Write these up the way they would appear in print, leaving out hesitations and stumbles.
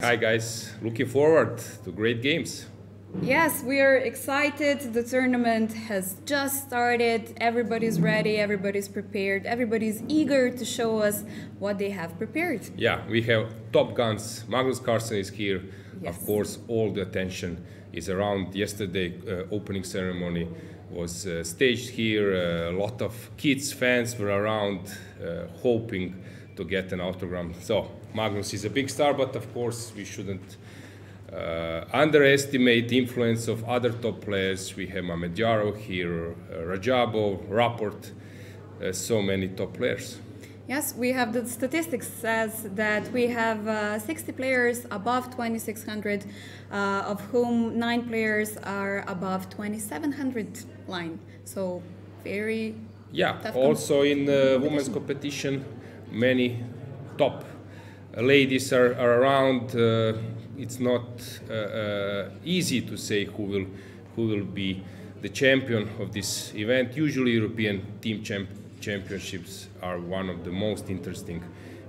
Hi guys, looking forward to great games. Yes, we are excited. The tournament has just started. Everybody's ready, everybody's prepared, everybody's eager to show us what they have prepared. Yeah, we have top guns. Magnus Carlsen is here. Yes. Of course, all the attention is around. Yesterday, opening ceremony was staged here. A lot of kids, fans were around, hoping to get an autograph. So Magnus is a big star, but of course we shouldn't underestimate the influence of other top players. We have Mamedyarov here, Radjabov, Rapport, so many top players. Yes, we have the statistics says that we have 60 players above 2600, of whom 9 players are above 2700 line. So very tough also in women's competition, many top ladies are around. It's not easy to say who will be the champion of this event. Usually European team championships are one of the most interesting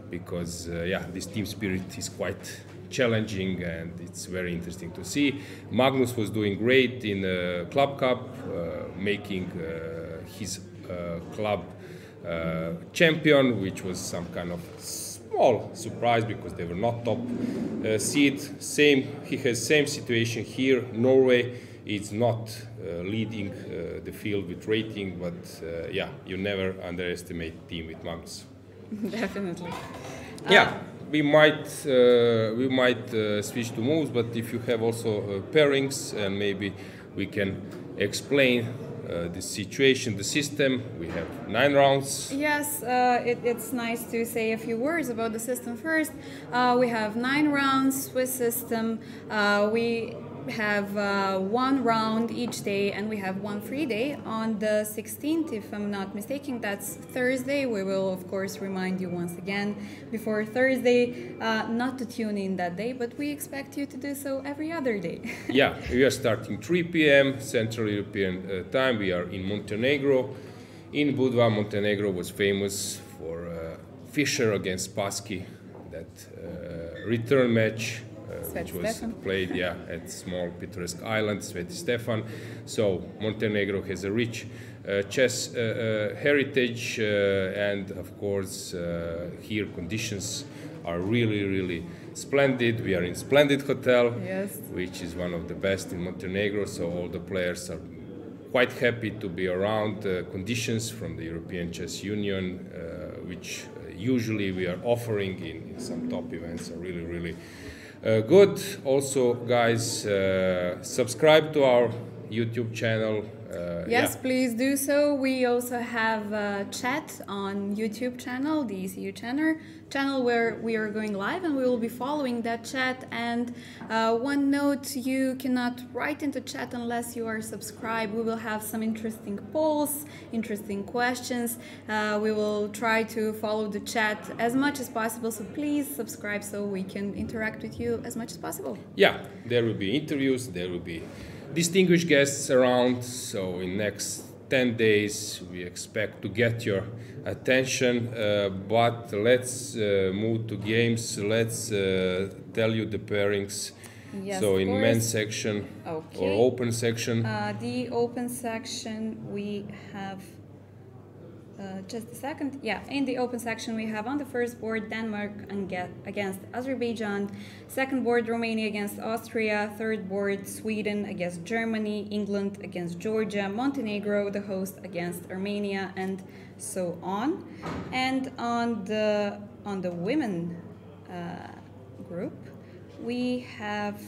because this team spirit is quite challenging and it's very interesting to see. Magnus was doing great in the Club Cup, making his club champion, which was some kind of small surprise because they were not top seed. He has same situation here. Norway is not leading the field with rating, but you never underestimate team with Magnus. Definitely. We might switch to moves, but if you have also pairings, and maybe we can explain the situation, the system. We have 9 rounds. Yes, it's nice to say a few words about the system first. We have 9 rounds, Swiss system. We have 1 round each day, and we have 1 free day on the 16th, if I'm not mistaken. That's Thursday. We will, of course, remind you once again before Thursday not to tune in that day, but we expect you to do so every other day. We are starting 3 p.m. Central European time. We are in Montenegro. In Budva, Montenegro was famous for Fischer against Spassky, that return match. Which was played at small picturesque island, Sveti Stefan. So Montenegro has a rich chess heritage, and of course here conditions are really splendid. We are in splendid hotel, which is one of the best in Montenegro. So all the players are quite happy to be around. Conditions from the European Chess Union, which usually we are offering in some top events, are really good. Also, guys, subscribe to our YouTube channel. Yes, please do so. We also have a chat on YouTube channel, the ECU channel where we are going live, and we will be following that chat. And one note, you cannot write into chat unless you are subscribed. We will have some interesting polls, interesting questions. We will try to follow the chat as much as possible, so please subscribe so we can interact with you as much as possible. There will be interviews, there will be distinguished guests around, so in next 10 days we expect to get your attention, but let's move to games. Let's tell you the pairings. Yes, so in men's section or open section. The open section we have just a second. In the open section we have on the first board Denmark against Azerbaijan, second board Romania against Austria, third board Sweden against Germany, England against Georgia, Montenegro, the host, against Armenia, and so on. And on the women group we have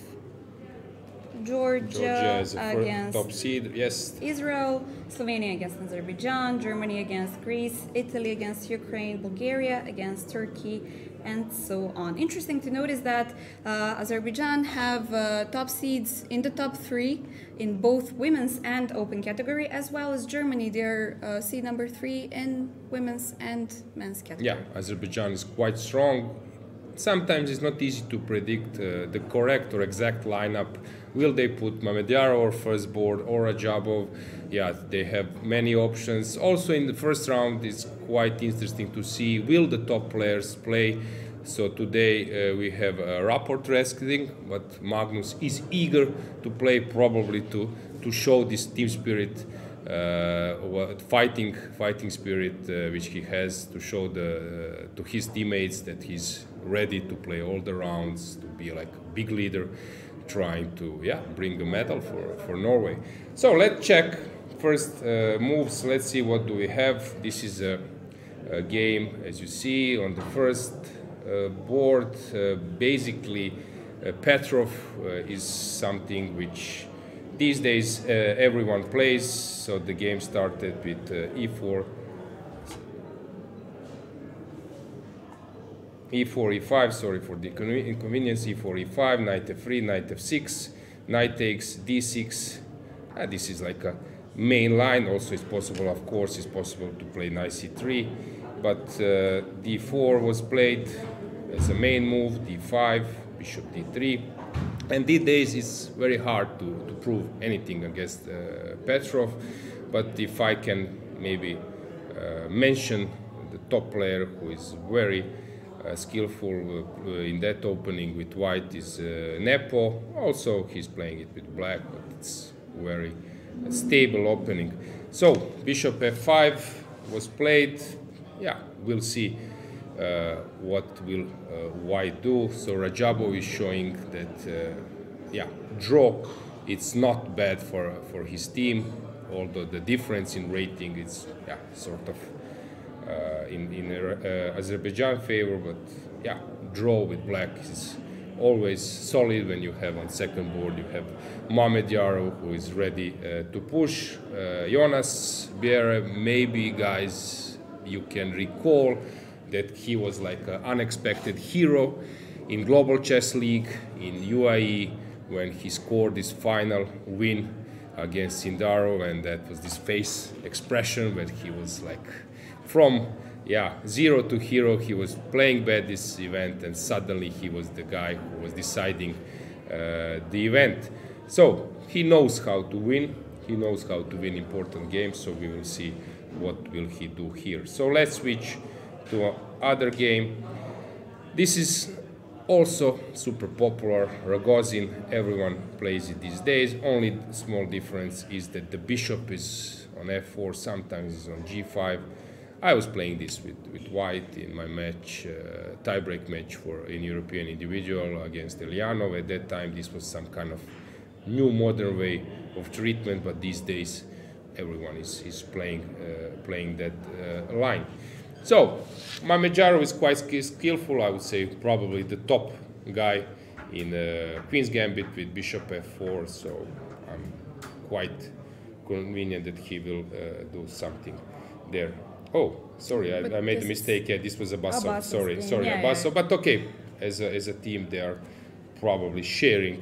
Georgia against top seed, Israel, Slovenia against Azerbaijan, Germany against Greece, Italy against Ukraine, Bulgaria against Turkey, and so on. Interesting to notice that Azerbaijan have top seeds in the top 3 in both women's and open category, as well as Germany. They're seed number 3 in women's and men's category. Azerbaijan is quite strong. Sometimes it's not easy to predict the correct or exact lineup. Will they put Mamedyarov or first board or Radjabov? They have many options. Also in the first round, it's quite interesting to see, will the top players play So today we have Rapport wrestling, but Magnus is eager to play, probably to show this team spirit, fighting spirit which he has, to show to his teammates that he's ready to play all the rounds, to be like a big leader, trying to bring a medal for Norway. So let's check first moves. Let's see what do we have. This is a game, as you see on the first board. Basically Petrov is something which these days everyone plays. So the game started with e4, e5, sorry for the inconvenience, e4, e5, knight f3, knight f6, knight takes, d6. This is like a main line. Also it's possible, of course, it's possible to play knight c3, but d4 was played as a main move, d5, bishop d3. And these days it's very hard to prove anything against Petrov, but if I can maybe mention the top player who is very skillful in that opening with white is Nepo. Also he's playing it with black, but it's very stable opening. So bishop f5 was played. Yeah, we'll see what will white do. So Radjabov is showing that draw, it's not bad for his team, although the difference in rating is sort of in Azerbaijan favor, but draw with black is always solid. When you have on second board you have Mamedyarov, who is ready to push. Jonas Bjerre, maybe guys you can recall that he was like an unexpected hero in Global Chess League in UAE when he scored his final win against Sindarov, and that was this face expression when he was like from zero to hero. He was playing bad this event, and suddenly he was the guy who was deciding the event. So he knows how to win. He knows how to win important games. So we will see what will he do here. So let's switch to other game. This is also super popular, Rogozin. Everyone plays it these days. Only small difference is that the bishop is on f4, sometimes it's on g5. I was playing this with white in my match, tiebreak match in European individual against Elianov. At that time this was some kind of new modern way of treatment, but these days everyone is playing that line. So Mamedyarov is quite skillful. I would say probably the top guy in Queen's Gambit with bishop f4. So I'm quite convenient that he will do something there. Oh, sorry, I made a mistake. Yeah, this was a Bassov. Sorry, Bassov. But okay, as a team, they are probably sharing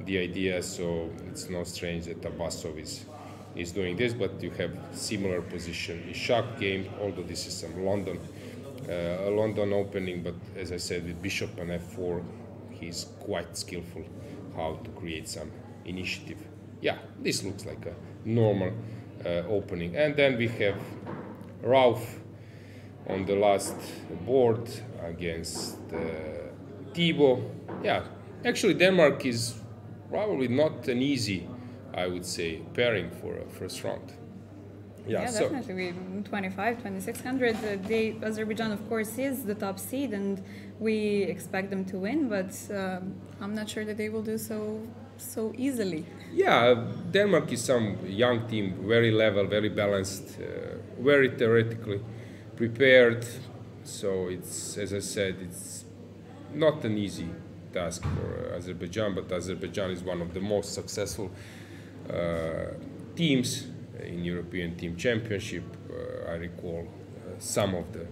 the idea. So it's not strange that Bassov is doing this, but you have similar position in Shak game, although this is some London opening, but as I said, with bishop and f4, he's quite skillful how to create some initiative. Yeah, this looks like a normal opening. And then we have Rauf on the last board against Thibaut. Yeah, actually Denmark is probably not an easy, I would say, pairing for a first round. Yeah, so definitely. 2600. Azerbaijan, of course, is the top seed, and we expect them to win. But I'm not sure that they will do so easily. Yeah, Denmark is some young team, very level, very balanced, very theoretically prepared. So it's, as I said, it's not an easy task for Azerbaijan, but Azerbaijan is one of the most successful teams in European Team Championship. I recall some of the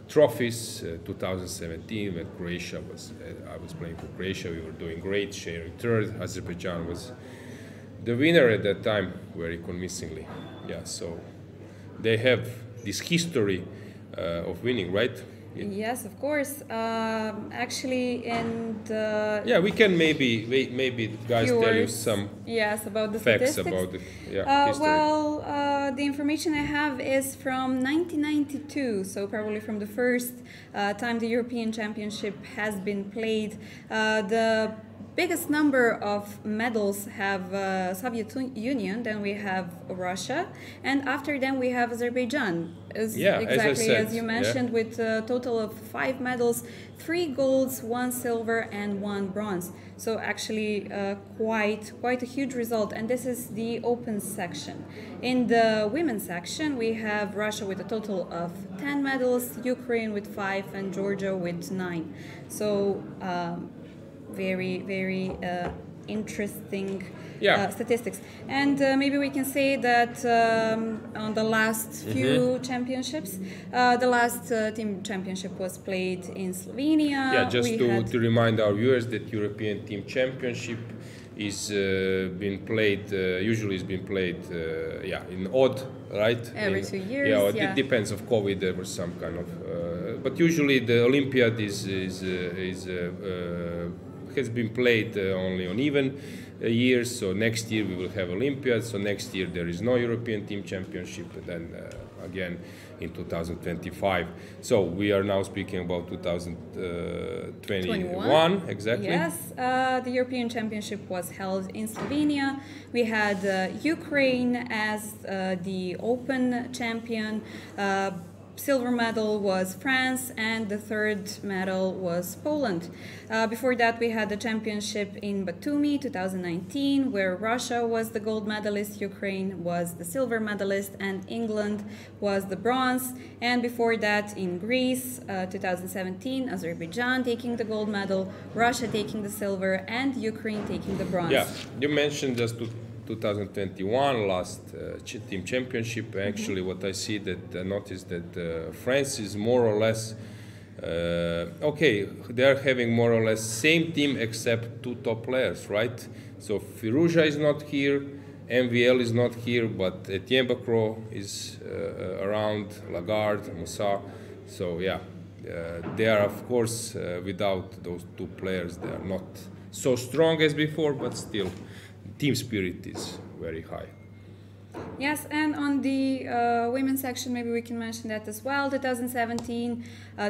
trophies. 2017 when Croatia was, I was playing for Croatia, we were doing great, sharing third. Azerbaijan was the winner at that time, very convincingly. Yeah, so they have this history of winning, right? Yes, of course. Actually, in the we can maybe guys tell you some about the facts statistics. about the history. Well, the information I have is from 1992, so probably from the first time the European Championship has been played. The biggest number of medals have Soviet Union, then we have Russia, and after them we have Azerbaijan. Exactly as you mentioned, with a total of 5 medals, 3 golds, 1 silver, and 1 bronze. So actually, quite a huge result. And this is the open section. In the women's section, we have Russia with a total of 10 medals, Ukraine with 5, and Georgia with 9. So very interesting statistics. And maybe we can say that on the last few championships, the last team championship was played in Slovenia. Yeah, just to remind our viewers that European Team Championship is been played, usually is been played in odd, right? Every 2 years. It depends of COVID. There was some kind of, but usually the Olympiad has been played only on even years. So next year we will have Olympiad. So next year there is no European Team Championship. And then again in 2025. So we are now speaking about 2021. Exactly. Yes, the European Championship was held in Slovenia. We had Ukraine as the open champion. Silver medal was France, and the third medal was Poland. Before that, we had the championship in Batumi 2019, where Russia was the gold medalist, Ukraine was the silver medalist, and England was the bronze. And before that, in Greece 2017, Azerbaijan taking the gold medal, Russia taking the silver, and Ukraine taking the bronze. Yeah, you mentioned just 2021 last team championship. Actually, what I see noticed that France is more or less they are having more or less same team except 2 top players, right? So Firouzja is not here, MVL is not here, but Etienne Bacro is around, Lagarde, Moussa. So they are of course without those 2 players they are not so strong as before, but still team spirit is very high. Yes, and on the women's section, maybe we can mention that as well. 2017,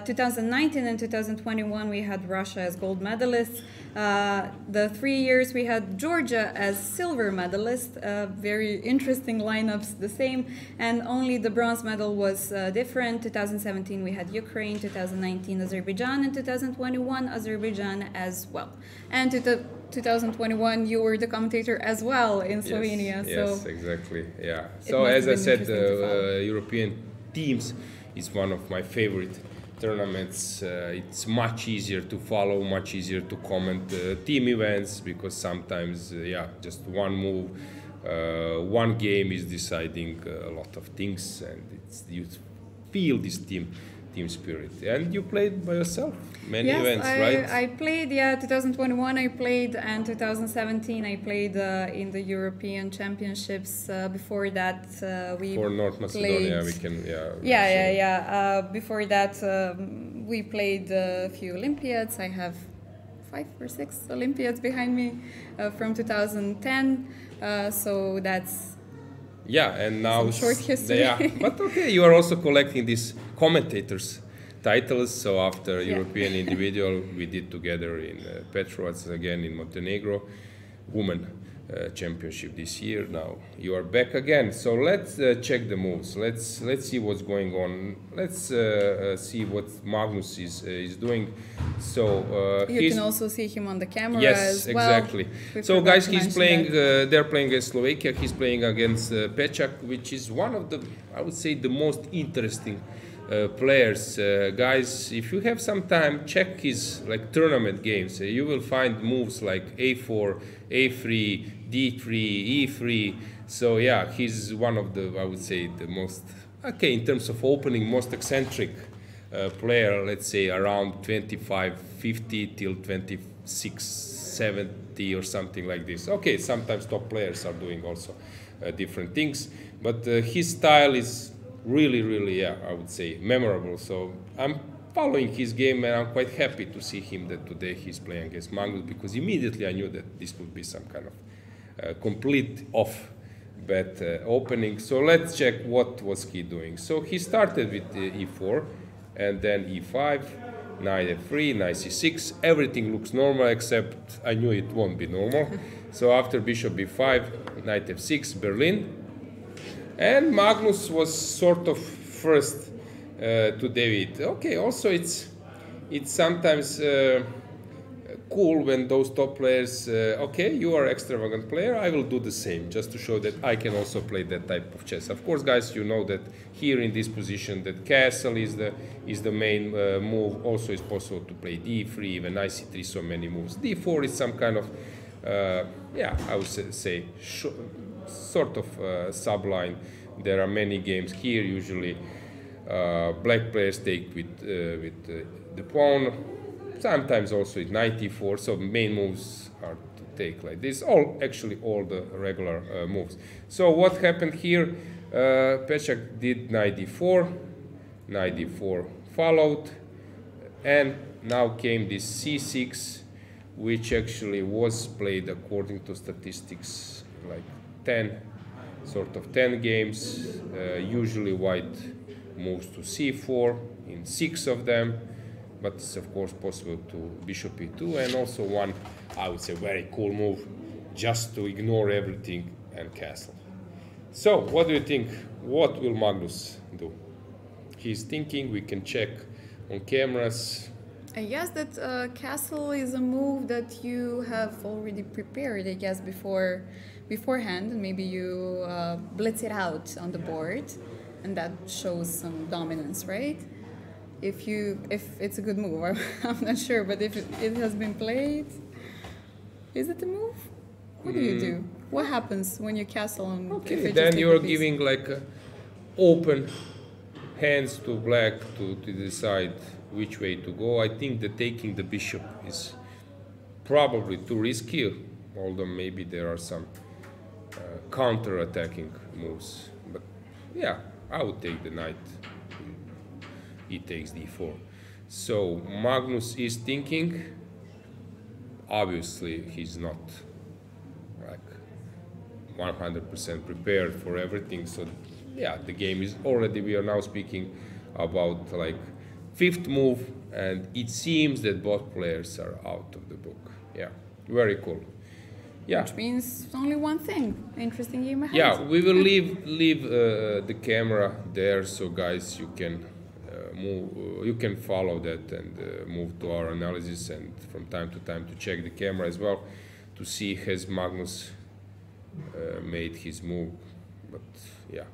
2019 and 2021, we had Russia as gold medalists. The 3 years we had Georgia as silver medalist. Very interesting lineups, the same. And only the bronze medal was different. 2017, we had Ukraine. 2019, Azerbaijan. And 2021, Azerbaijan as well. And 2021, you were the commentator as well in Slovenia. Yes, exactly. Yeah. So as I said, European teams is one of my favorite tournaments. It's much easier to follow, much easier to comment team events, because sometimes, just one move, one game is deciding a lot of things, and you feel this team spirit. And you played by yourself many events, right? I played, 2021 I played, and 2017 I played in the European Championships. Before that we for North Macedonia we can before that we played a few Olympiads. I have 5 or 6 Olympiads behind me from 2010, so that's and now some short history. But okay, you are also collecting these commentators titles. So after European individual, we did together in Petrovac, again in Montenegro, women championship this year. Now you are back again. So let's check the moves. Let's see what's going on. Let's see what Magnus is doing. So you can also see him on the camera. Yes, as well. Exactly. So guys, he's playing. They're playing against Slovakia. He's playing against Paehtz, which is one of the, I would say, the most interesting players. Guys, if you have some time, check his tournament games. You will find moves like A4, A3, D3, E3. So he's one of the, I would say, the most, in terms of opening, most eccentric player, let's say around 25-50 till 26-70 or something like this. Sometimes top players are doing also different things, but his style is really, I would say, memorable. So I'm following his game, and I'm quite happy to see him that today he's playing against Magnus, because immediately I knew that this would be some kind of complete off bet opening. So let's check what was he doing. So he started with e4 and then e5, knight f3, knight c6. Everything looks normal, except I knew it won't be normal. So after bishop b5, knight f6, Berlin. And Magnus was sort of first to David. Okay, also it's sometimes cool when those top players, okay, you are extravagant player, I will do the same, just to show that I can also play that type of chess. Of course, guys, you know that here in this position that castle is the main move. Also, it's possible to play d3, even knight c3, so many moves. d4 is some kind of, yeah, I would say sort of subline. There are many games here. Usually, black players take with the pawn. Sometimes also with knight e4. So main moves are to take like this. Actually, all the regular moves. So what happened here? Paehtz did knight d4. Knight d4 followed, and now came this c6, which actually was played according to statistics like 10 games. Usually white moves to c4 in 6 of them, but it's of course possible to bishop e2, and also one, I would say, very cool move, just to ignore everything and castle. So what do you think? What will Magnus do? He's thinking. We can check on cameras. I guess that castle is a move that you have already prepared, I guess, beforehand, and maybe you blitz it out on the board, and that shows some dominance, right? If it's a good move, I'm not sure, but if it has been played, is it a move? What do you do? What happens when you castle on? Okay, then you're giving like open hands to black to decide which way to go. I think that taking the bishop is probably too risky, although maybe there are some counter-attacking moves. But yeah, I would take the knight. He takes d4. So Magnus is thinking. Obviously, he's not like 100% prepared for everything. So yeah, the game is already, we are now speaking about like 5th move, and it seems that both players are out of the book. Yeah, very cool. Yeah. Which means only one thing. Interesting game ahead. Yeah, we will leave the camera there, so guys, you can move. You can follow that and move to our analysis, and from time to time to check the camera as well to see has Magnus made his move. But yeah,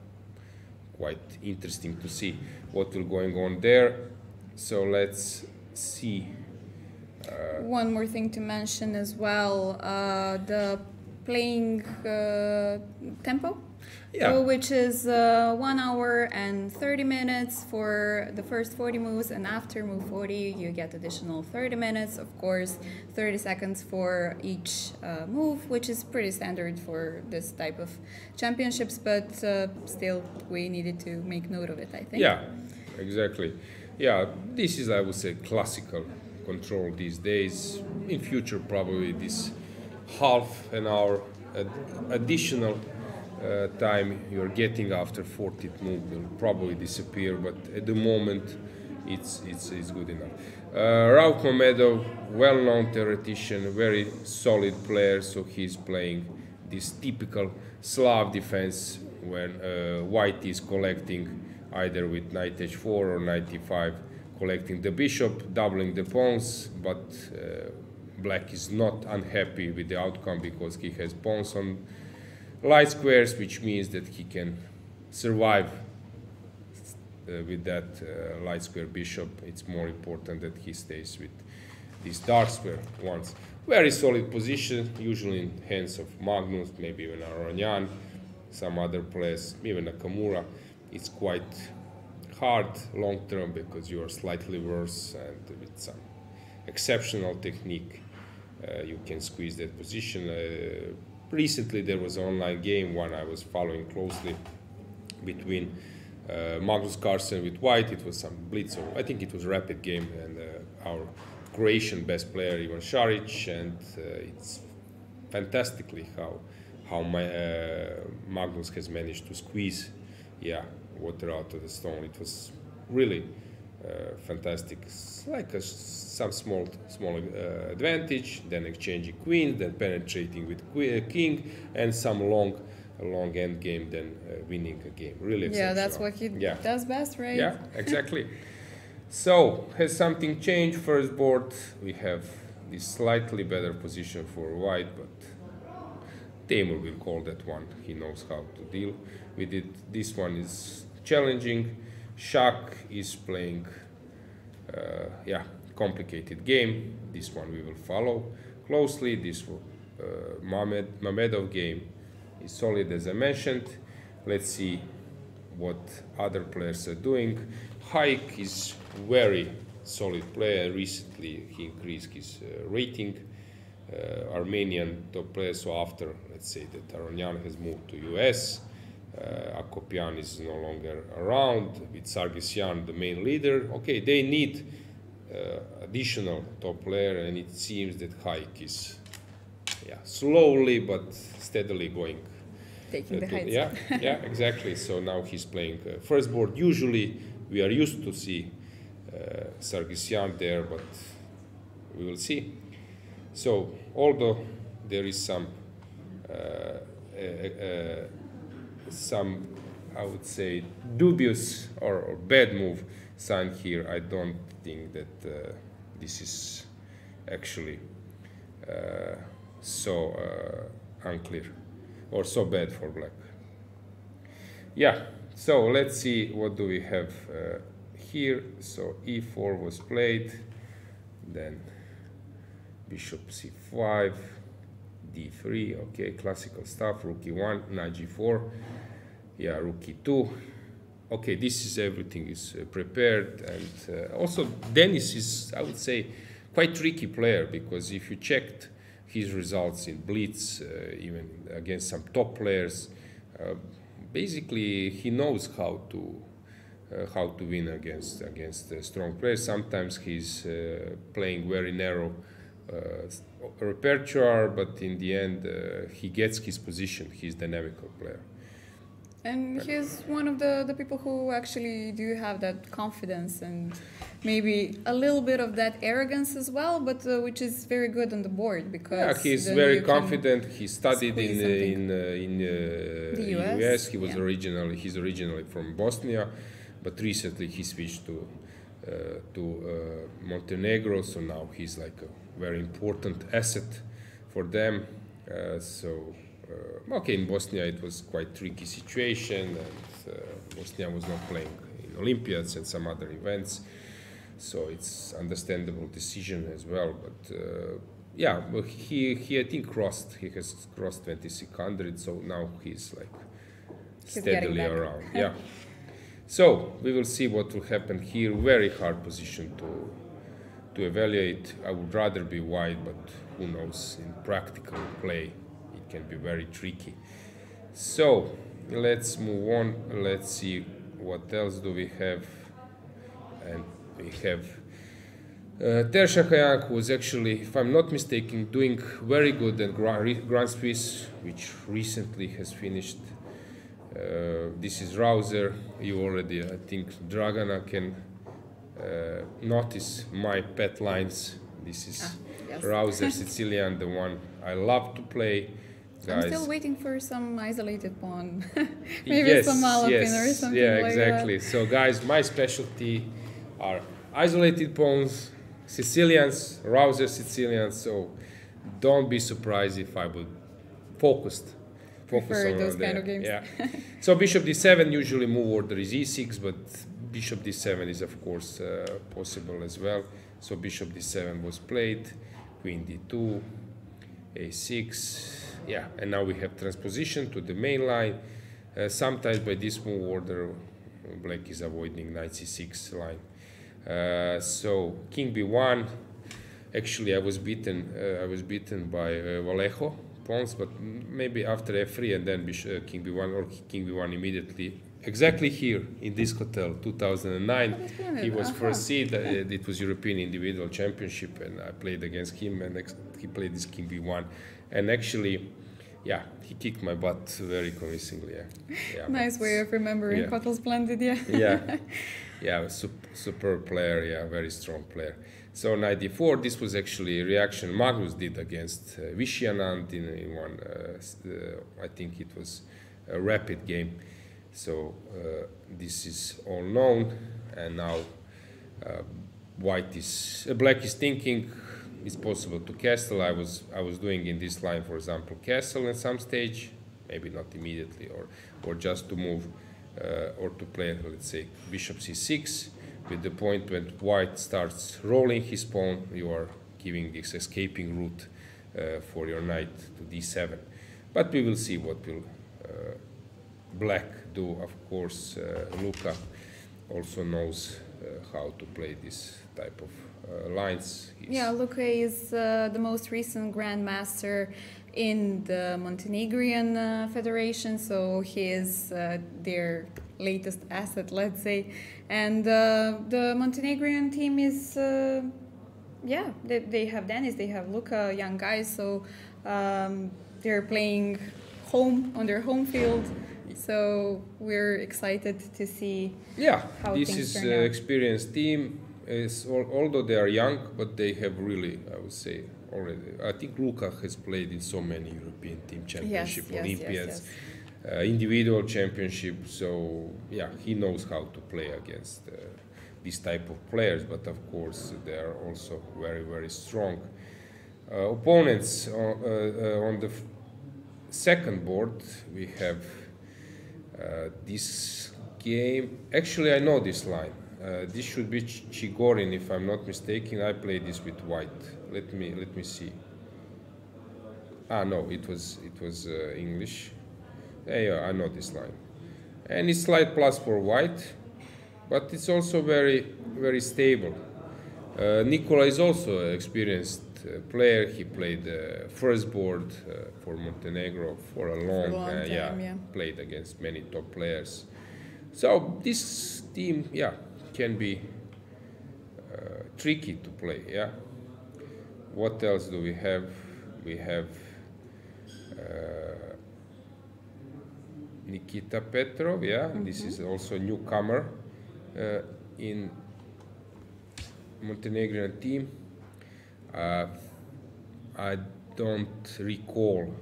quite interesting to see what will going on there. So let's see. One more thing to mention as well, the playing tempo, yeah. Which is 1 hour and 30 minutes for the first 40 moves, and after move 40 you get additional 30 minutes, of course 30 seconds for each move, which is pretty standard for this type of championships, but still we needed to make note of it, I think. Yeah, exactly. Yeah, this is, I would say, classical control these days. In future, probably this half an hour additional time you're getting after 40th move will probably disappear, but at the moment it's good enough. Rauf Mamedov, well-known theoretician, very solid player, so he's playing this typical Slav defense when white is collecting either with knight h4 or knight e5, collecting the bishop, doubling the pawns, but black is not unhappy with the outcome because he has pawns on light squares, which means that he can survive with that light square bishop. It's more important that he stays with these dark square ones. Very solid position, usually in hands of Magnus, maybe even Aronyan, some other players, even Nakamura. It's quite hard long term because you are slightly worse, and with some exceptional technique you can squeeze that position. Recently there was an online game, one I was following closely, between Magnus Carlsen with white. It was some blitz, or I think it was a rapid game, and our Croatian best player Ivan Šarić, and it's fantastically how Magnus has managed to squeeze, water out of the stone. It was really fantastic. It's like some small advantage, then exchanging queens, then penetrating with king, and some long end game, then winning a game. Really exceptional. Yeah, that's what he does best, right? Yeah, exactly. So, has something changed? First board, we have this slightly better position for white, but Teimour will call that one. He knows how to deal with it. This one is challenging. Shak is playing, complicated game. This one we will follow closely. This Mamedov game is solid, as I mentioned. Let's see what other players are doing. Haik is very solid player. Recently he increased his rating. Armenian top player. So after, let's say that Aronyan has moved to US, Akopian is no longer around, with Sargsyan the main leader. Okay, they need additional top player, and it seems that Haik is slowly but steadily going. Taking the heights. Yeah, exactly. So now he's playing first board. Usually we are used to see Sargsyan there, but we will see. So although there is some I would say dubious or bad move signed here, I don't think that this is actually so unclear or so bad for black. Yeah, so let's see what do we have here. So e4 was played, then bishop c5, d3, okay, classical stuff. Rook e1, knight g4, rook e2. Okay, this is everything is prepared, and also Denis is, I would say, quite tricky player, because if you checked his results in blitz, even against some top players, basically he knows how to win against strong players. Sometimes he's playing very narrow repertoire, but in the end he gets his position. He's dynamical player. And he's one of the people who actually do have that confidence and maybe a little bit of that arrogance as well, but which is very good on the board, because he's very confident. He studied in the US. He was he's originally from Bosnia, but recently he switched to Montenegro. So now he's like a very important asset for them. Okay, in Bosnia it was quite tricky situation, and Bosnia was not playing in Olympiads and some other events, so it's understandable decision as well. But he I think he has crossed 2600, so now he's like steadily around. Yeah. So we will see what will happen here. Very hard position to evaluate. I would rather be white, but who knows, in practical play can be very tricky. So let's move on. Let's see what else do we have. And we have Shakhriyar, who was actually, if I'm not mistaken, doing very good at Grand Swiss, which recently has finished. This is Rouser. You already, I think, Dragana can notice my pet lines. This is Rouser Sicilian, the one I love to play. Guys. I'm still waiting for some isolated pawn. Maybe some Alapin or something like that. Yeah, exactly. So guys, my specialty are isolated pawns, Sicilians, Rouser Sicilians. So don't be surprised if I would focus on those kind of games. Yeah. So bishop d7, usually move order is e6, but bishop d7 is of course possible as well. So bishop d7 was played, queen d2, a6. Yeah, and now we have transposition to the main line. Sometimes by this move order, black is avoiding knight c6 line. So king b1. Actually, I was beaten by Vallejo pawns, but maybe after f3 and then king b1 or king b1 immediately exactly here in this hotel, 2009. Oh, he was first seed. It was European Individual Championship, and I played against him, and he played this King B1. And actually, yeah, he kicked my butt very convincingly. Yeah, nice way of remembering Hotel Splendid, yeah, superb player, very strong player. So 94, this was actually a reaction Magnus did against Vishianand in one, I think it was a rapid game. So this is all known, and now black is thinking it's possible to castle. I was doing in this line, for example, castle at some stage, maybe not immediately, or just to move or to play, let's say, bishop c6. With the point when white starts rolling his pawn, you are giving this escaping route for your knight to d7. But we will see what will black do. Of course, Luka also knows how to play this type of lines. Luka is the most recent grandmaster in the Montenegrin Federation, so he is their latest asset, let's say. And the Montenegrin team is, they have Dennis, they have Luka, young guys, so they're playing on their home field. So we're excited to see how this things is turn out. Experienced team. Although they are young, but they have really, I would say, already. I think Luka has played in so many European team championship, Olympiads, individual championship. So he knows how to play against this type of players. But of course, they are also very, very strong opponents. On the second board, we have this game. Actually, I know this line. This should be Chigorin, if I'm not mistaken. I played this with white. Let me see. No, it was English. I know this line, and it's slight plus for white, but it's also very, very stable. Nikola is also an experienced player. He played first board for Montenegro for a long time. Played against many top players. So this team, can be tricky to play. What else do we have? We have Nikita Petrov. This is also a newcomer in Montenegrin team. I don't recall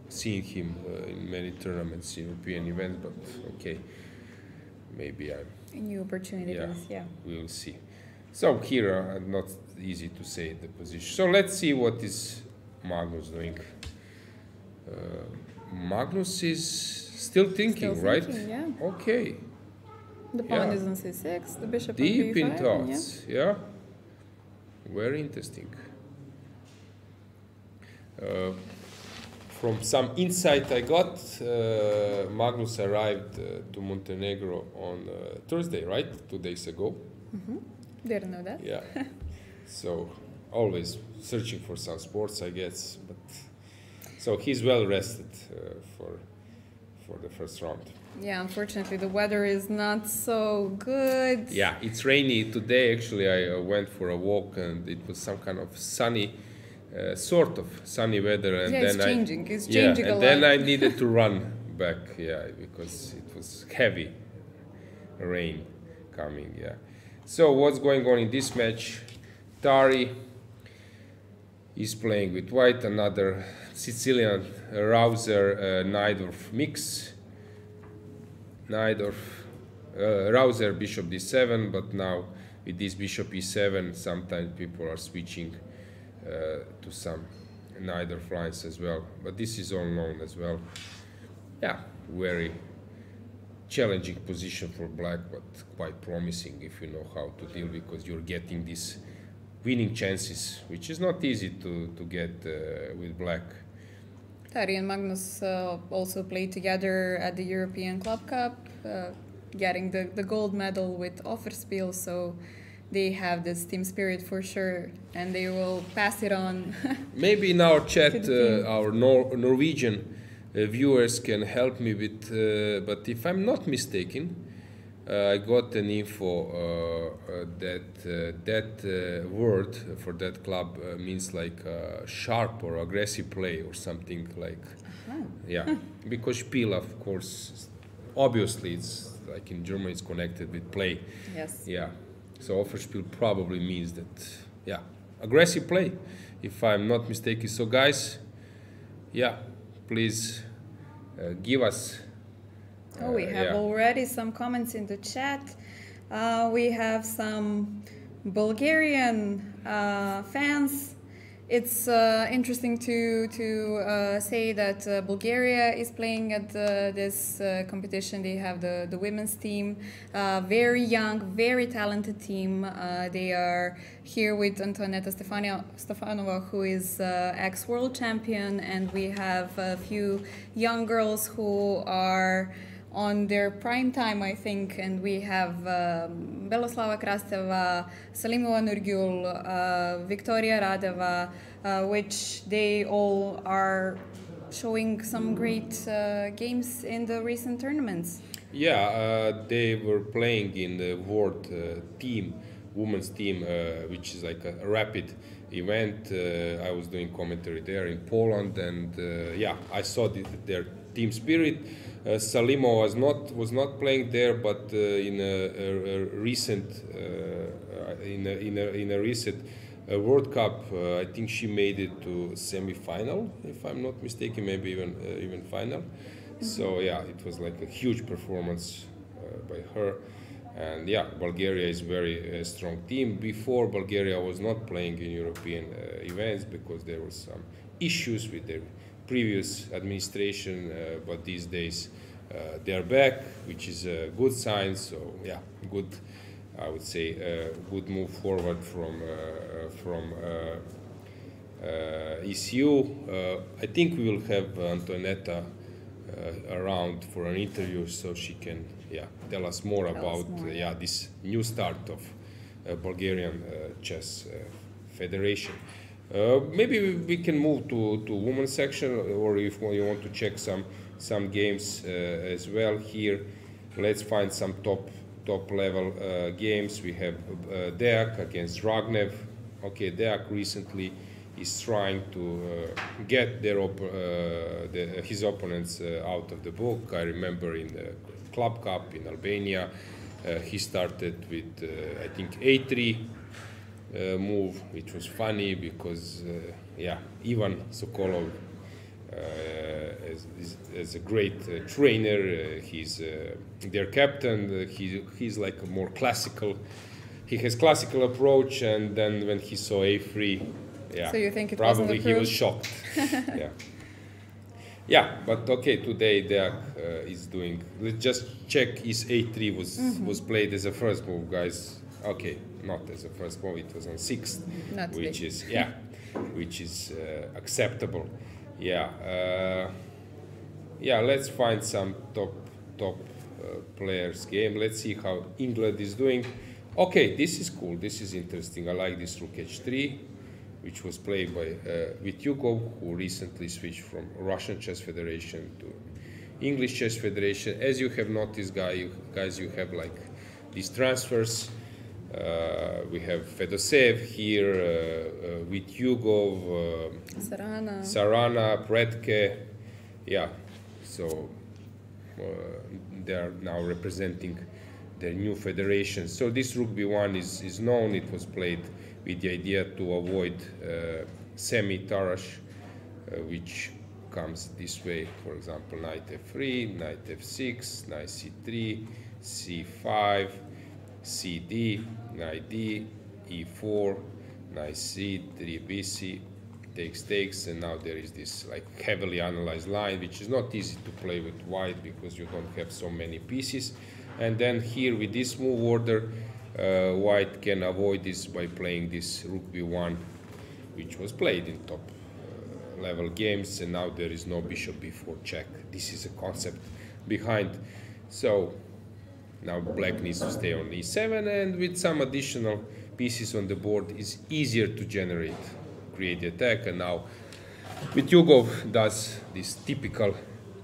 seeing him in many tournaments, European events, but okay, maybe I'm. New opportunities, we will see. So here, not easy to say the position. So let's see what is Magnus doing. Magnus is still thinking, right? Okay. The pawn is on c6, the bishop on deep b5, in thoughts, very interesting. From some insight I got, Magnus arrived to Montenegro on Thursday, right? 2 days ago. Didn't know that. So always searching for some sports, I guess. But so he's well rested for the first round. Unfortunately the weather is not so good. It's rainy today. Actually, I went for a walk and it was some kind of sunny. Sort of sunny weather, and then it's changing a lot. And then I needed to run back, because it was heavy rain coming, So what's going on in this match? Tari is playing with white, another Sicilian Rauser Najdorf mix. Rauser bishop d7, but now with this bishop e7, sometimes people are switching to some Najdorf lines as well, but this is all known as well. Very challenging position for black, but quite promising if you know how to deal, because you're getting these winning chances, which is not easy to get with black. Tari and Magnus also played together at the European Club Cup, getting the gold medal with Offerspiel, so they have this team spirit for sure, and they will pass it on. Maybe in our chat, our Norwegian viewers can help me with, but if I'm not mistaken, I got an info that word for that club means like sharp or aggressive play or something like. Yeah, because Spiel, of course, obviously it's like in German it's connected with play. Yes. Yeah, so Offerspiel probably means that, yeah, aggressive play, if I'm not mistaken. So guys, yeah, please give us. Oh, we have already some comments in the chat. We have some Bulgarian fans. It's interesting to say that Bulgaria is playing at this competition. They have the women's team, very young, very talented team. They are here with Antoaneta Stefanova, who is ex-world champion, and we have a few young girls who are on their prime time, I think, and we have Beloslava Krasteva, Salimova Nurgyul, Victoria Radeva, which they all are showing some great games in the recent tournaments. Yeah, they were playing in the world team, women's team, which is like a rapid event. I was doing commentary there in Poland, and yeah, I saw their team spirit. Salimo was not playing there, but in a recent World Cup, I think she made it to semi-final, if I'm not mistaken, maybe even final. So yeah, it was like a huge performance by her. And yeah, Bulgaria is very strong team. Before, Bulgaria was not playing in European events because there were some issues with their previous administration, but these days they are back, which is a good sign. So yeah, good, I would say, good move forward from ECU. I think we will have Antoaneta around for an interview, so she can tell us more about this new start of Bulgarian Chess Federation. Maybe we can move to women's section, or if you want to check some games as well here. Let's find some top level games. We have Deak against Ragnev. Okay, Deak recently is trying to get his opponents out of the book. I remember in the Club Cup in Albania, he started with I think A3 move, which was funny because Ivan Sokolov is a great trainer. He's their captain. He's like a more classical. He has classical approach, and then when he saw A3, so you think it probably wasn't he was shocked. But okay, today Deak is doing. Let's just check his A3 was played as a first move, guys. Okay, not as a first move. It was on 6th, which is acceptable. Let's find some top players game. Let's see how England is doing. Okay, this is cool. This is interesting. I like this rook h3, which was played by Vityukov, who recently switched from Russian Chess Federation to English Chess Federation. As you have noticed, guys, you have like these transfers. We have Fedosev here, Vityukov, Sarana, Predke. So they are now representing their new federation. So this rook b1 is known. It was played with the idea to avoid semi-Tarrasch, which comes this way. For example, knight f3, knight f6, knight c3, c5, cd, knight d, e4, knight c, 3 bc, takes, and now there is this like heavily analyzed line, which is not easy to play with white because you don't have so many pieces. And then here with this move order, white can avoid this by playing this rook b1, which was played in top level games, and now there is no bishop b4 check. This is a concept behind. So now black needs to stay on e7, and with some additional pieces on the board is easier to create the attack. And now Vityukov does this typical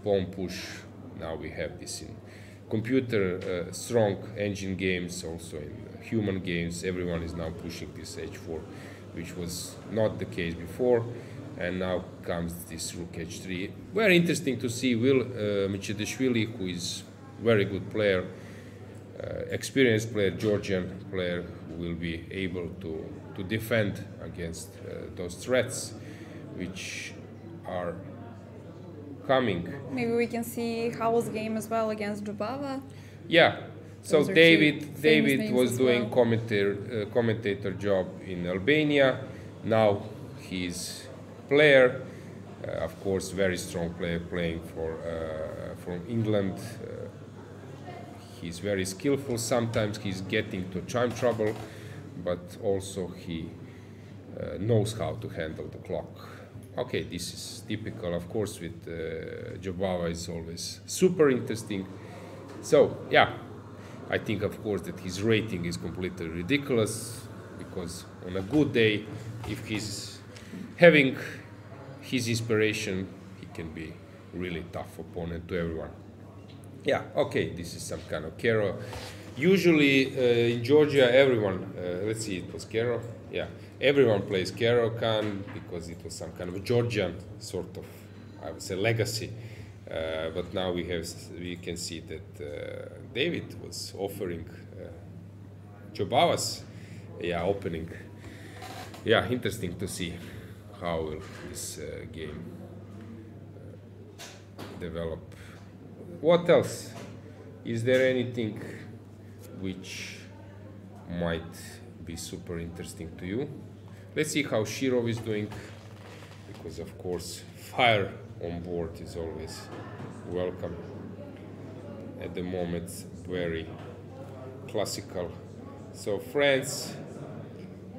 pawn push. Now we have this in computer strong engine games, also in human games. Everyone is now pushing this h4, which was not the case before. And now comes this rook h3. Very interesting to see Will Mamedyarov, who is very good player, experienced player, Georgian player, who will be able to defend against those threats which are coming. Maybe we can see Howell's game as well against Budva. Yeah. So David was doing well. commentator job in Albania. Now he's player, of course, very strong player playing for from England. He's very skillful. Sometimes he's getting to time trouble, but also he knows how to handle the clock. Okay, this is typical, of course, with Jabava is always super interesting. So, yeah, I think, of course, that his rating is completely ridiculous, because on a good day, if he's having his inspiration, he can be really tough opponent to everyone. Yeah, okay, this is some kind of Kero. Usually in Georgia, everyone, let's see, it was Kero. Yeah, everyone plays Kero Khan because it was some kind of Georgian sort of, I would say, legacy. But now we can see that David was offering Jabava's opening. Yeah, interesting to see how will this game develop. What else? Is there anything which might be super interesting to you? Let's see how Shirov is doing, because of course fire on board is always welcome. At the moment, very classical. So France.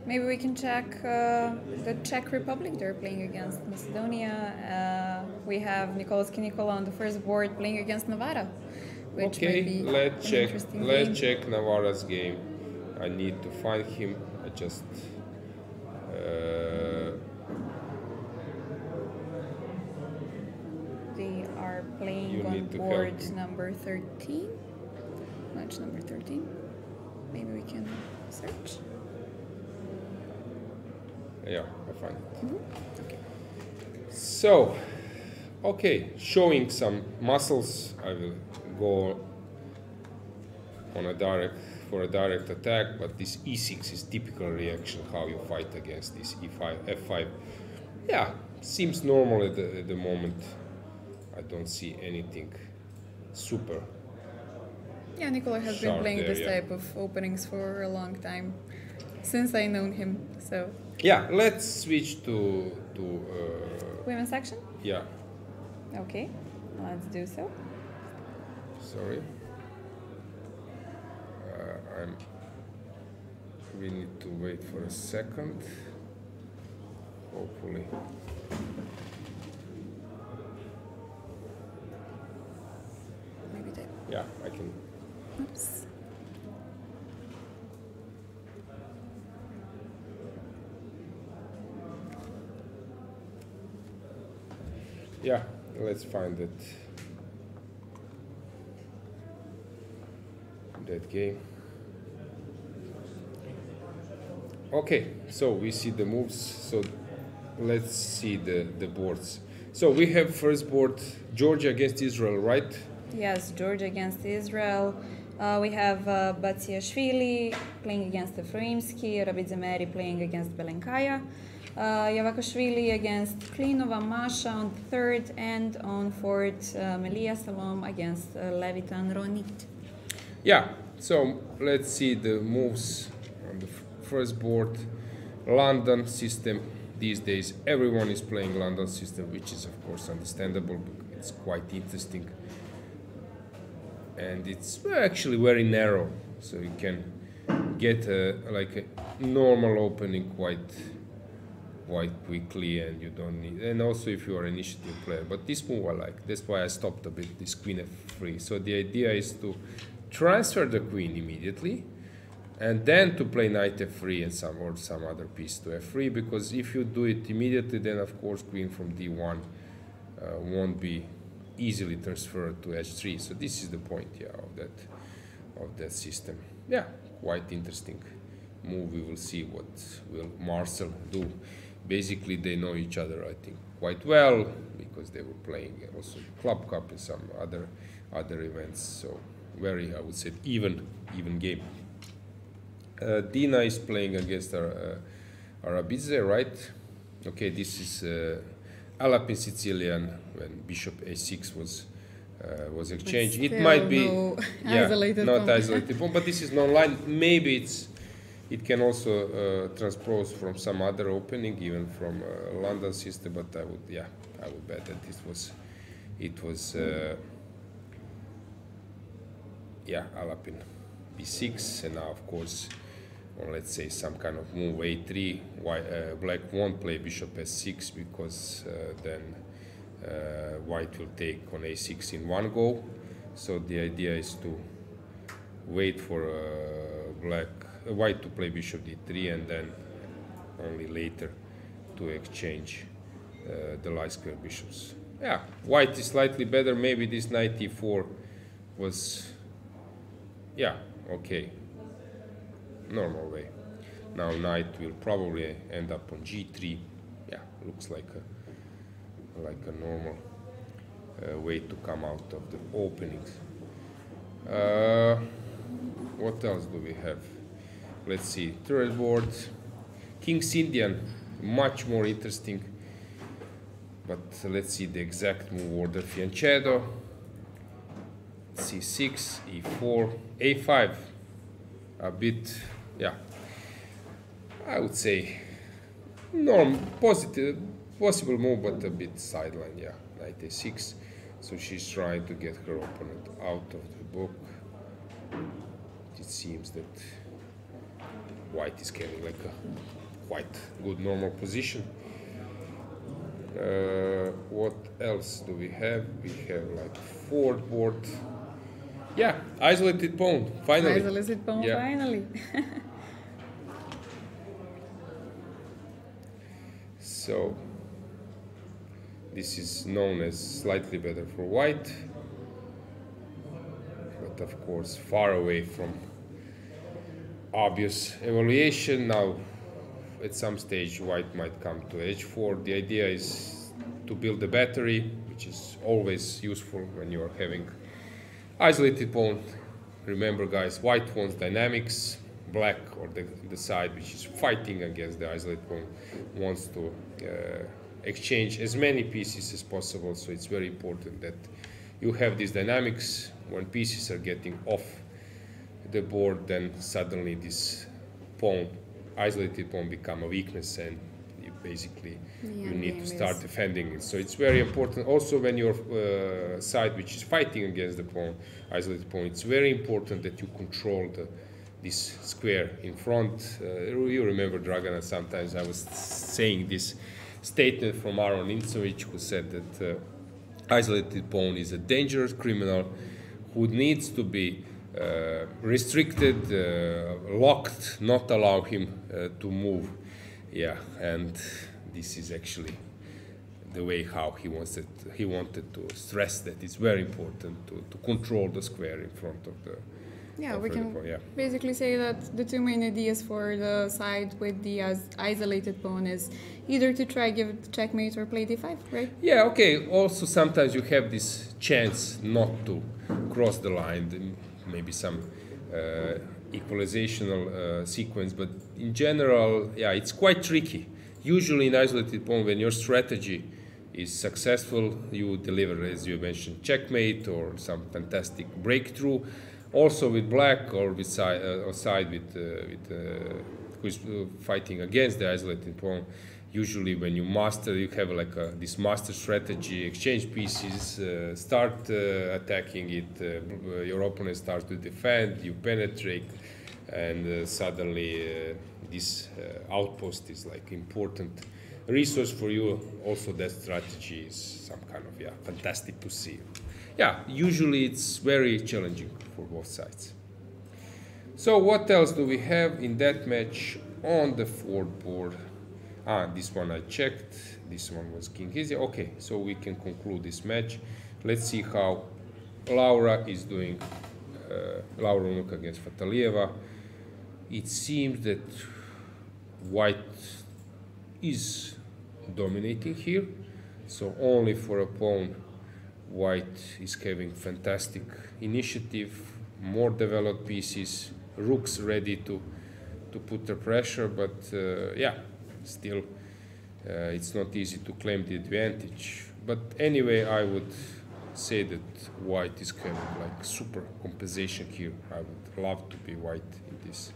Maybe we can check the Czech Republic. They're playing against Macedonia. We have Nicolas Kinikola on the first board playing against Navarra. Which okay, let's check Navarra's game. I need to find him. I just they are playing on board number 13. Match number 13. Maybe we can search. Yeah, I find it. Mm-hmm. Okay. So, okay, showing some muscles. I will go on a direct attack, but this e6 is typical reaction how you fight against this e5, f5. Yeah, seems normal at the moment. I don't see anything super. Yeah, Nicola has been playing this type of openings for a long time, since I known him. So. Yeah, let's switch to women's section. Yeah. Okay, let's do so. Sorry. We need to wait for a second. Hopefully. Maybe that. Yeah, I can. Oops. Yeah, let's find that game. Okay, so we see the moves. So let's see the boards. So we have first board Georgia against Israel, right? Yes, Georgia against Israel. We have Batsiashvili playing against Efraimsky, Rabidze playing against Belenkaya. Yavakashvili against Klinova, Masha on third, and on fourth, Melia Salom against Levitan Ronit. Yeah, so let's see the moves on the first board. London system. These days, everyone is playing London system, which is of course understandable. It's quite interesting, and it's actually very narrow, so you can get like a normal opening quite quickly, and you don't need. And also, if you are an initiative player, but this move I like. That's why I stopped a bit. This queen f3. So the idea is to transfer the queen immediately, and then to play knight f3 and some other piece to f3, because if you do it immediately, then of course queen from d1 won't be easily transferred to h3. So this is the point, yeah, of that system. Yeah, quite interesting move. We will see what will Marcel do. Basically, they know each other, I think, quite well, because they were playing also Club Cup and some other events. So very, I would say, even game. Dina is playing against Arabidze, right? Okay, this is Alapin Sicilian when Bishop a6 was exchanged. It might be isolated not pawn. isolated pawn, but this is non-line. Maybe it can also transpose from some other opening, even from London system. But I would bet that it was Alapin b6, and now of course, or let's say some kind of move a3. Black won't play bishop s6 because then white will take on a6 in one go. So the idea is to wait for white to play bishop d3 and then only later to exchange the light square bishops. Yeah, white is slightly better. Maybe this knight e4 was, yeah, okay, normal way. Now knight will probably end up on g3. Yeah, looks like a normal way to come out of the openings. What else do we have? Let's see, third board, King's Indian, much more interesting. But let's see the exact move order. Fianchetto, c6, e4, a5. A bit, yeah, I would say possible move, but a bit sideline, yeah. Knight a6. So she's trying to get her opponent out of the book. It seems that white is getting like a quite good normal position. What else do we have? We have like fourth board. Yeah, isolated pawn, finally. Isolated pawn, yeah. Finally. So, this is known as slightly better for white, but of course far away from obvious evaluation. Now, at some stage, white might come to h4. The idea is to build a battery, which is always useful when you are having isolated pawn. Remember, guys, white wants dynamics. Black, or the side which is fighting against the isolated pawn, wants to exchange as many pieces as possible. So it's very important that you have these dynamics. When pieces are getting off the board, then suddenly this pawn, isolated pawn, become a weakness, and you basically you need to start defending it. So it's very important. Also, when your side which is fighting against the pawn, isolated pawn, it's very important that you control this square in front. You remember, Dragana, sometimes I was saying this statement from Aron Nimzovic, who said that isolated pawn is a dangerous criminal who needs to be restricted, locked, not allow him to move. Yeah, and this is actually the way how he wanted to stress that it's very important to control the square in front of the. Yeah, we can basically say that the two main ideas for the side with the isolated pawn is either to try give checkmate or play d5, right? Yeah, okay. Also, sometimes you have this chance not to cross the line, maybe some equalizational sequence, but in general, yeah, it's quite tricky. Usually in isolated pawn, when your strategy is successful, you deliver, as you mentioned, checkmate or some fantastic breakthrough. Also with black or with side who is fighting against the isolated pawn, usually when you master, you have like this master strategy, exchange pieces, start attacking it, your opponent starts to defend, you penetrate, and suddenly this outpost is like important resource for you. Also that strategy is some kind of fantastic to see. Yeah, usually it's very challenging for both sides. So what else do we have in that match on the fourth board? This one I checked. This one was King Easy. Okay, so we can conclude this match. Let's see how Laura is doing. Laura Unuk against Fatalieva. It seems that white is dominating here, so only for a pawn white is having fantastic initiative, more developed pieces, rooks ready to put the pressure, but yeah, still it's not easy to claim the advantage. But anyway, I would say that white is having like super compensation here. I would love to be white in this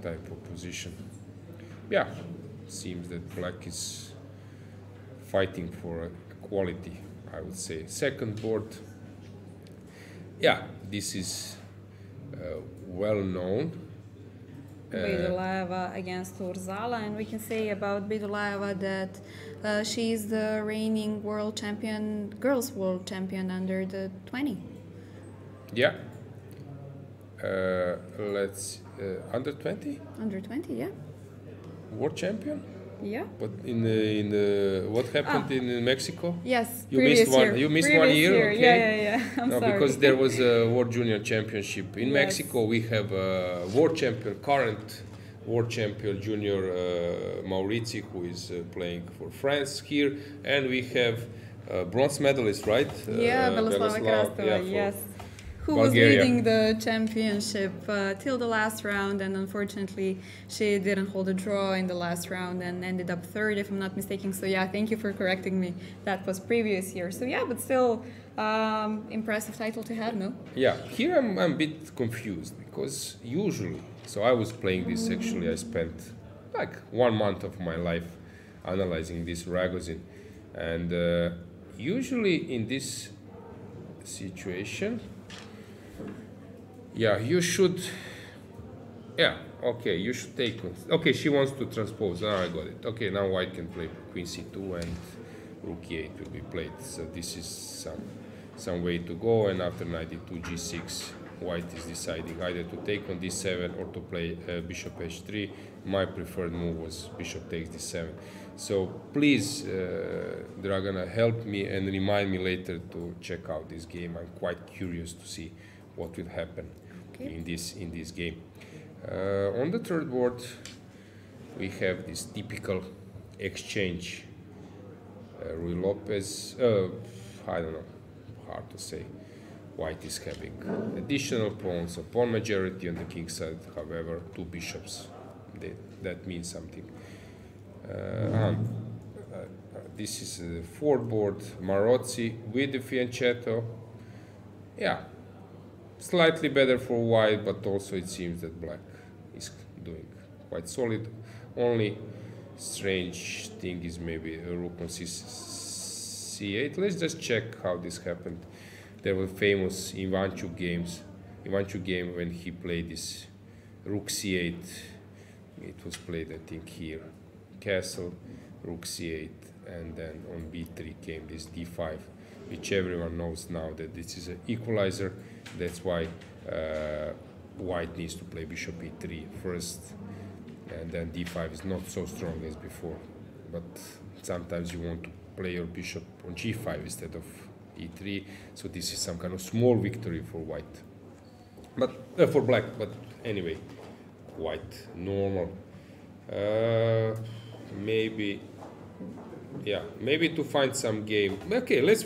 type of position. Yeah, seems that black is fighting for equality, I would say. Second board, yeah, this is well known. Bidulaeva against Urzala, and we can say about Bidulaeva that she is the reigning world champion, girls world champion under the 20. Yeah. Let's under 20. Under 20, yeah. World champion. Yeah. But in the what happened in Mexico? Yes. You missed one. Year. You missed previous 1 year. Year. Okay. Yeah. I'm no, sorry. because there was a World Junior Championship in Mexico. We have a world champion, current world champion junior Maurizi, who is playing for France here, and we have bronze medalist, right? Bella Khotenashvili, yes. Who Bulgaria. was leading the championship till the last round, and unfortunately she didn't hold a draw in the last round and ended up third, if I'm not mistaken. So yeah, thank you for correcting me. That was previous year. So yeah, but still impressive title to have, no? Yeah, here I'm a bit confused because usually, so I was playing this actually, I spent like 1 month of my life analyzing this Ragozin, and usually in this situation, yeah, you should, yeah, okay, you should take, okay, she wants to transpose, now I got it. Okay, now white can play queen c2 and rook e8 will be played. So this is some way to go, and after knight e2, g6, white is deciding either to take on d7 or to play bishop h3. My preferred move was bishop takes d7. So please, Dragana, help me and remind me later to check out this game. I'm quite curious to see what will happen in this game. On the third board, we have this typical exchange. Rui Lopez, I don't know, hard to say. White is having additional pawns, a pawn majority on the king side, however, 2 bishops. That means something. This is the fourth board, Marozzi with the fianchetto. Yeah, slightly better for white, but also it seems that black is doing quite solid. Only strange thing is maybe a rook on c8. Let's just check how this happened. There were famous Ivanchuk game when he played this rook c8. It was played, I think, here. Castle, rook c8, and then on b3 came this d5, which everyone knows now that this is an equalizer. That's why white needs to play bishop e3 first, and then d5 is not so strong as before. But sometimes you want to play your bishop on g5 instead of e3, so this is some kind of small victory for white, but for black. But anyway, white normal. Maybe to find some game. Okay, let's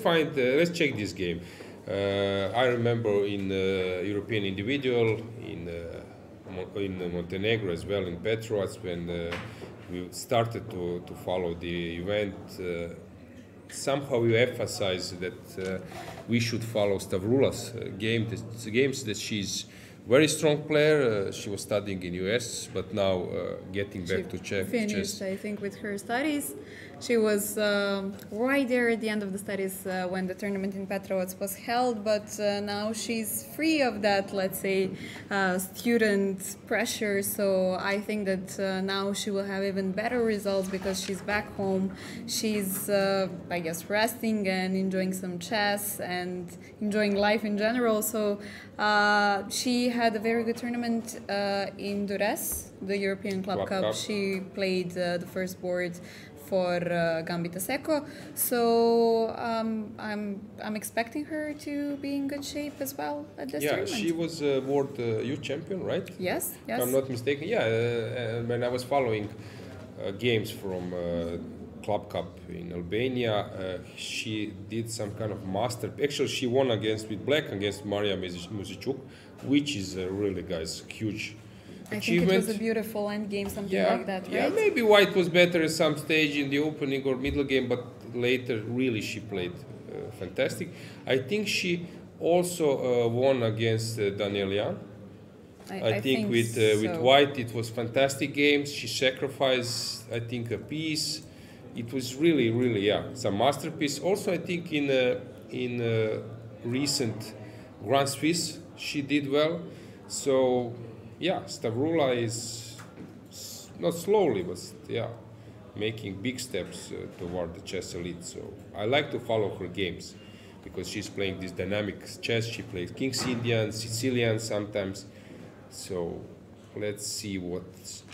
check this game. I remember in European individual in Montenegro as well, in Petrovac, when we started to follow the event. Somehow you emphasize that we should follow Stavrula's games that she's very strong player. She was studying in US, but now getting back to chess. Finished, I think, with her studies. She was right there at the end of the studies when the tournament in Petrovac was held, but now she's free of that, let's say, student pressure. So I think that now she will have even better results because she's back home. She's, I guess, resting and enjoying some chess and enjoying life in general. So she had a very good tournament in Durres, the European Club Cup. She played the first board for Gambita Secco. So I'm expecting her to be in good shape as well at this tournament. Yeah, she was world youth champion, right? Yes, yes. If I'm not mistaken. Yeah, when I was following games from Club Cup in Albania, she did some kind of master. Actually, she won with black against Maria Muzichuk, which is really, guys, huge achievement. I think it was a beautiful end game, something like that, right? Yeah, maybe white was better at some stage in the opening or middle game, but later, really, she played fantastic. I think she also won against Danielian. I think with white, it was fantastic games. She sacrificed, I think, a piece. It was really, really, some masterpiece. Also, I think in recent Grand Swiss, she did well. So, Stavroula is not slowly, but making big steps toward the chess elite. So I like to follow her games because she's playing this dynamic chess. She plays King's Indian, Sicilian sometimes. So let's see what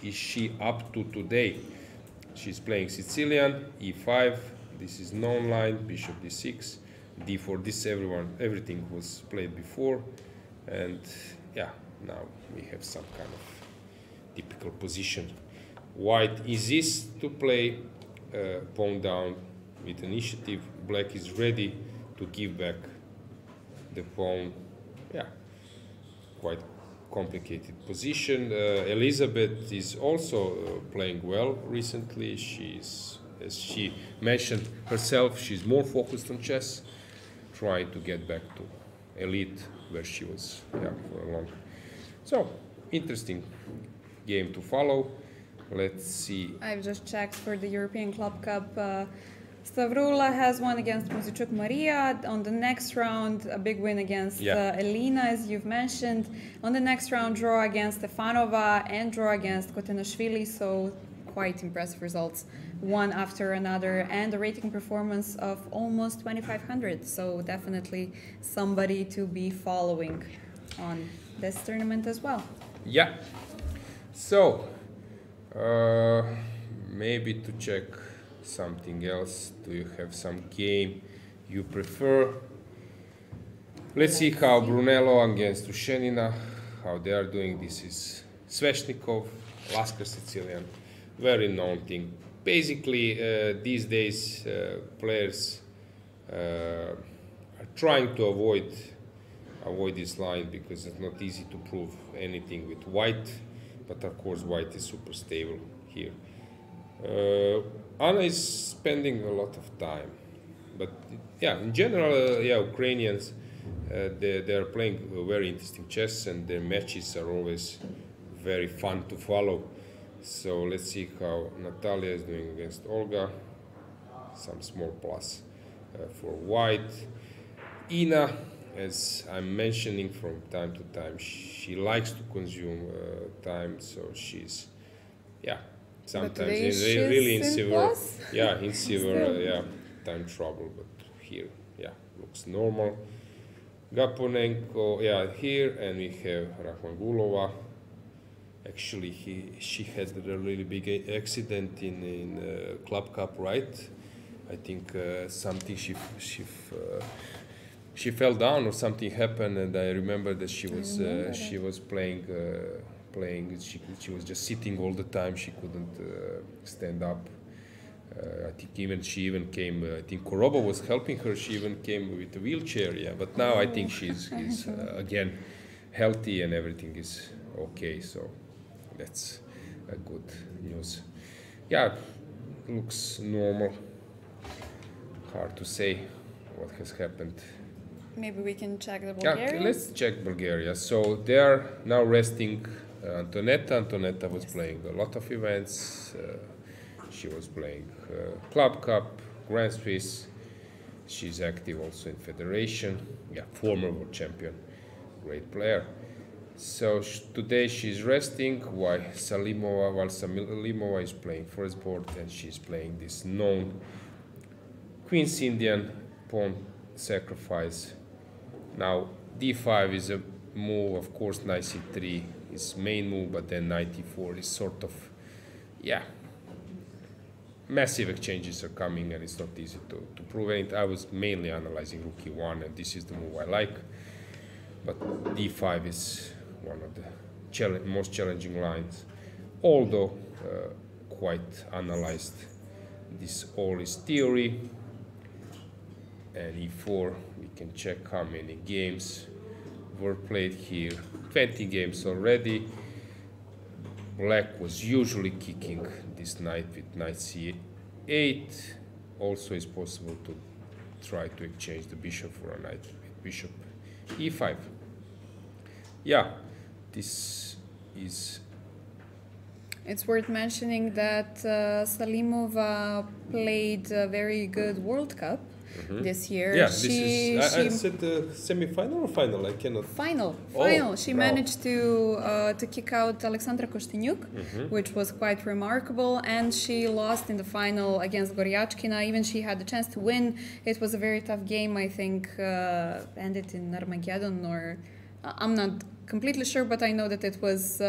is she up to today. She's playing Sicilian, e5. This is known line, bishop d6, d4. This everything was played before, and now we have some kind of typical position. White insists to play pawn down with initiative. Black is ready to give back the pawn. Quite complicated position. Elizabeth is also playing well recently. She's, as she mentioned herself, she's more focused on chess, trying to get back to elite where she was for a long. So interesting game to follow. Let's see. I've just checked for the European Club Cup. Stavroula has won against Muzichuk Maria. On the next round, a big win against Elina, as you've mentioned. On the next round, draw against Stefanova and draw against Khotenashvili. So quite impressive results, one after another, and a rating performance of almost 2,500. So definitely somebody to be following on this tournament as well. Yeah. So maybe to check something else. Do you have some game you prefer? Let's see how Brunello against Ushenina, how they are doing. This is Sveshnikov, Lasker Sicilian, very known thing. Basically, these days players are trying to avoid this line because it's not easy to prove anything with white, but of course white is super stable here. Anna is spending a lot of time, but in general, Ukrainians, they are playing very interesting chess, and their matches are always very fun to follow. So let's see how Natalia is doing against Olga. Some small plus for white. Ina, as I'm mentioning from time to time, she likes to consume time, so she's sometimes really in severe time trouble, but here looks normal. Gaponenko here, and we have Rahmangulova. Actually she had a really big accident in Club Cup, right? I think something she fell down or something happened, and I remember that she was playing. She was just sitting all the time. She couldn't stand up. I think she even came. I think Koroba was helping her. She even came with a wheelchair. But now I think she's again healthy and everything is okay. So that's a good news. Looks normal. Hard to say what has happened. Maybe we can check the Bulgaria. Okay, let's check Bulgaria. So they are now resting Antonetta. Antonetta was playing a lot of events. She was playing Club Cup, Grand Swiss. She's active also in Federation. Former world champion, great player. So today she's resting while Salimova is playing first board, and she's playing this known Queen's Indian pawn sacrifice. Now d5 is a move, of course. Knight c3 is main move, but then knight e4 is sort of massive exchanges are coming, and it's not easy to prove it. I was mainly analyzing rook e1, and this is the move I like. But d5 is one of the most challenging lines, although quite analyzed. This all is theory. And e4, we can check how many games were played here. 20 games already. Black was usually kicking this knight with knight c8. Also, it's possible to try to exchange the bishop for a knight with bishop e5. Yeah, this is... It's worth mentioning that Salimova played a very good World Cup this year. Yeah, I said semi-final or final? I cannot... Final. She bravo. managed to kick out Alexandra Kosteniuk, which was quite remarkable, and she lost in the final against Goryachkina. Even she had the chance to win. It was a very tough game, I think, ended in Armageddon, or... I'm not completely sure, but I know that it was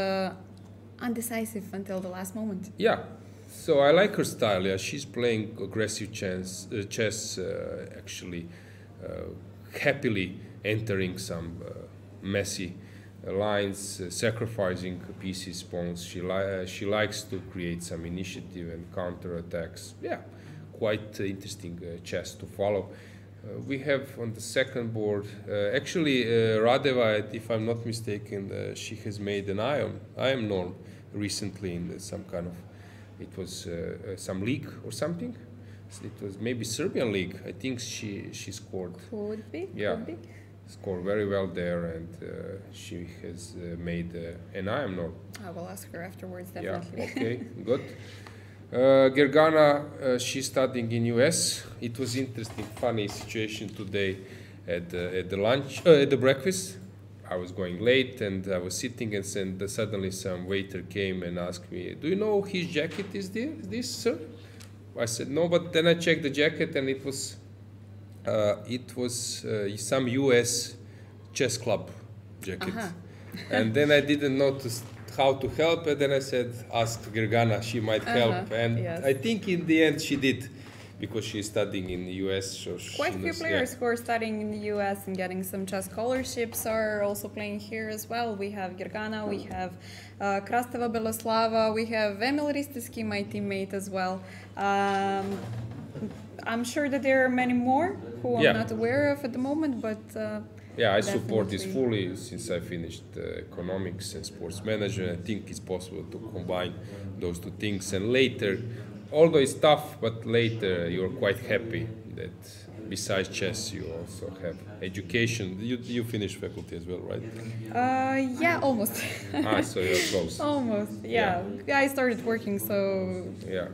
undecisive until the last moment. Yeah. So I like her style. Yeah, she's playing aggressive chess, actually happily entering some messy lines, sacrificing pieces, pawns. She likes to create some initiative and counter attacks. Yeah, quite interesting chess to follow. We have on the second board, actually Radeva, if I'm not mistaken, she has made an IM norm recently in some kind of... It was some league or something. It was maybe Serbian league. I think she scored. Could be. Yeah, could be. Scored very well there, and she has made an IM norm. I will ask her afterwards, definitely. Yeah. Okay. Good. Gergana, she's studying in US. It was interesting, funny situation today at the lunch, at the breakfast. I was going late and I was sitting, and suddenly some waiter came and asked me, "Do you know his jacket is this, sir?" I said no, but then I checked the jacket and it was some US chess club jacket. And then I didn't notice how to help, and then I said, ask Gergana, she might help. And yes. I think in the end she did, because she's studying in the US. So quite a few players who are studying in the US and getting some chess scholarships are also playing here as well. We have Gergana, we have Krasteva Beloslava, we have Emil Ristevski, my teammate as well. I'm sure that there are many more who I'm not aware of at the moment, but yeah, I support this fully since I finished economics and sports management. I think it's possible to combine those two things, and later, although it's tough, but later you're quite happy that besides chess you also have education. You finished faculty as well, right? Yeah, almost. So you're close. Almost, yeah. I started working, so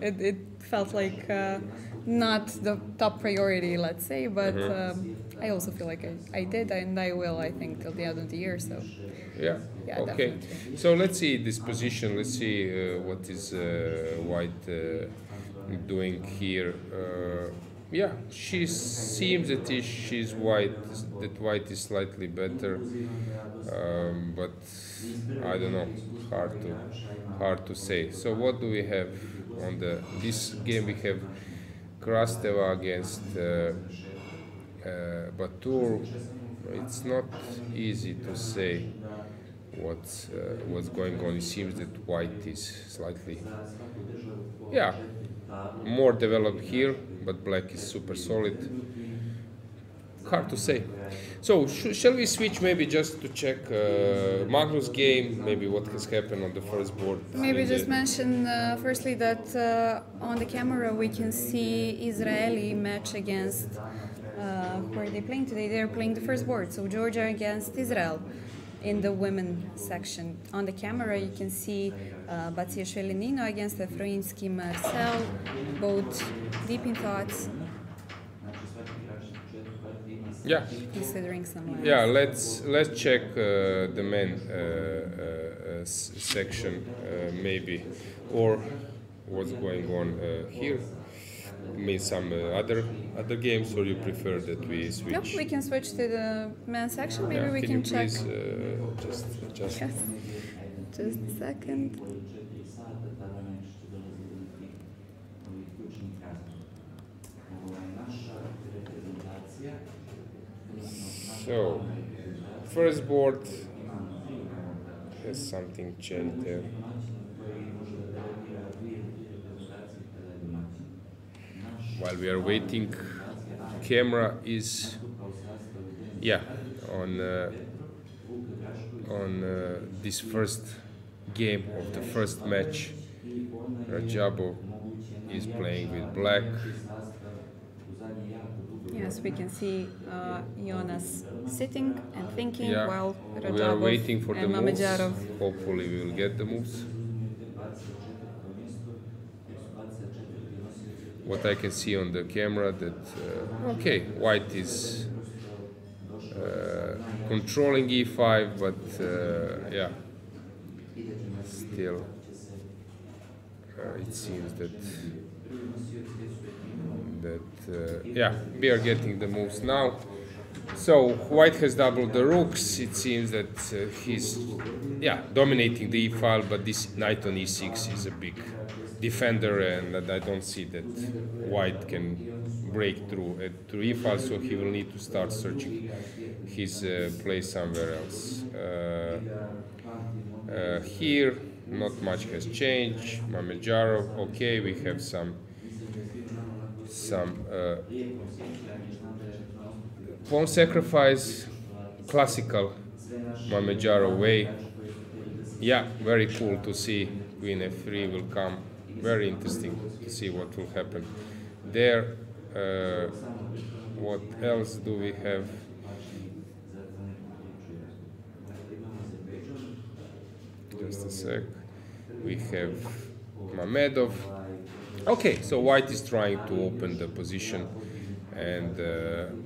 it felt like not the top priority, let's say, but I also feel like I did, and I will, I think, till the end of the year, so... Yeah, okay. Definitely. So let's see this position, let's see what is White doing here. Yeah, she seems that she's White is slightly better, but I don't know, hard to say. So what do we have on this game? We have Krasteva against Batur. It's not easy to say what's going on. It seems that White is slightly, more developed here, but Black is super solid. Hard to say. So shall we switch maybe just to check Magnus' game, maybe what has happened on the first board? Maybe just mention firstly that on the camera we can see Israeli match against who are they playing today? They're playing the first board, so Georgia against Israel in the women section. On the camera you can see Batsiashvili Nino against Efroinsky Marcel, both deep in thoughts. Yeah. Considering some lines. Yeah, let's check the men section maybe, or what's going on here. Mean some other games, or you prefer that we switch? No, we can switch to the men's section. Maybe we can check. Please, just. Yes. Just a second. So, first board has something changed there. While we are waiting, camera is on this first game of the first match. Radjabov is playing with black. Yes, we can see Jonas sitting and thinking while Radjabov we are waiting for the moves. Mamedyarov. Hopefully we will get the moves. What I can see on the camera that white is controlling e5, but still it seems that we are getting the moves now. So white has doubled the rooks. It seems that he's dominating the e file, but this knight on e6 is a big defender, and I don't see that white can break through to e file, so he will need to start searching his play somewhere else. Here not much has changed. Mamedyarov, okay, we have some pawn sacrifice, classical Mamedyarov way. Yeah, very cool to see. Queen f3 will come. Very interesting to see what will happen there. What else do we have? Just a sec. We have Mamedov. Okay, so white is trying to open the position, and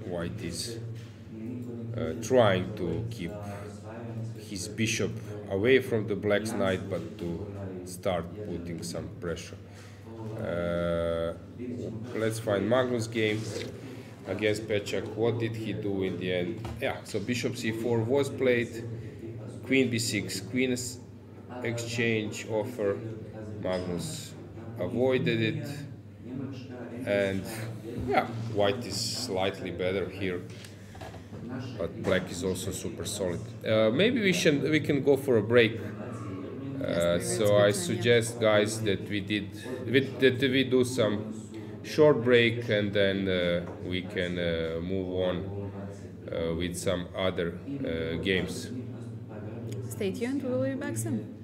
white is trying to keep his bishop away from the black's knight, but to start putting some pressure. Let's find Magnus' game against Paehtz. What did he do in the end? Yeah, so bishop c4 was played, queen b6, queen exchange offer. Magnus avoided it, and white is slightly better here, but black is also super solid. Maybe we can go for a break. So I suggest, guys, that we do some short break, and then we can move on with some other games. Stay tuned, we will be back soon.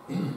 Mm-hmm.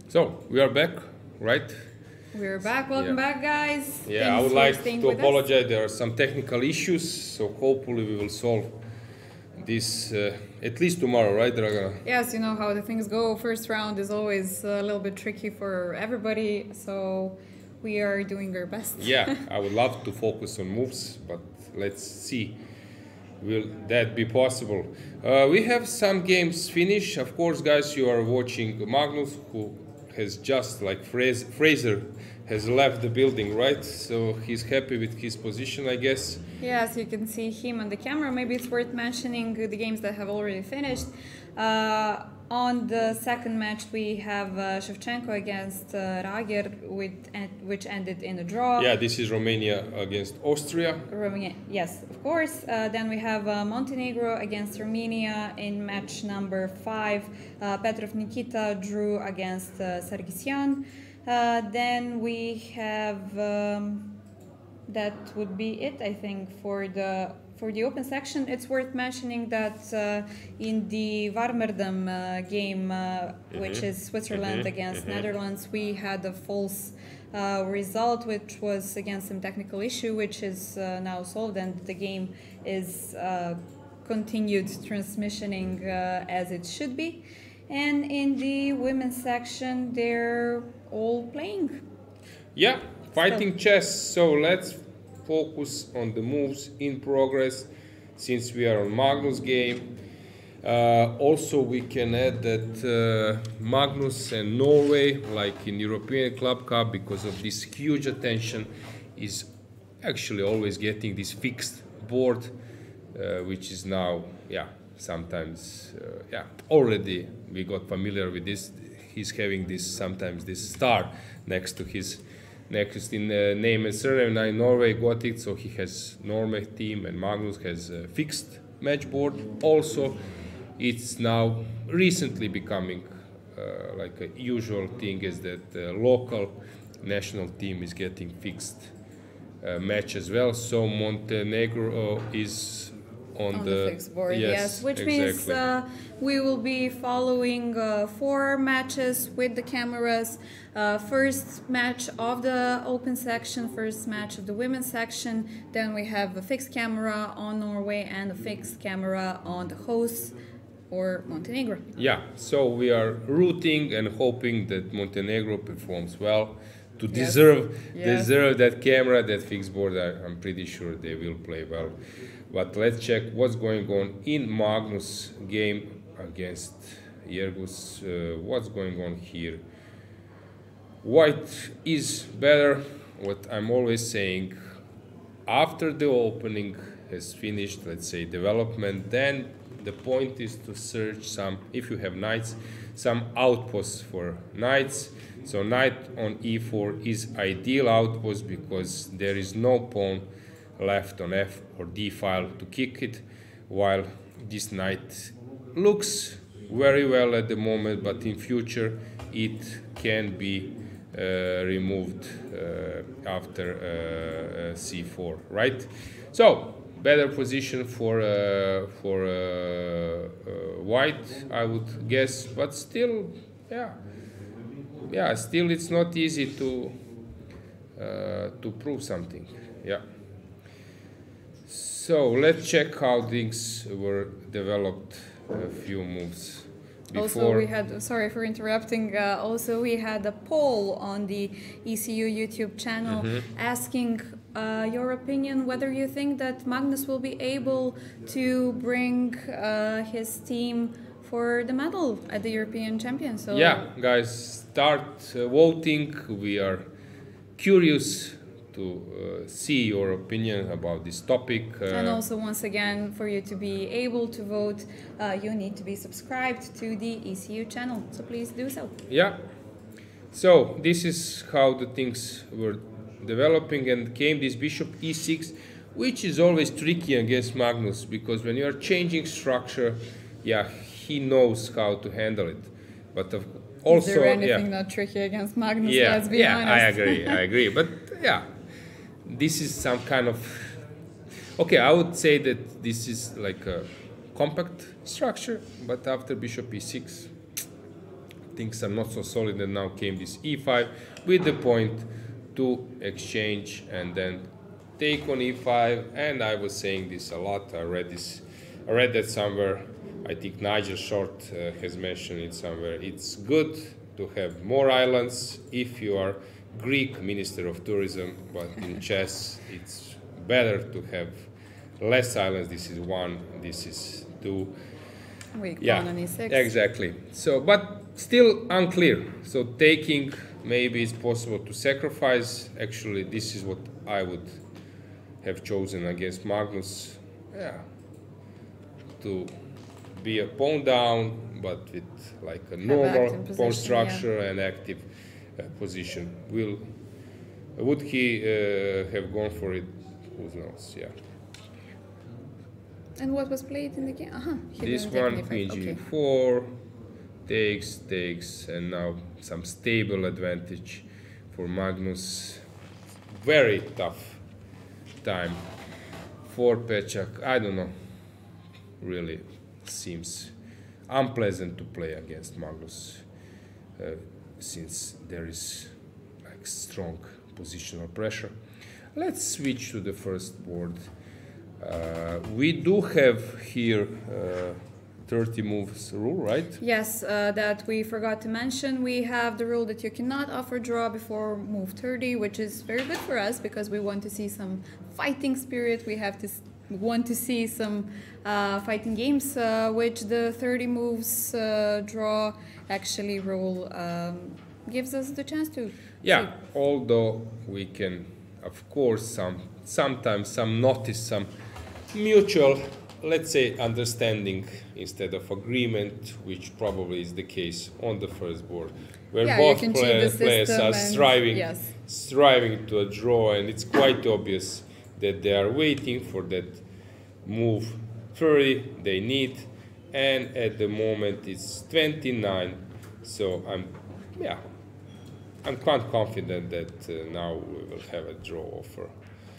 So we are back, right? We're back. Welcome back, guys. Yeah, Thanks I would like to apologize. Us. There are some technical issues, so hopefully we will solve this at least tomorrow, right, Dragana? Yes, you know how the things go. First round is always a little bit tricky for everybody, so we are doing our best. Yeah, I would love to focus on moves, but let's see. Will that be possible? We have some games finished. Of course, guys, you are watching Magnus, who has just, like Fraser, has left the building, right? So he's happy with his position, I guess. Yes, you can see him on the camera. Maybe it's worth mentioning the games that have already finished. On the second match, we have Shevchenko against Rager, which ended in a draw. Yeah, this is Romania against Austria. Romania, yes, of course. Then we have Montenegro against Romania in match number 5. Petrov Nikita drew against Sargsyan. Then we have that would be it, I think, for the open section. It's worth mentioning that in the Warmerdam game, which is Switzerland against Netherlands, we had a false result, which was against some technical issue, which is now solved, and the game is continued transmissioning as it should be. And in the women's section, they're all playing. Yeah, fighting chess. So let's focus on the moves in progress, since we are on Magnus game. Also, we can add that Magnus and Norway, like in European Club Cup, because of this huge attention, is actually always getting this fixed board, which is now, sometimes, already we got familiar with this. He's having this, sometimes this star next to his in name and surname. Now Norway got it, so he has Norway team, and Magnus has a fixed match board. Also, it's now recently becoming like a usual thing, is that the local national team is getting fixed match as well. So Montenegro is on the fixed board, yes, which exactly. means we will be following 4 matches with the cameras. First match of the open section, first match of the women's section. Then we have a fixed camera on Norway and a fixed camera on the hosts, or Montenegro. Yeah, so we are rooting and hoping that Montenegro performs well to deserve that camera, that fixed board. I'm pretty sure they will play well. But let's check what's going on in Magnus game against Jergus. What's going on here? White is better. What I'm always saying, after the opening has finished, let's say development, then the point is to search some, if you have knights, some outposts for knights. So knight on e4 is ideal outpost, because there is no pawn left on f or d file to kick it, while this knight looks very well at the moment, but in future it can be removed after c4, right? So better position for white, I would guess, but still, still it's not easy to prove something. So let's check how things were developed. A few moves before. Also, we had, sorry for interrupting, also we had a poll on the ECU YouTube channel asking your opinion, whether you think that Magnus will be able to bring his team for the medal at the European Champions. So guys, start voting. We are curious to see your opinion about this topic. And also, once again, for you to be able to vote, you need to be subscribed to the ECU channel. So please do so. So this is how the things were developing, and came this bishop e6, which is always tricky against Magnus, because when you are changing structure, he knows how to handle it. But also, is there anything not tricky against Magnus? Let's be honest. I agree. But this is some kind of, I would say that this is like a compact structure, but after bishop e6, things are not so solid, and now came this e5 with the point to exchange and then take on e5. And I was saying this a lot. I read that somewhere. I think Nigel Short has mentioned it somewhere. It's good to have more islands if you are Greek Minister of Tourism, but in chess it's better to have less islands. This is 1, this is 2. Weak Yeah, pawn on e6. exactly. So, but still unclear. So taking, maybe it's possible to sacrifice. Actually, this is what I would have chosen against Magnus. Yeah, to be a pawn down, but with like a normal pawn structure and active position. Would he have gone for it? Who knows? Yeah. And what was played in the game? This one, queen g4, takes, and now some stable advantage for Magnus. Very tough time for Pečak. I don't know. Really seems unpleasant to play against Magnus, since there is like strong positional pressure. Let's switch to the first board. We do have here 30 moves rule, right? Yes, that we forgot to mention. We have the rule that you cannot offer draw before move 30, which is very good for us because we want to see some fighting spirit. We want to see some fighting games, which the 30 moves draw actually rule gives us the chance to. Yeah, see. Although we can, of course, sometimes notice some mutual, let's say, understanding instead of agreement, which probably is the case on the first board, where both players are striving to a draw, and it's quite obvious that they are waiting for that move 30 they need, and at the moment it's 29. So I'm quite confident that now we will have a draw offer.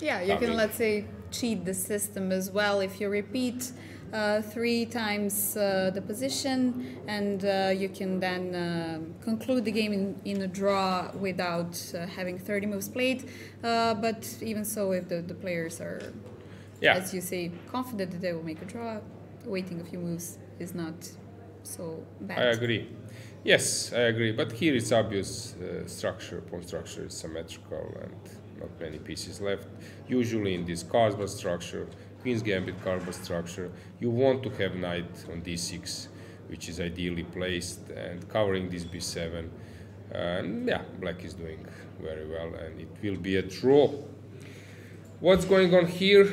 Yeah, you can, let's say, cheat the system as well if you repeat 3 times the position, and you can then conclude the game in a draw without having 30 moves played. But even so, if the players are, as you say, confident that they will make a draw, waiting a few moves is not so bad. I agree. Yes, I agree. But here it's obvious structure, pawn structure is symmetrical and not many pieces left. Usually in this Carlsen structure, Queen's Gambit Carlsen structure, you want to have knight on d6, which is ideally placed, and covering this b7. And yeah, black is doing very well, and it will be a draw. What's going on here?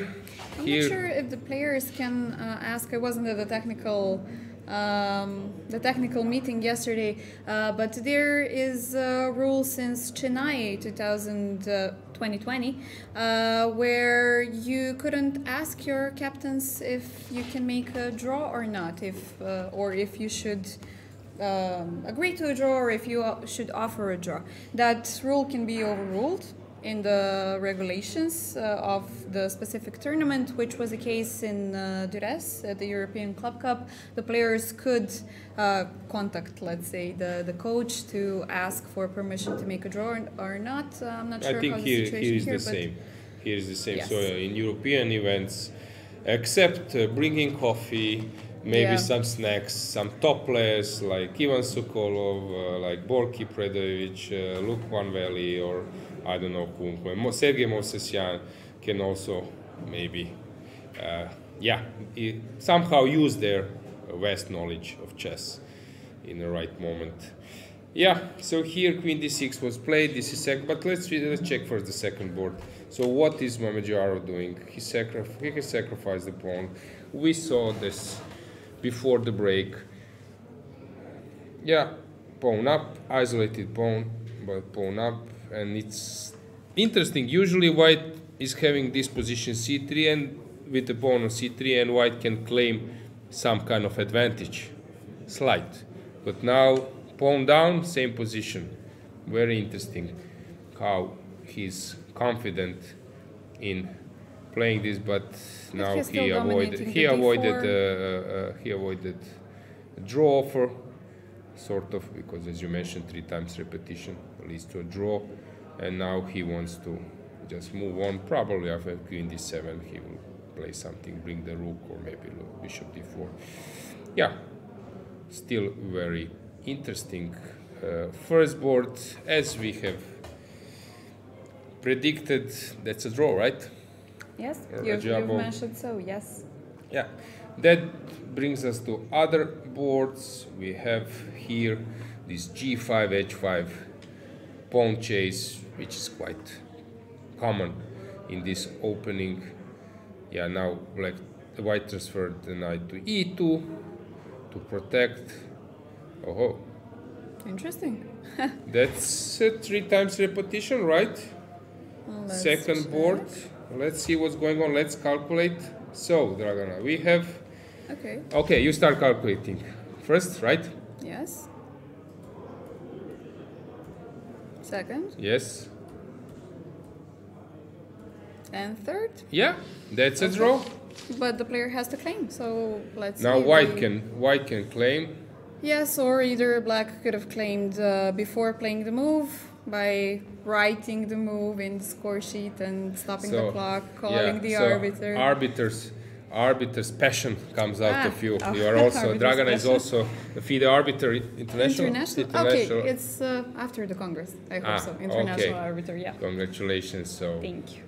I'm not sure if the players can ask. I wasn't at the technical meeting yesterday, but there is a rule since Chennai 2020 where you couldn't ask your captains if you can make a draw or not, or if you should agree to a draw, or if you should offer a draw. That rule can be overruled in the regulations of the specific tournament, which was the case in Durres at the European Club Cup. The players could contact, let's say, the coach to ask for permission to make a draw or not. I'm not sure how the situation is the same. Here is the same. Yes. So in European events, except bringing coffee, maybe some snacks, some top players like Ivan Sokolov, like Borki Predovic, Luke Van Veli, or I don't know whom. Sergei Movsesyan can also maybe, somehow use their vast knowledge of chess in the right moment. Yeah, so here Queen d6 was played. This is second, but let's check first the second board. So what is Mamedyarov doing? He has sacrificed the pawn. We saw this before the break. Yeah, pawn up, isolated pawn, but pawn up. And it's interesting. Usually white is having this position c3 and with the pawn on c3, and white can claim some kind of advantage, slight. But now pawn down, same position. Very interesting how he's confident in playing this, but now he avoided a draw offer. sort of, because as you mentioned, 3 times repetition leads to a draw, and now he wants to just move on. Probably after queen d7 he will play something, bring the rook, or maybe bishop d4. Yeah, still very interesting. First board, as we have predicted, that's a draw, right? Yes, you've mentioned so, yes. Yeah, that brings us to other boards. We have here this g5, h5 pawn chase, which is quite common in this opening. Yeah, now the white transferred the knight to e2 to protect. Oh, interesting. that's 3 times repetition, right? Second board. Let's see what's going on. Let's calculate. So, Dragana, we have... Okay, you start calculating first, right? Yes. Second. Yes. And third. Yeah, that's a draw. But the player has to claim, so let's now see. White can claim. Yes, or either black could have claimed before playing the move by writing the move in the score sheet and stopping the clock, calling the arbiter. Arbiter's passion comes out of you. You are also Dragana is also the FIDE arbiter international. Okay, it's after the Congress. I hope so. International arbiter. Yeah. Congratulations. So thank you.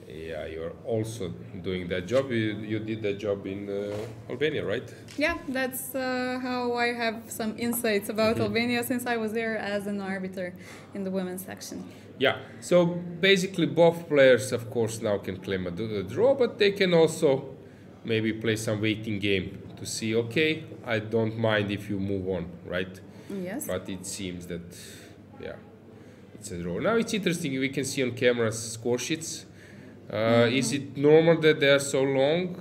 Yeah, you're also doing that job. You did that job in Albania, right? Yeah, that's how I have some insights about Albania, since I was there as an arbiter in the women's section. Yeah, so basically both players, of course, now can claim a draw, but they can also maybe play some waiting game to see, okay, I don't mind if you move on, right? Yes. But it seems that, yeah, it's a draw. Now it's interesting, we can see on cameras score sheets. Is it normal that they are so long?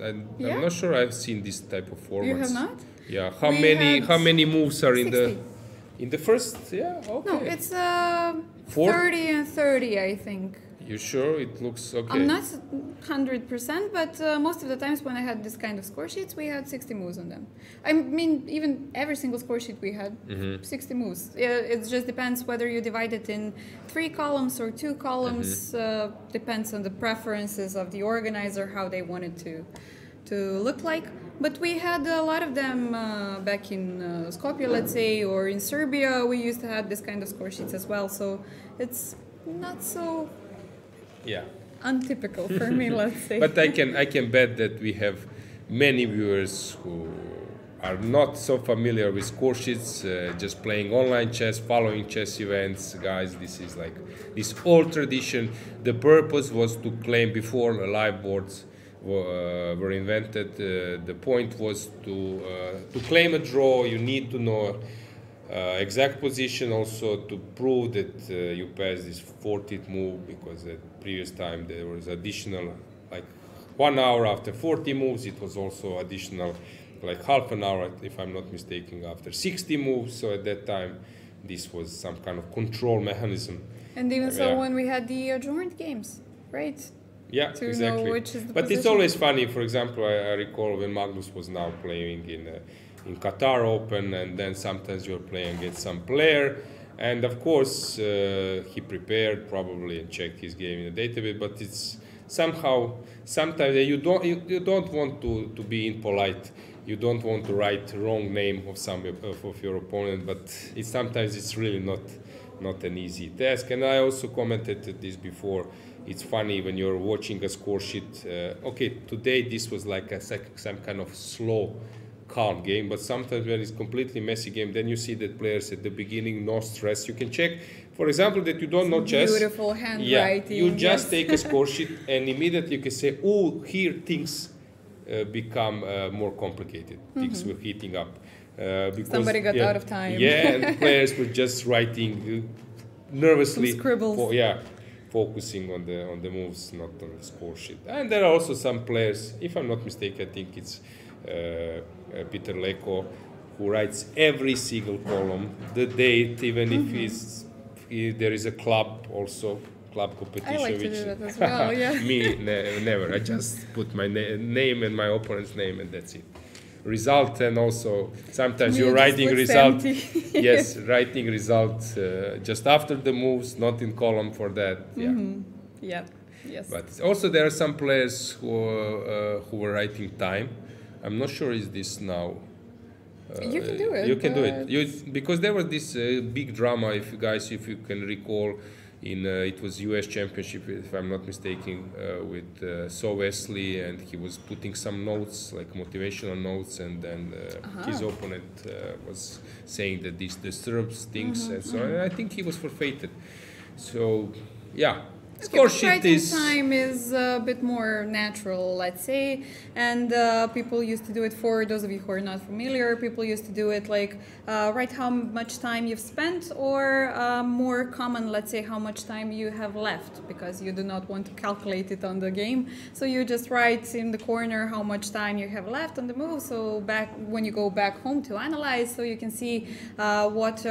I'm not sure I've seen this type of formats. You have not? Yeah. How many moves are 60. in the first? Yeah. Okay. No, it's 30 and 30, I think. You sure? It looks okay. I'm not 100%, but most of the times when I had this kind of score sheets, we had 60 moves on them. I mean, even every single score sheet we had 60 moves. It just depends whether you divide it in 3 columns or 2 columns. Depends on the preferences of the organizer, how they wanted to look like. But we had a lot of them back in Skopje, let's say, or in Serbia. We used to have this kind of score sheets as well. So it's not so... Yeah. Untypical for me, let's say. But I can bet that we have many viewers who are not so familiar with score sheets, just playing online chess, following chess events. Guys, this is like this old tradition. The purpose was to claim before live boards were invented. The point was to claim a draw. You need to know exact position also to prove that you pass this 40th move, because at previous time there was additional like 1 hour after 40 moves. It was also additional like half an hour, if I'm not mistaken, after 60 moves. So at that time this was some kind of control mechanism. And even so when we had the adjourned games, right? Yeah, to exactly. Know which is the but position. It's always funny. For example, I recall when Magnus was now playing in Qatar Open, and then sometimes you're playing against some player, and of course he prepared probably and checked his game in the database, but it's somehow sometimes you don't want to be impolite. You don't want to write the wrong name of your opponent, but sometimes it's really not an easy task. And I also commented this before. It's funny when you're watching a score sheet. Okay, today this was like some kind of slow, calm game, but sometimes when it's completely messy game, then you see that players at the beginning, no stress. You can check, for example, that you don't know chess. Beautiful handwriting. Yeah, you just take a score sheet and immediately you can say, oh, here things become more complicated. Things were heating up. Because somebody got out of time. Yeah, and players were just writing nervously. Some scribbles. Focusing on the moves, not on the score sheet. And there are also some players, if I'm not mistaken, I think it's Peter Leko, who writes every single column, the date, even if there is a club competition. I like to do that as well, yeah. Me, never. I just put my name and my opponent's name, and that's it. result, and also sometimes Me, you're it just writing looks result. empty. Yes, writing results just after the moves, not in column for that. Yeah. Yeah. Yes. But also there are some players who were writing time. I'm not sure is this now. You can do it. You can do it. Because there was this big drama, if you can recall, in it was U.S. Championship, if I'm not mistaken, with So Wesley, and he was putting some notes, like motivational notes, and then his opponent was saying that this disturbs things, and so on. And I think he was forfeited. So, yeah. Writing time is a bit more natural, let's say, and people used to do it. For those of you who are not familiar, people used to do it like write how much time you've spent, or more common, let's say, how much time you have left, because you do not want to calculate it on the game. So you just write in the corner how much time you have left on the move. So when you go back home to analyze, so you can see what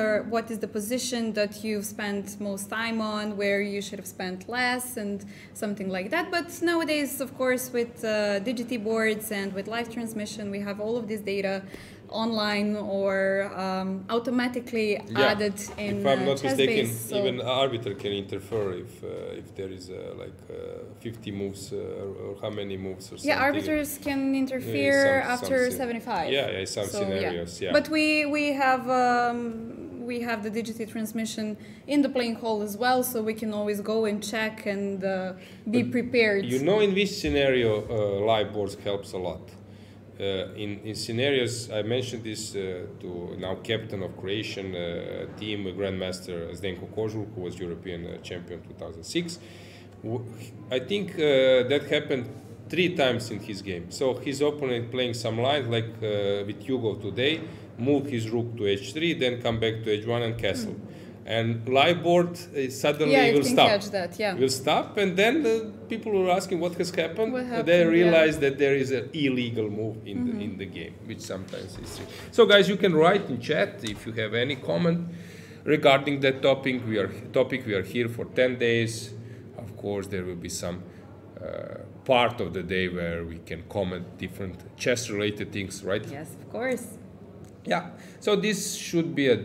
is the position that you've spent most time on, where you should have spent less, and something like that. But nowadays, of course, with Digity boards and with live transmission, we have all of this data online or automatically added in if I'm not mistaken, so even arbiter can interfere if there is 50 moves or how many moves or something. Yeah, arbiters can interfere after 75. Yeah, some scenarios. Yeah. But we have the Digity transmission in the playing hall as well, so we can always go and check and be prepared. You know, in this scenario, live boards helps a lot. In scenarios, I mentioned this to now captain of Croatian team, Grandmaster Zdenko Kožul, who was European champion 2006. I think that happened 3 times in his game. So his opponent playing some lines, like with Hugo today, move his rook to h3, then come back to h1 and castle. And live board suddenly will stop. Catch that, will stop, and then people were asking what has happened. What happened, they realize that there is an illegal move in the game, which sometimes is true. So, guys, you can write in chat if you have any comment regarding that topic. We are here for 10 days. Of course, there will be some part of the day where we can comment different chess-related things, right? Yes, of course. Yeah. So this should be a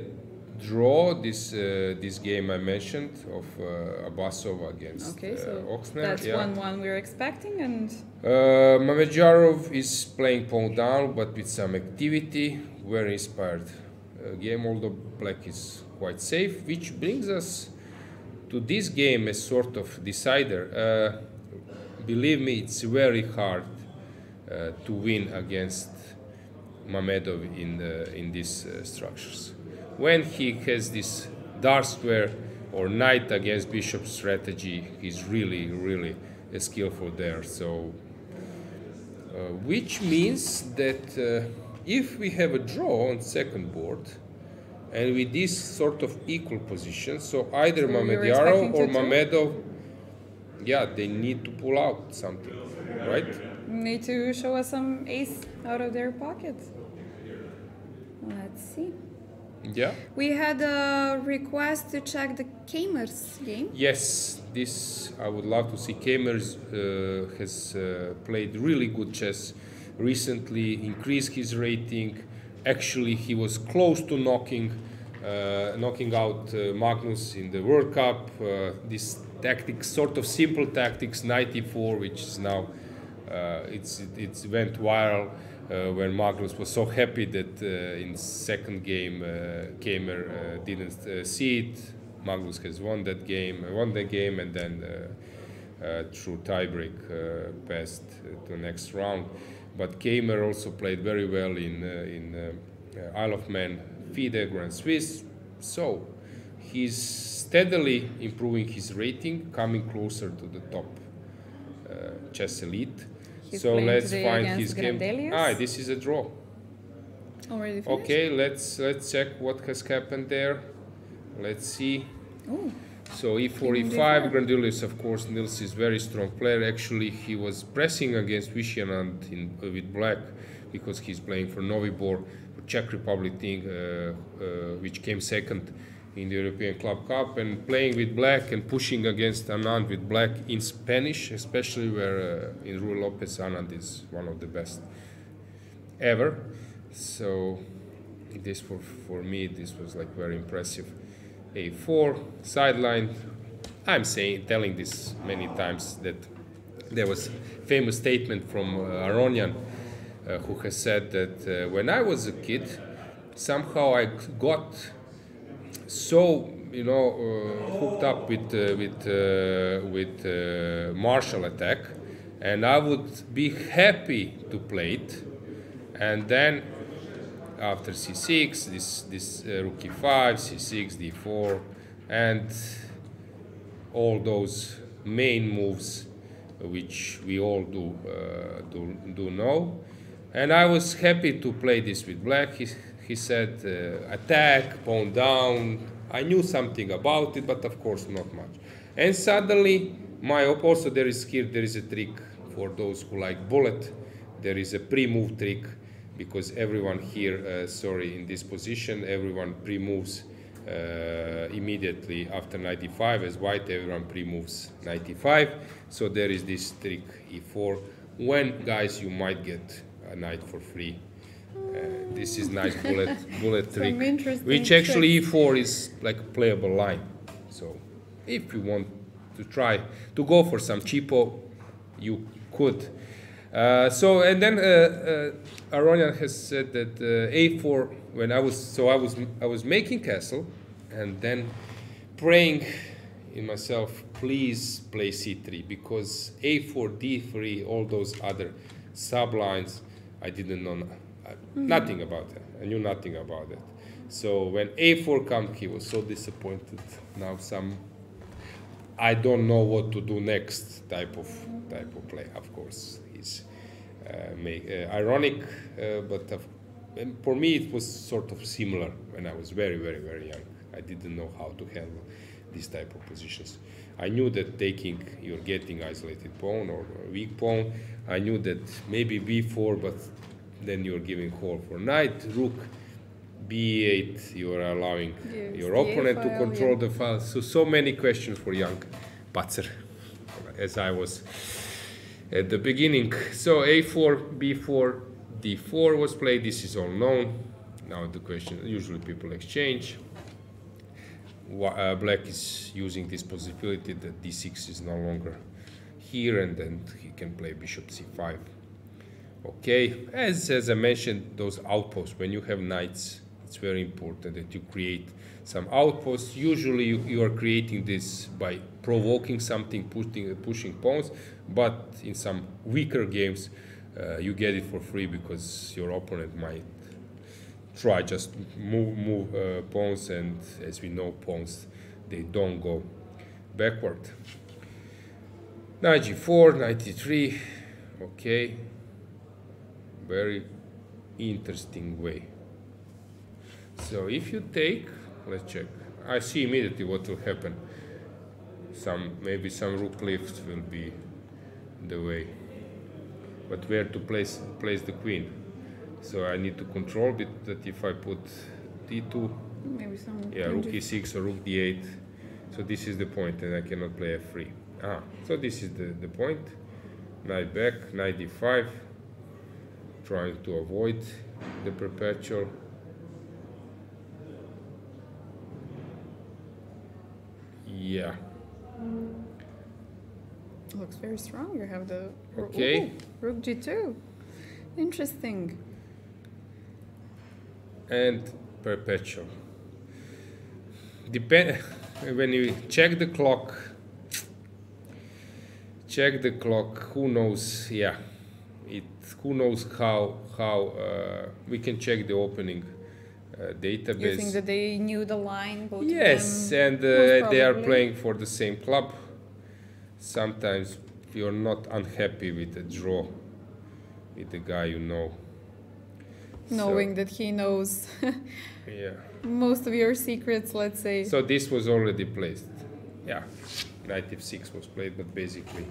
draw, this game I mentioned of Abbasov against Oxner. That's 1-1 we're expecting, and Mamedyarov is playing pawn down, but with some activity. Very inspired game, although black is quite safe, which brings us to this game as sort of decider. Believe me, it's very hard to win against Mamedov in these structures. When he has this dark square or knight against bishop strategy, he's really skillful there. So, which means that if we have a draw on second board, and with this sort of equal position, so either Mamedyarov or Mamedov, they need to pull out something, right? Need to show us some ace out of their pocket. Let's see. Yeah. We had a request to check the Teimour's game. Yes, this I would love to see. Teimour has played really good chess recently, increased his rating. Actually, he was close to knocking out Magnus in the World Cup. This tactics, sort of simple tactics, 94, which is now it went viral. When Magnus was so happy that in second game Teimour didn't see it. Magnus has won the game, and then through tiebreak passed to the next round. But Teimour also played very well in Isle of Man, FIDE, Grand Swiss. So he's steadily improving his rating, coming closer to the top chess elite. So let's find his game. This is a draw. Already finished? Okay, let's check what has happened there. Let's see. Ooh. So e4, Grandelius, of course, Nils is very strong player. Actually, he was pressing against Vishnand with black because he's playing for Novibor, for Czech Republic team, which came second in the European Club Cup, and playing with black and pushing against Anand with black in Spanish, especially where in Ruy Lopez, Anand is one of the best. ever. So this for me, this was like very impressive. A4 sideline. I'm telling this many times that there was a famous statement from Aronian who has said that when I was a kid, somehow I got so hooked up with martial attack, and I would be happy to play it, and then after c6, this rook e5, c6, d4, and all those main moves which we all do know. And I was happy to play this with black. He said attack, pawn down. I knew something about it, but of course not much. And suddenly, also there is a trick for those who like bullet. There is a pre-move trick, because everyone here, in this position, everyone pre-moves immediately after knight e5. As white, everyone pre-moves knight e5. So there is this trick e4. When, guys, you might get a knight for free. This is nice bullet trick, which actually e4 is like a playable line. So if you want to try to go for some cheapo, you could. And then Aronian has said that a4, when I was making castle, and then praying in myself, please play c3, because a4, d3, all those other sublines, I didn't know nothing about it. I knew nothing about it. So when a4 comes, he was so disappointed. Now I don't know what to do next type of play. Of course, it's ironic, but for me it was sort of similar when I was very, very, very young. I didn't know how to handle these type of positions. I knew that you're getting isolated pawn or a weak pawn. I knew that maybe b4, but then you're giving call for knight, rook, b8, you are allowing your opponent to control the file. So many questions for young Patzer, as I was at the beginning. So a4, b4, d4 was played. This is all known. Now the question, usually people exchange. Black is using this possibility that d6 is no longer here, and then he can play bishop c5. Okay, as I mentioned, those outposts, when you have knights, it's very important that you create some outposts. Usually you are creating this by provoking something, pushing pawns, but in some weaker games you get it for free, because your opponent might try just move pawns, and as we know, pawns, they don't go backward. Knight g4, knight e3, okay. Very interesting way. So if you take, let's check. I see immediately what will happen. Maybe some rook lift will be the way. But where to place the queen? So I need to control it, that if I put d2, maybe some rook e6 or rook d8. So this is the point, and I cannot play f3. So this is the point. Knight back, knight d5. Trying to avoid the perpetual. Yeah. Looks very strong. You have the rook g2. Interesting. And perpetual. When you check the clock, who knows? Yeah. Who knows how we can check the opening database. You think that they knew the line? Both yes, of them, and they are playing for the same club. Sometimes you're not unhappy with a draw with the guy you know. Knowing that he knows most of your secrets, let's say. So this was already placed. Yeah, knight f6 was played, but basically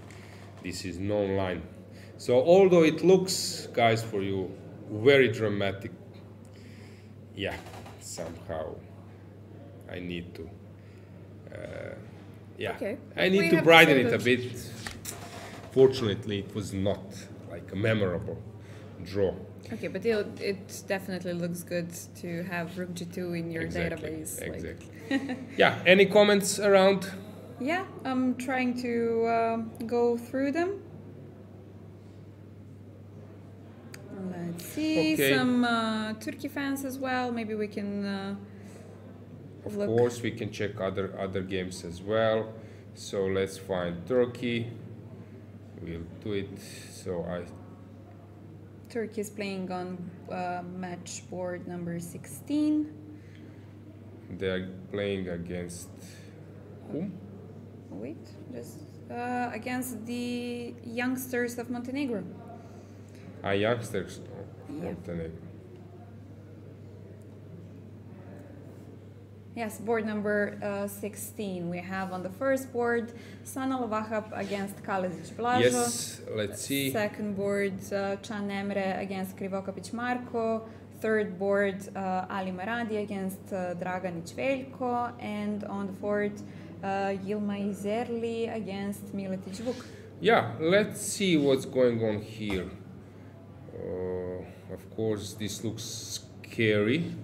this is known line. So although it looks, guys, for you very dramatic, somehow I need to, I need to brighten it a bit. Fortunately, it was not like a memorable draw. Okay, but it definitely looks good to have Rook G2 in your database. Exactly. Yeah, any comments around? Yeah, I'm trying to go through them. Let's see, some Turkey fans as well. Maybe we can Of course, we can check other games as well. So let's find Turkey. We'll do it. So Turkey is playing on match board number 16. They're playing against whom? Wait, just against the youngsters of Montenegro. Youngsters of Montenegro. Yes, board number 16. We have on the first board Sanal Vahab against Kalezic Blažo. Yes, let's see. Second board Can Emre against Krivokapić Marko. Third board Ali Maradi against Draganić Veljko. And on the fourth Yilmaz Zerli against Miletić Vuk. Yeah, let's see what's going on here. Of course, this looks scary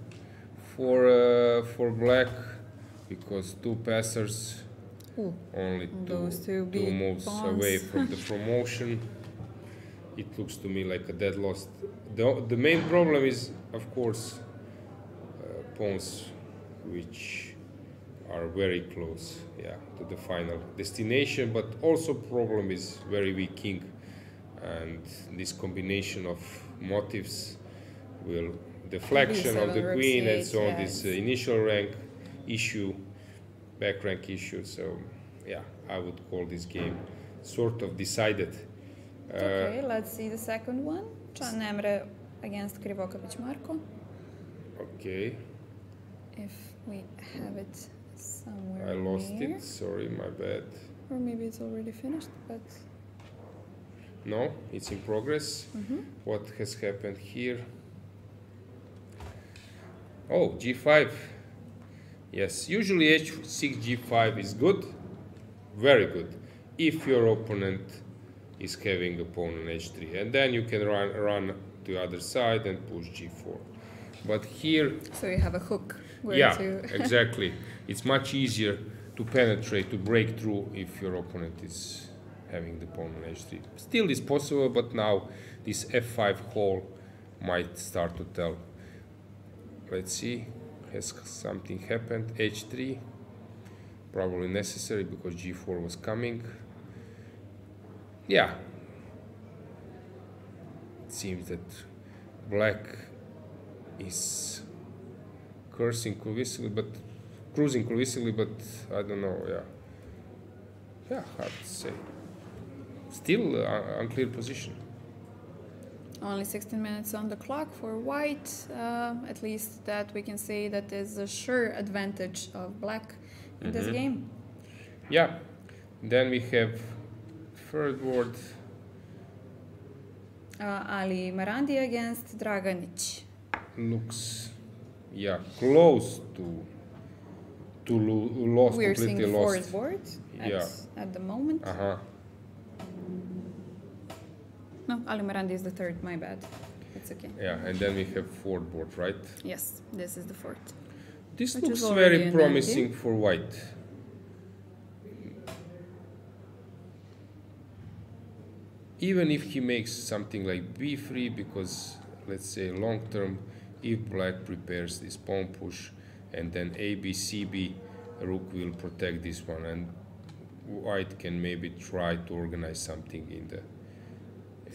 for black because two passers, only two moves away from the promotion. It looks to me like a dead loss. The main problem is, of course, pawns which are very close, to the final destination. But also problem is very weak king, and this combination of motives will deflection of the queen and so on. This initial rank issue, back rank issue. So I would call this game sort of decided. Okay, let's see the second one. Can Emre against Krivokapić Marko. Okay. If we have it somewhere. I lost it, sorry, my bad. Or maybe it's already finished, but... No, it's in progress. What has happened here? Oh, g5. Yes, usually h6, g5 is good, very good, if your opponent is having a pawn on h3, and then you can run to the other side and push g4. But here... So you have a hook. Exactly. It's much easier to penetrate, to break through if your opponent is having the pawn on h3. Still is possible, but now this f5 hole might start to tell. Let's see, has something happened? h3, probably necessary because g4 was coming. Yeah, it seems that black is cruising convincingly, but I don't know. Hard to say. Still unclear position. Only 16 minutes on the clock for white. At least that we can say that is a sure advantage of black in this game. Yeah. Then we have third board. Ali Marandi against Draganić. Looks, close to lost. We're completely seeing lost. fourth board at the moment. No, Ali Marandi is the third, my bad. It's okay. Yeah, and then we have fourth board, right? Yes, this is the fourth. This looks very promising for white. Even if he makes something like b3, because let's say long term, if black prepares this pawn push and then a, b, c, b, rook will protect this one, and white can maybe try to organize something in the...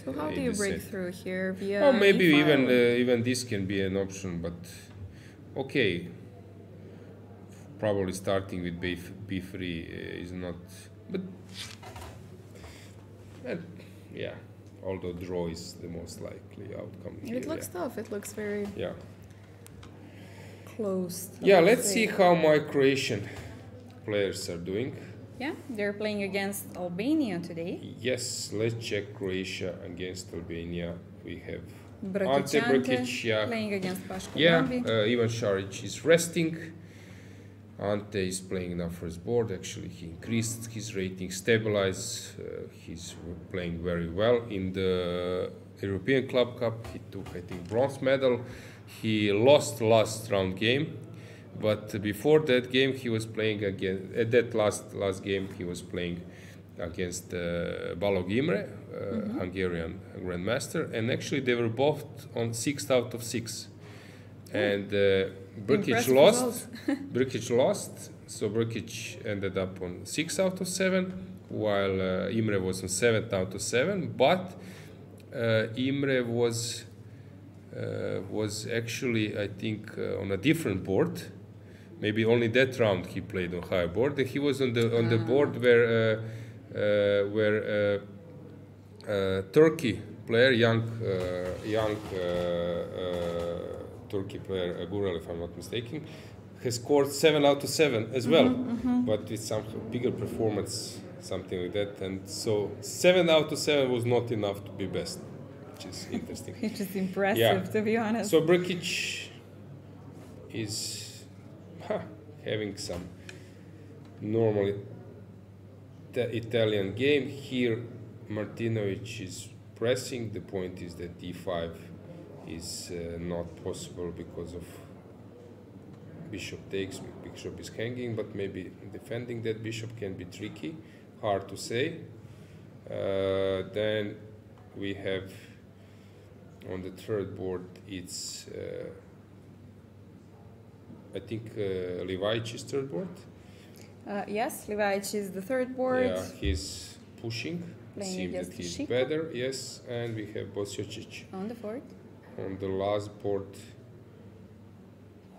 So how do you break through here via maybe even this can be an option, but okay. Probably starting with b3 is not... But although draw is the most likely outcome here. It looks tough. It looks very close. Let's see how my Croatian players are doing. Yeah, they're playing against Albania today. Yes, let's check Croatia against Albania. We have Ante Brkic, playing against Paško Bambi. Ivan Šarić is resting. Ante is playing now first board. Actually, he increased his rating, stabilized. He's playing very well in the European Club Cup. He took, I think, bronze medal. He lost last round game, but before that game, he was playing again. At that last game, he was playing against Balog Imre, Hungarian Grandmaster, and actually they were both on 6 out of 6. And Brkic lost. Brkic lost, so Brkic ended up on 6 out of 7, while Imre was on 7 out of 7. But Imre was actually, I think, on a different board. Maybe only that round he played on higher board. He was on the board where Turkey player, young Turkey player Gurel, if I'm not mistaken, has scored 7 out of 7 as well, but it's some bigger performance, something like that. And so 7 out of 7 was not enough to be best, which is interesting. Which is impressive, to be honest. So Brkic is having some normal Italian game here. Martinovic is pressing. The point is that d5 is not possible because of bishop takes, bishop is hanging, but maybe defending that bishop can be tricky, hard to say. Then we have on the third board, it's I think Livaich's third board. Yes, Livaich is the third board. Yeah, he's pushing. Seems that he's better. Yes, and we have Batsiashvili on the fourth. On the last board,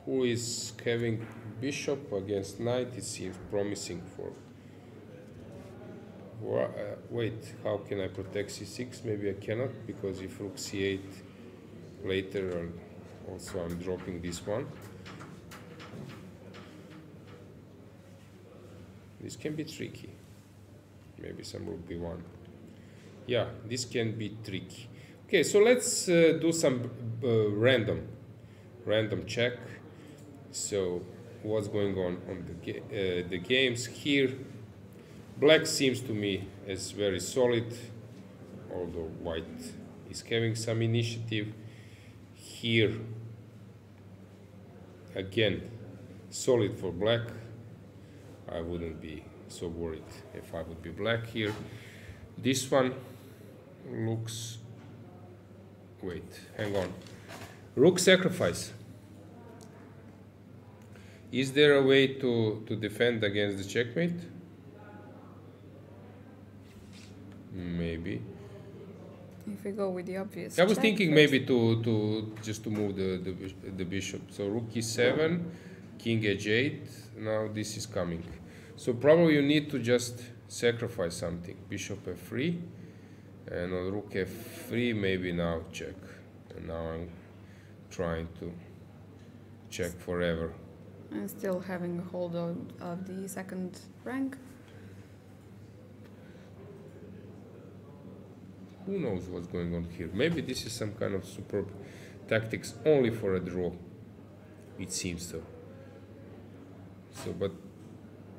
who is having bishop against knight. It seems promising for. Wait, how can I protect c6? Maybe I cannot, because if rook c8 later, also I'm dropping this one. This can be tricky. Maybe some rook b1. Yeah, this can be tricky. Okay, so let's do some random check. So what's going on the games here? Black seems to me as very solid, although white is having some initiative. Here, again, solid for black. I wouldn't be so worried if I would be black here. This one looks... Wait, hang on. Rook sacrifice. Is there a way to defend against the checkmate? Maybe. If we go with the obvious. I was thinking maybe to just to move the bishop. So rook e7, king h8. Now this is coming. So probably you need to just sacrifice something. Bishop f3, and on rook f3 maybe now check. And now I'm trying to check forever. And still having a hold of the second rank. Who knows what's going on here? Maybe this is some kind of superb tactics only for a draw. It seems so. So, but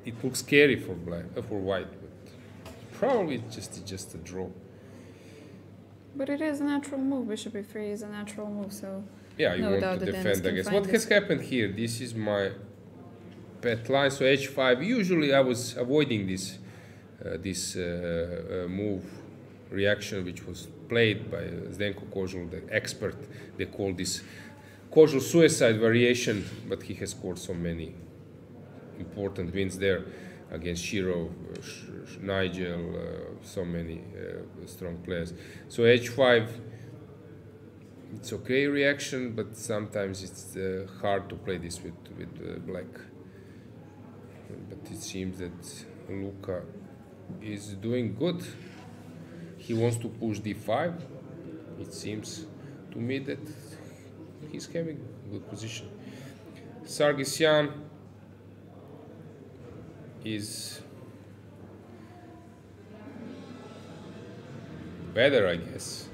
it looks scary for black, for white. But probably it's just a draw. But it is a natural move. Bishop e3 is a natural move. So yeah, you want to defend against. What has happened here? This is my pet line. So h5. Usually I was avoiding this move. Reaction which was played by Zdenko Kozul, the expert. They call this Kozul suicide variation, but he has scored so many important wins there against Shiro, Nigel, so many strong players. So h5, it's okay reaction, but sometimes it's hard to play this with black. But it seems that Luka is doing good. He wants to push d5. It seems to me that he's having a good position. Sargsyan is better, I guess.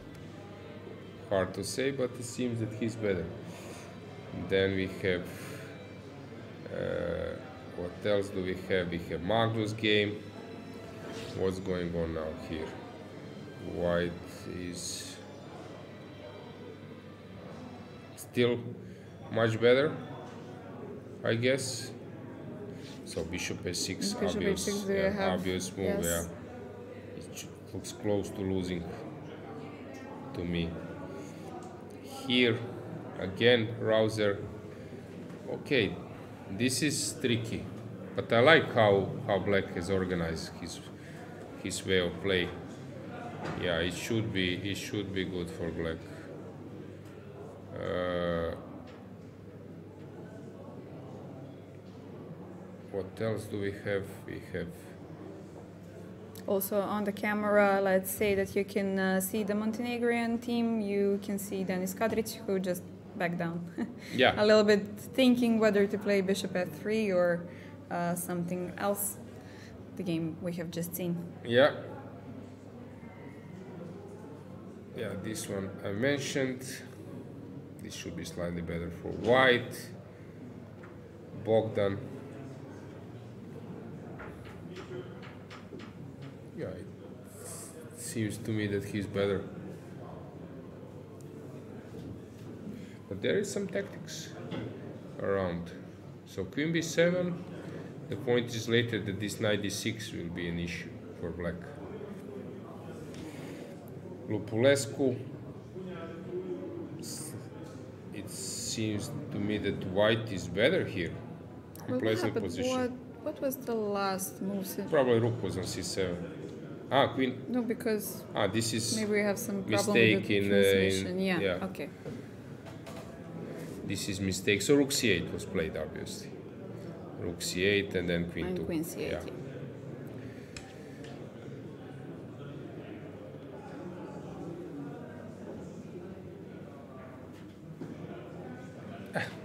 Hard to say, but it seems that he's better. Then we have What else do we have? We have Magnus game. What's going on now here? White is still much better, I guess. So bishop h6, Bishop h6, do you have? obvious move. Yes. Yeah, it looks close to losing to me. Here again, Rouser. Okay, this is tricky, but I like how Black has organized his way of play. Yeah, it should be good for Black. What else do we have? We have Also on the camera, let's say that you can see the Montenegrin team. You can see Denis Kadric, who just backed down. yeah. A little bit thinking whether to play bishop f3 or something else. The game we have just seen. Yeah. Yeah, this one I mentioned. This should be slightly better for White. Bogdan. Yeah, it seems to me that he's better. But there is some tactics around. So Queen b7. The point is later that this knight d6 will be an issue for Black. Lupulescu. It seems to me that White is better here. In pleasant position. What was the last move? Probably Rook was on c7. Ah, Queen. No, because This is maybe we have some problem mistake with the in transmission. Yeah. Okay. This is mistake. So Rook c8 was played, obviously. Rook c8 and then Queen 2. Queen c8. Yeah.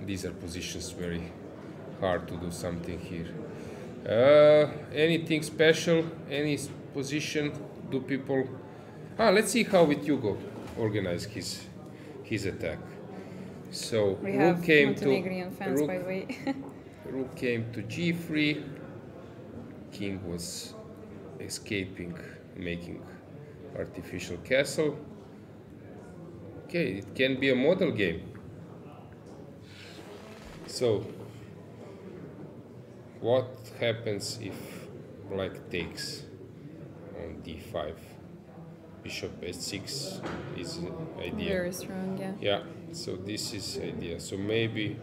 These are positions very hard to do something here. Anything special? Any position? Do people? Let's see how Hugo organized his attack. So We Rook have came Montenegrin to fans, Rook, by the way. Rook came to g3. King was escaping, making artificial castle. Okay, it can be a model game. So, what happens if Black takes on d5? Bishop h6 is an idea. Very strong, yeah. Yeah, so this is idea. So maybe,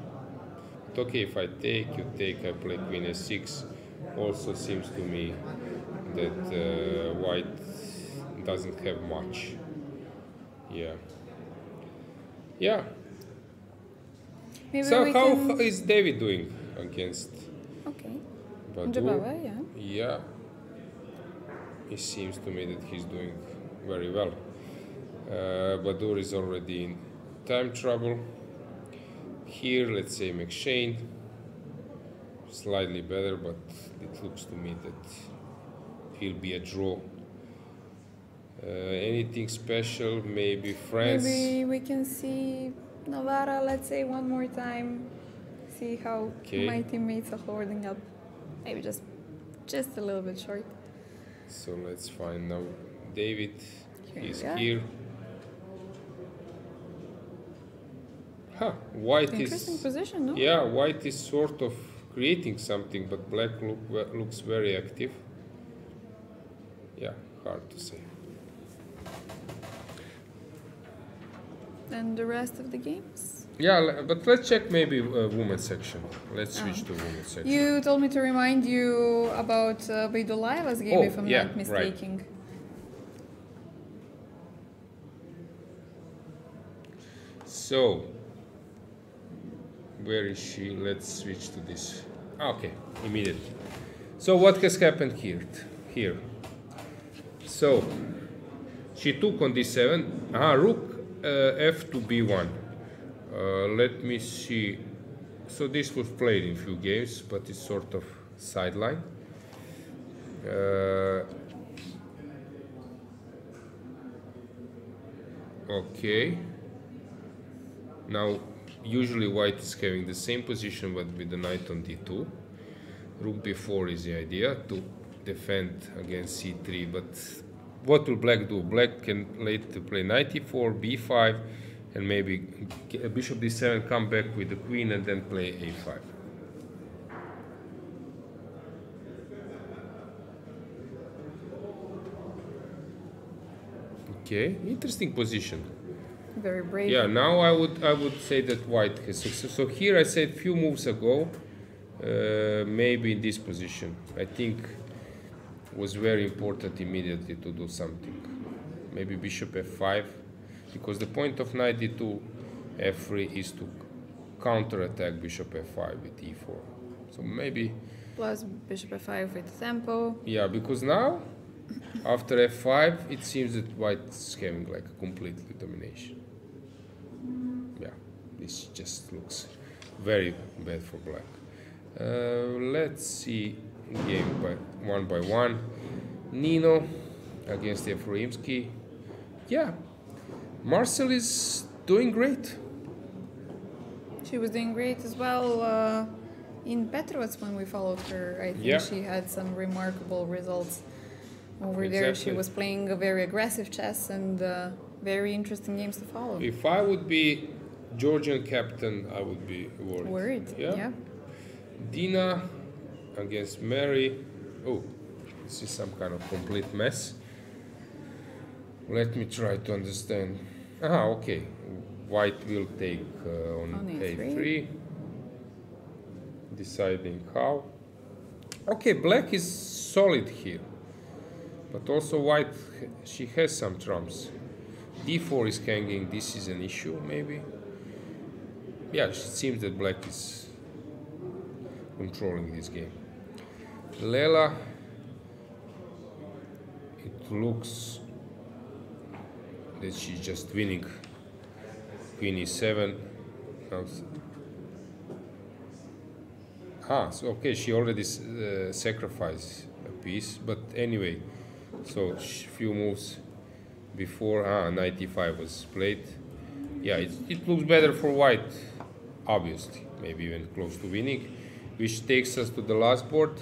but okay, if I take, you take, I play queen h6. Also seems to me that White doesn't have much. Yeah. Yeah. Maybe So how is David doing against Okay. Badur? Jabava, yeah. Yeah. It seems to me that he's doing very well. Badur is already in time trouble. Here, let's say McShane. Slightly better, but it looks to me that he'll be a draw. Anything special? Maybe France? Maybe we can see Navarra, let's say, one more time. See how my teammates are holding up. Maybe just a little bit short. So let's find now. David is Yeah. here. White Interesting is position, no? yeah. White is sort of creating something, but Black looks very active. Yeah, hard to say. And the rest of the games? Yeah, but let's check maybe women's section. Let's switch to women's section. You told me to remind you about Beidullayeva's game, if I'm not mistaken. Right. So, where is she? Let's switch to this. Okay, immediately. So what has happened here? So, she took on d7. Rook f to b1. Let me see. So this was played in few games, but it's sort of sideline. Okay. Now, usually White is having the same position, but with the knight on d2. Rook b4 is the idea to defend against c3, but what will black do? Black can later play knight e4, b5, and maybe bishop d7, come back with the queen, and then play a5. Okay, interesting position. Very brave. Yeah, now I would say that white has success. So here I said few moves ago, maybe in this position. I think was very important immediately to do something. Maybe bishop f5, because the point of knight d2, f3 is to counter-attack bishop f5 with e4. So maybe... Plus bishop f5 with tempo. Yeah, because now, after f5, it seems that white is having like a completely domination. Yeah, this just looks very bad for black. Let's see game by one. Nino against Efroimsky. Yeah, Marcel is doing great. She was doing great as well in Petrovac when we followed her. I think she had some remarkable results over there. She was playing a very aggressive chess and very interesting games to follow. If I would be Georgian captain, I would be worried. Yeah. Dina against Mary. Oh, this is some kind of complete mess. Let me try to understand. Okay. White will take on a3. Deciding how. Okay, black is solid here. But also white, she has some trumps. d4 is hanging. This is an issue, maybe. Yeah, it seems that black is controlling this game. Lela, it looks that she's just winning. Queen e7. So okay, she already sacrificed a piece, but anyway, so few moves before knight e5 was played. Yeah, it looks better for white, obviously, maybe even close to winning, which takes us to the last board.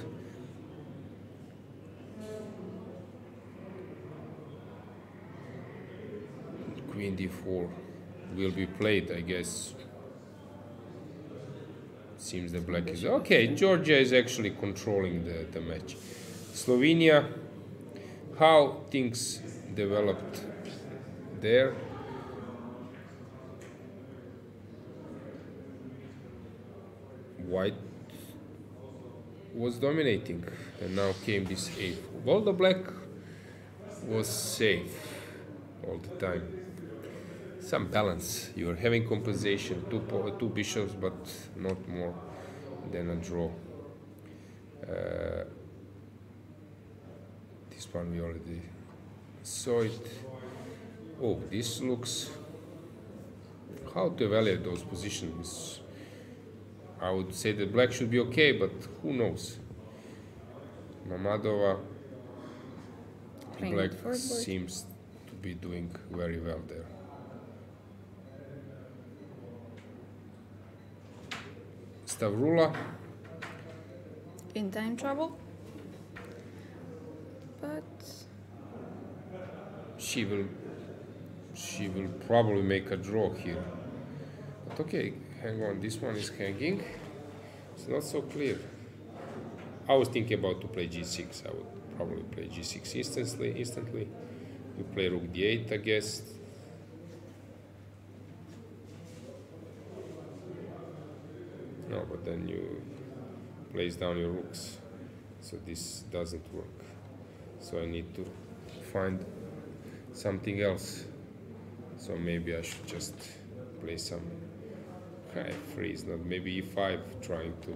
Queen d4 will be played, I guess. Seems the black is okay. Georgia is actually controlling the match. Slovenia, how things developed there. White was dominating, and now came this a4. Well, the black was safe all the time. Some balance. You are having compensation, two bishops, but not more than a draw. This one we already saw it. Oh, this looks... How to evaluate those positions? I would say that black should be okay, but who knows? Mamadova, black seems to be doing very well there. Stavrula in time trouble, but she will probably make a draw here. But okay, hang on, this one is hanging. It's not so clear. I was thinking about to play g6. I would probably play g6 instantly. You play rook d8, I guess. No, but then you place down your rooks, so this doesn't work. So I need to find something else. So maybe I should just play some f3 is not, maybe e5, trying to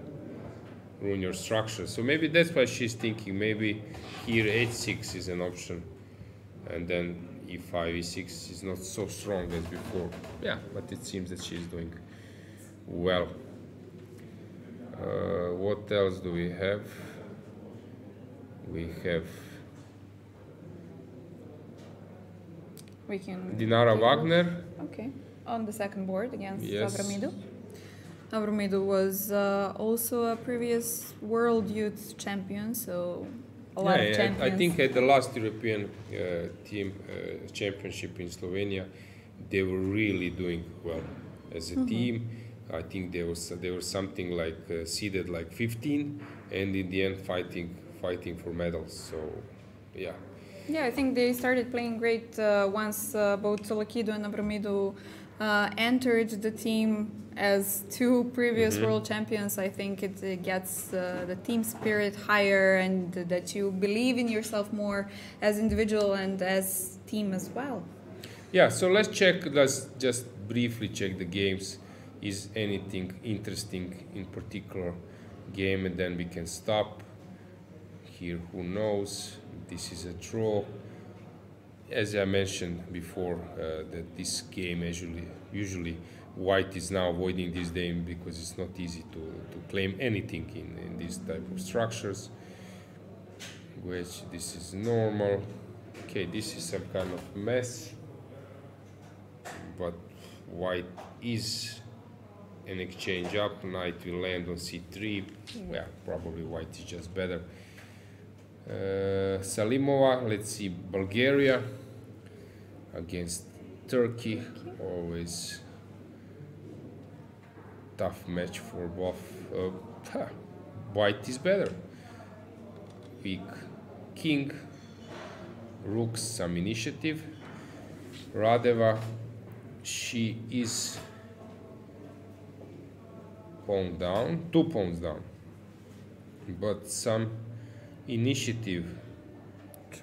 ruin your structure. So maybe that's why she's thinking, maybe here h6 is an option, and then e5, e6 is not so strong as before. Yeah, but it seems that she's doing well. What else do we have? We have we can Dinara Wagner. Okay, on the second board against Yes. Avramidou. Navratilova was also a previous world youth champion, so a lot of champions. I think at the last European team championship in Slovenia, they were really doing well as a team. I think they were something like seeded like 15, and in the end fighting for medals. So, yeah. Yeah, I think they started playing great once both Tolokido and Navratilova entered the team as two previous world champions. I think it gets the team spirit higher, and that you believe in yourself more as individual and as team as well. Yeah, so let's just briefly check the games. Is anything interesting in particular game, and then we can stop. Here, who knows? This is a draw. As I mentioned before, that this game usually white is now avoiding this game because it's not easy to claim anything in these type of structures. Which this is normal. Okay, this is some kind of mess, but white is an exchange up. Knight will land on c3. Yeah, probably white is just better. Salimova, let's see, Bulgaria against Turkey. Always tough match for both. White is better. Weak king, rooks, some initiative. Radeva, she is pawn down, 2 pawns down, but some initiative.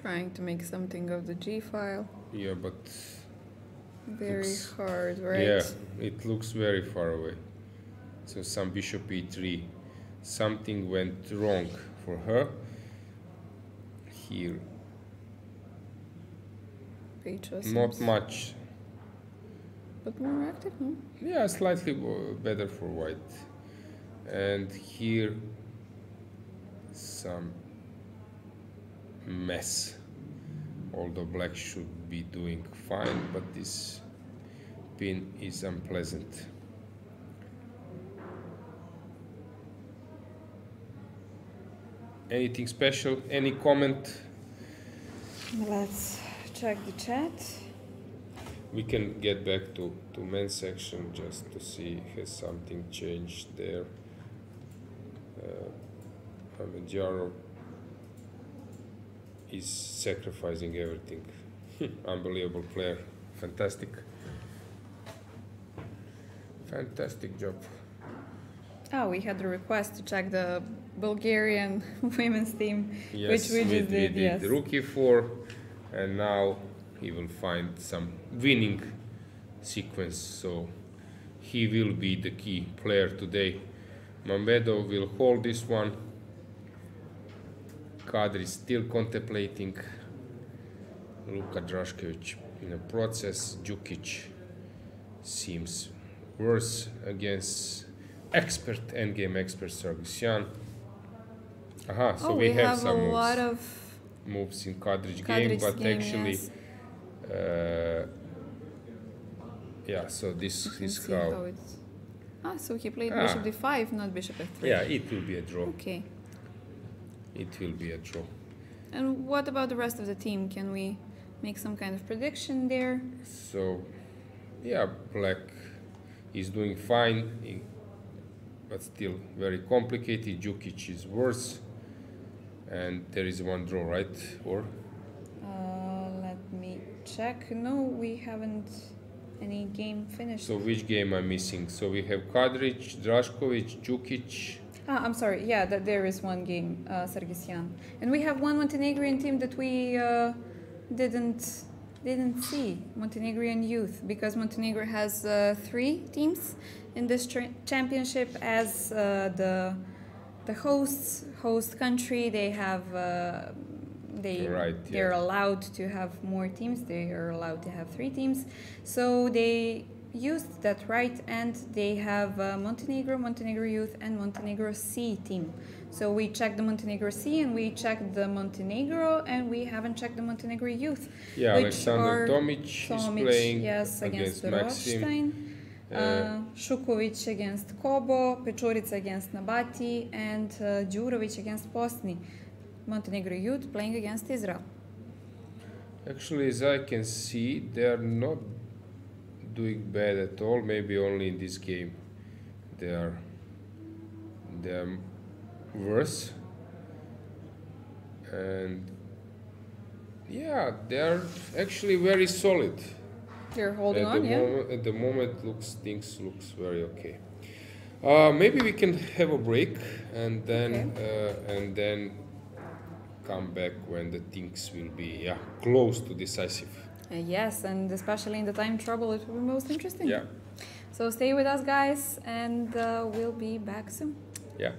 Trying to make something of the G file. Yeah, but very hard, right? Yeah, it looks very far away. So some bishop e3. Something went wrong for her. Here, not much. But more active, no? Yeah, slightly better for white. And here, some mess. Although black should be doing fine, but this pin is unpleasant. Anything special? Any comment? Let's check the chat. We can get back to men's section just to see has something changed there. Mamedyarov is sacrificing everything. Unbelievable player. Fantastic. Fantastic job. Oh, we had a request to check the Bulgarian women's team, yes, which we just did. Yes, rook e4, and now he will find some winning sequence. So he will be the key player today. Mamedyarov will hold this one. Kadri is still contemplating. Luka Drašković in a process. Djukic seems worse against endgame expert Sargsyan. Aha, so we have some a lot of moves in Kadrić game, but actually, yes. Yeah. So this is how it's. So he played bishop d5, not bishop f3. Yeah, it will be a draw. Okay. It will be a draw. And what about the rest of the team? Can we make some kind of prediction there? So, yeah, black is doing fine, but still very complicated. Djukic is worse, and there is one draw, right? Or? Let me check. No, we haven't any game finished. So which game I'm missing? So we have Kadrić, Drašković, Djukic. I'm sorry. Yeah, that there is one game, Sargsyan, and we have one Montenegrin team that we didn't see, Montenegrin youth, because Montenegro has 3 teams in this championship as the host country. They have they're allowed to have more teams. They are allowed to have 3 teams, so they used that right, and they have Montenegro youth, and Montenegro C team. So we checked the Montenegro C, and we checked the Montenegro, and we haven't checked the Montenegro youth. Yeah, Alexander Tomic is playing yes, against the Maxim. Shukovic against Kobo, Pečurica against Nabati, and Djurovic against Postni. Montenegro youth playing against Israel. Actually, as I can see, they are not doing bad at all. Maybe only in this game they are worse. And yeah, they are actually very solid. They're holding on, yeah. At the moment, things looks very okay. Maybe we can have a break and then come back when the things will be close to decisive. Yes, and especially in the time trouble, it will be most interesting. Yeah. So stay with us, guys, and we'll be back soon. Yeah.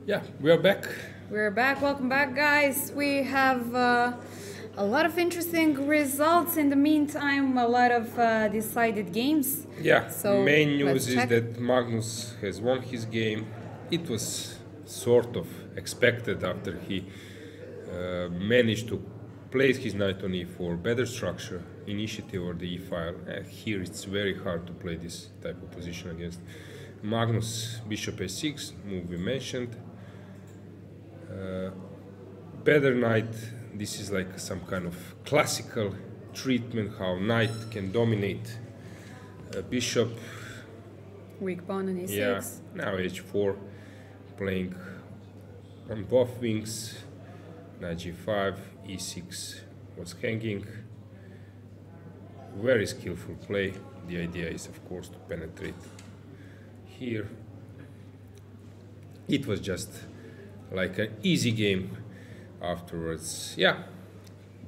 Yeah, we are back. We're back. Welcome back, guys. We have a lot of interesting results in the meantime, a lot of decided games. Yeah, So main news is check. that Magnus has won his game. It was sort of expected after he managed to place his knight on e4, better structure, initiative or the e-file. Here it's very hard to play this type of position against Magnus. Bishop a6, move we mentioned. Better knight, this is like some kind of classical treatment, how knight can dominate bishop. Weak pawn on e6. Yeah, now h4, playing on both wings. Knight g5, e6 was hanging. Very skillful play. The idea is, of course, to penetrate here. It was just like an easy game afterwards. Yeah,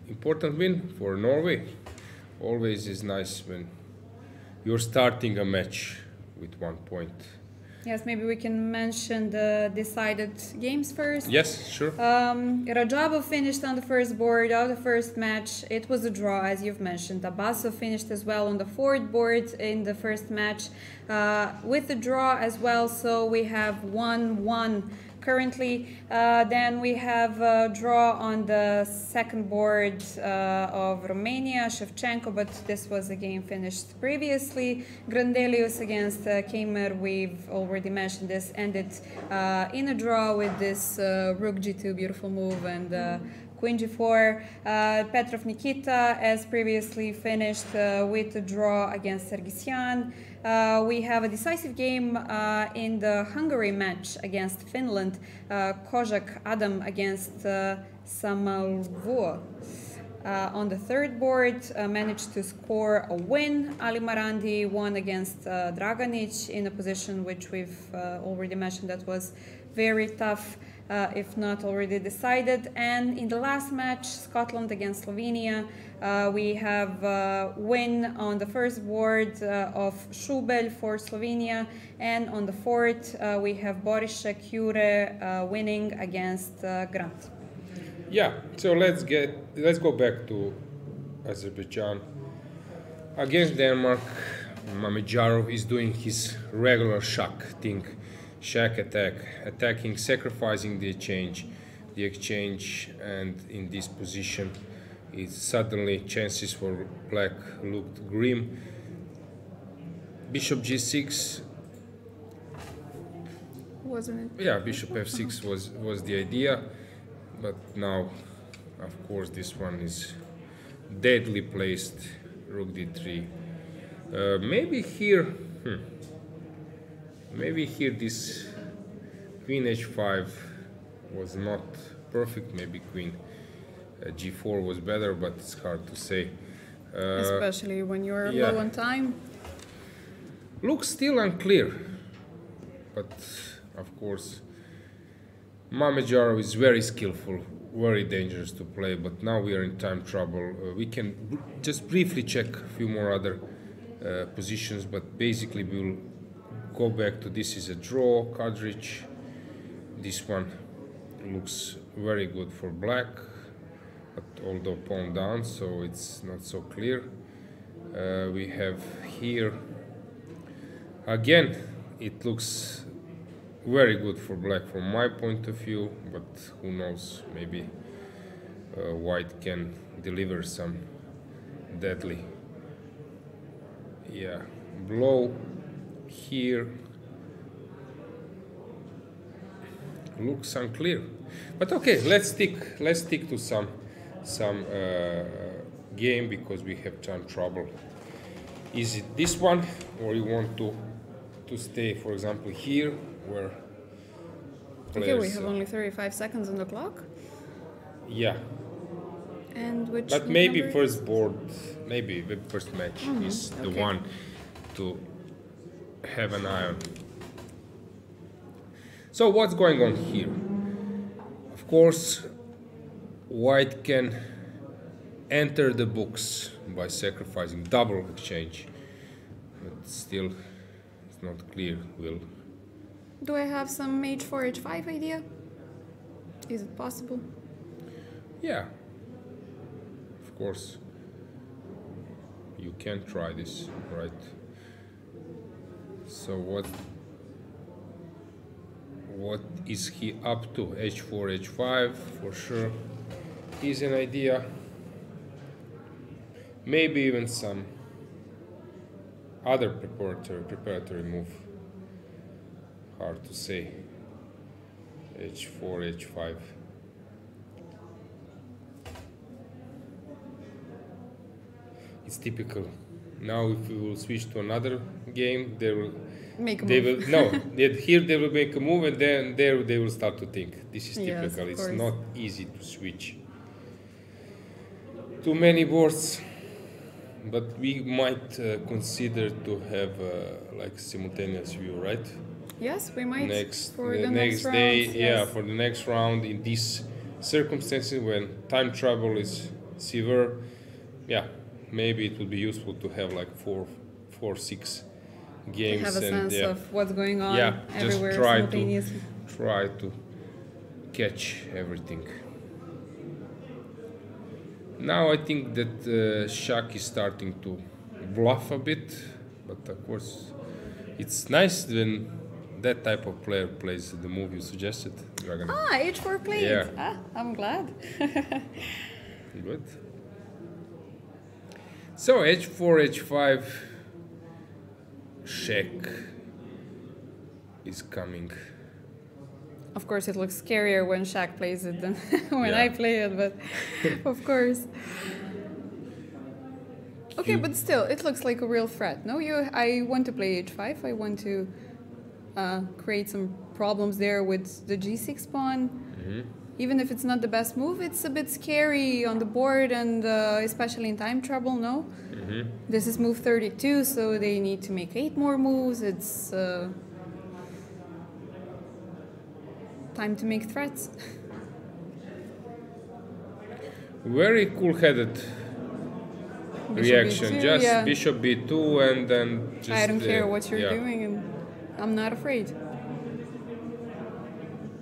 important win for Norway. Always is nice when you're starting a match with 1 point. Yes, maybe we can mention the decided games first. Yes, sure. Radjabov finished on the first board of the first match. It was a draw, as you've mentioned. Abasov finished as well on the fourth board in the first match with a draw as well. So we have 1-1 currently. Then we have a draw on the second board of Romania, Shevchenko, but this was a game finished previously. Grandelius against Teimour, we've already mentioned this, ended in a draw with this rook g2 beautiful move and queen g4. Petrov Nikita, as previously, finished with a draw against Sargsyan. We have a decisive game in the Hungary match against Finland. Kozak Adam against Samalvo. On the third board, managed to score a win. Ali Marandi won against Draganic in a position which we've already mentioned that was very tough, if not already decided. And in the last match, Scotland against Slovenia, we have a win on the first board of Schubel for Slovenia, and on the fourth we have Boris Shakhriyar winning against Grant. Yeah, so let's go back to Azerbaijan. Against Denmark, Mamedyarov is doing his regular Shak thing. Shak attack, attacking, sacrificing the exchange, and in this position, it suddenly chances for black looked grim. Bishop g6. Wasn't it? Yeah, bishop f6 was the idea, but now, of course, this one is deadly placed. Rook d3. Maybe here. Maybe here this queen h5 was not perfect. Maybe queen g4 was better, but it's hard to say. Especially when you're low on time. Looks still unclear, but of course Mamedyarov is very skillful, very dangerous to play, but now we are in time trouble. We can just briefly check a few more other positions, but basically we'll go back to this is a draw, Kadrich. This one looks very good for black, but although pawn down, so it's not so clear. We have here, again, it looks very good for black from my point of view, but who knows, maybe white can deliver some deadly. Yeah, blow here looks unclear, but okay, let's stick to some game because we have time trouble. Is it this one, or you want to stay, for example, here where players, okay, we have only 35 seconds on the clock. Yeah, and which but maybe number? first board, maybe the first match is the one to have an eye on. So what's going on here? Of course, white can enter the books by sacrificing double exchange, but still it's not clear. Do I have some h4, h5 idea? Is it possible? Yeah, of course. You can try this, right? So what is he up to? h4, h5 for sure is an idea. Maybe even some other preparatory move. Hard to say. h4, h5. It's typical. Now, if we will switch to another game, they will make a move. Here they will make a move, and then there they will start to think. This is typical. Yes, it's not easy to switch. Too many boards, but we might consider to have like simultaneous view, right? Yes, we might. For the next day, round, yeah, for the next round in these circumstances when time travel is severe, yeah. Maybe it would be useful to have like four, 6 games. To have a sense of what's going on everywhere just simultaneously. Try to catch everything. Now I think that Shak is starting to bluff a bit, but of course it's nice when that type of player plays the move you suggested, Dragan. h4 played. Yeah. I'm glad. Good. So h4, h5, check is coming. Of course, it looks scarier when Shak plays it than when I play it, but of course. Okay, but still, it looks like a real threat. No, I want to play h5. I want to create some problems there with the g6 pawn. Mm-hmm. Even if it's not the best move, it's a bit scary on the board, and especially in time trouble, no? Mm-hmm. This is move 32, so they need to make 8 more moves. It's time to make threats. Very cool-headed reaction. B2, just bishop b2 and then just... I don't care what you're doing, and I'm not afraid.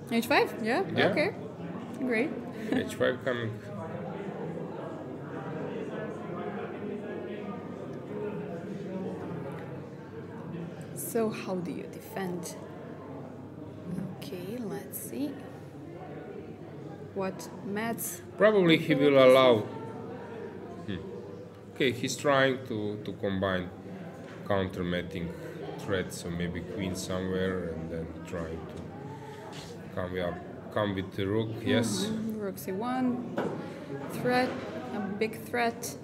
h5? Yeah? Okay. Great. h5 coming. So how do you defend? Okay, let's see. What Mads... Probably he will allow... Okay, he's trying to combine counter-matting threats, so maybe queen somewhere and then trying to come with the rook, yes. Rook c1, threat, a big threat.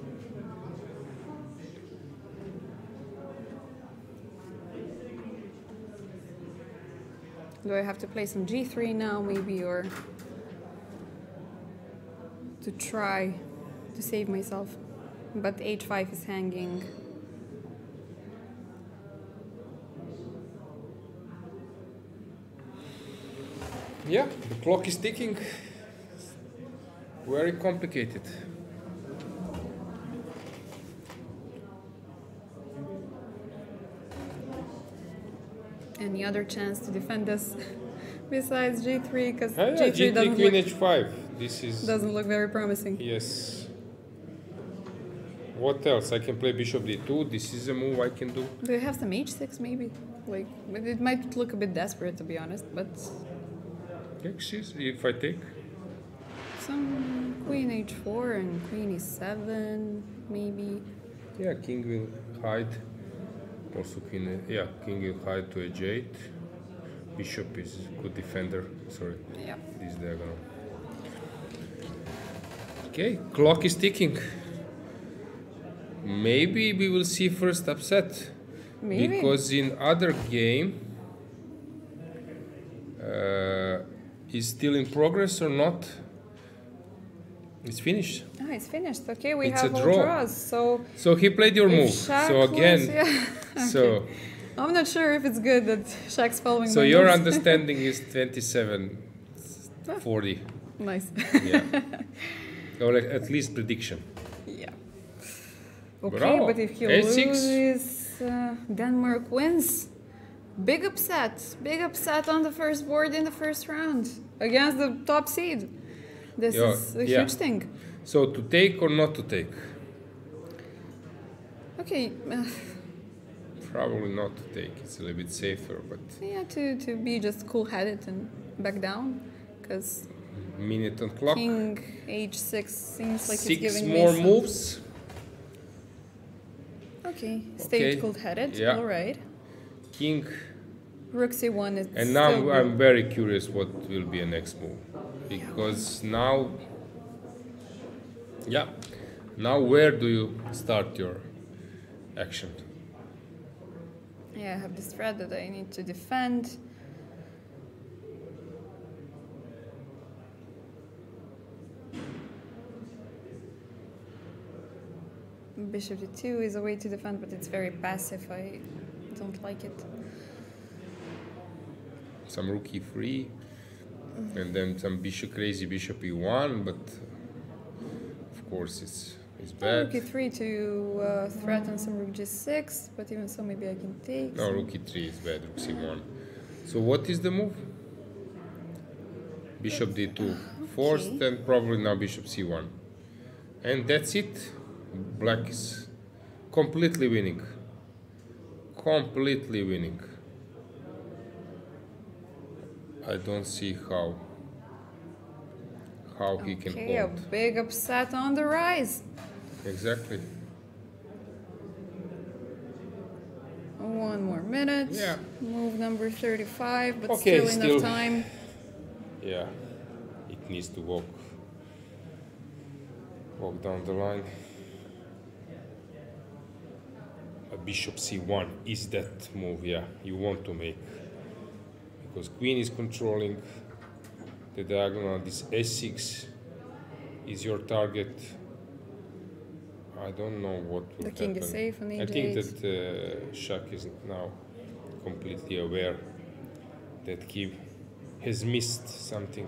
Do I have to play some g3 now, maybe, or to try to save myself? But h5 is hanging. Yeah, the clock is ticking. Very complicated. Any other chance to defend this besides g3? Because g3 g3 doesn't queen look, h5. This is doesn't look very promising. Yes. What else? I can play bishop d2. This is a move I can do. Do you have some h6 maybe? Like, it might look a bit desperate, to be honest, but... If I take? Some queen h4 and queen e7, maybe. Yeah, king will hide. Also king will hide to h8. Bishop is a good defender. Sorry. Yeah. This diagonal. Okay, clock is ticking. Maybe we will see first upset. Maybe. Because in other game is still in progress or not? It's finished. It's finished. Okay, we it's have a all draw. draws. So he played your move. Shak So again, okay. So I'm not sure if it's good that Shak's following. So my your moves. understanding is 27-40. Nice. Yeah. Or at least prediction. Yeah. Okay, Bravo. but if he H6. loses, Denmark wins. Big upset on the first board in the first round against the top seed. This is a huge thing. So to take or not to take? Okay. Probably not to take. It's a little bit safer, but Yeah, to be just cool-headed and back down, because minute on clock. King H6 seems like it's giving me more some... moves. Okay, stayed cool-headed. Yeah. All right. King. Rook C1 is. And now I'm very curious what will be a next move, because now where do you start your action? Yeah, I have this threat that I need to defend. Bishop d2 is a way to defend, but it's very passive. I don't like it. Some rook e3, and then some crazy bishop e1, but of course it's bad. Rook e3 to threaten some rook g6, but even so, maybe I can take. No, rook e3 is bad, rook c1. So what is the move? Bishop d2 forced, and probably now bishop c1. And that's it. Black is completely winning. Completely winning. I don't see how he can hold. A big upset on the rise. Exactly. 1 more minute. Yeah. Move number 35, but Okay, still enough time. Yeah, it needs to walk down the line. A bishop c1 is that move, yeah, you want to make. Because queen is controlling the diagonal. This s6 is your target. I don't know what will happen. The king is safe on e8. I think that Shak is now completely aware that he has missed something.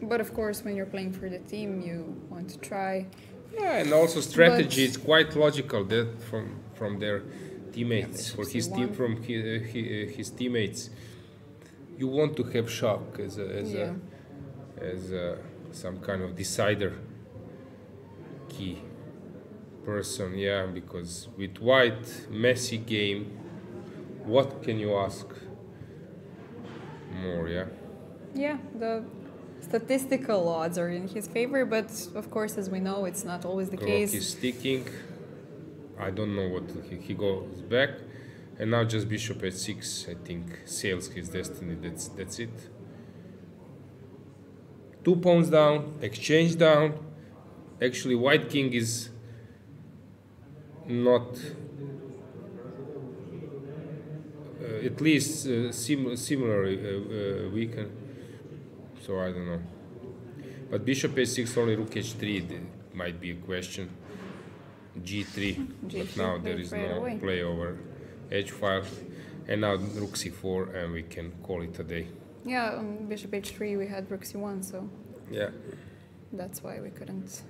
But of course, when you're playing for the team, you want to try. Yeah, and also strategy is quite logical that from their teammates, Yeah, for his team, from his teammates. You want to have Shak as some kind of decider, key person, yeah, because with white, messy game, what can you ask more, yeah? Yeah, the statistical odds are in his favor, but of course, as we know, it's not always the case. Clock is ticking. I don't know what he goes back, and now just bishop h6, I think, seals his destiny. That's it. 2 pawns down, exchange down. Actually, white king is not at least similarly weakened. So I don't know. But bishop h6, only rook h3 might be a question. G3, but now there is no play over h5, and now rook c4, and we can call it a day. Yeah, on bishop h3 we had rook c1, so yeah, that's why we couldn't.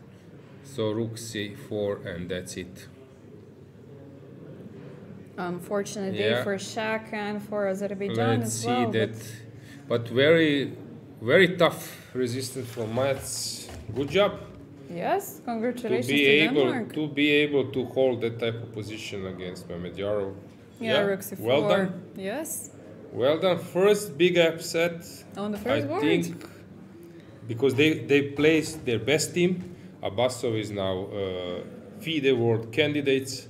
So rook c4, and that's it. Unfortunate day for Shak and for Azerbaijan Let's as well. see that, but very, very tough resistance from Paehtz. Good job. Yes, congratulations to Denmark. To be able to hold that type of position against Mamedyarov. Yeah, rook c4. Well done. Yes. Well done. First big upset. On the first board. I think because they placed their best team. Abbasov is now FIDE World Candidates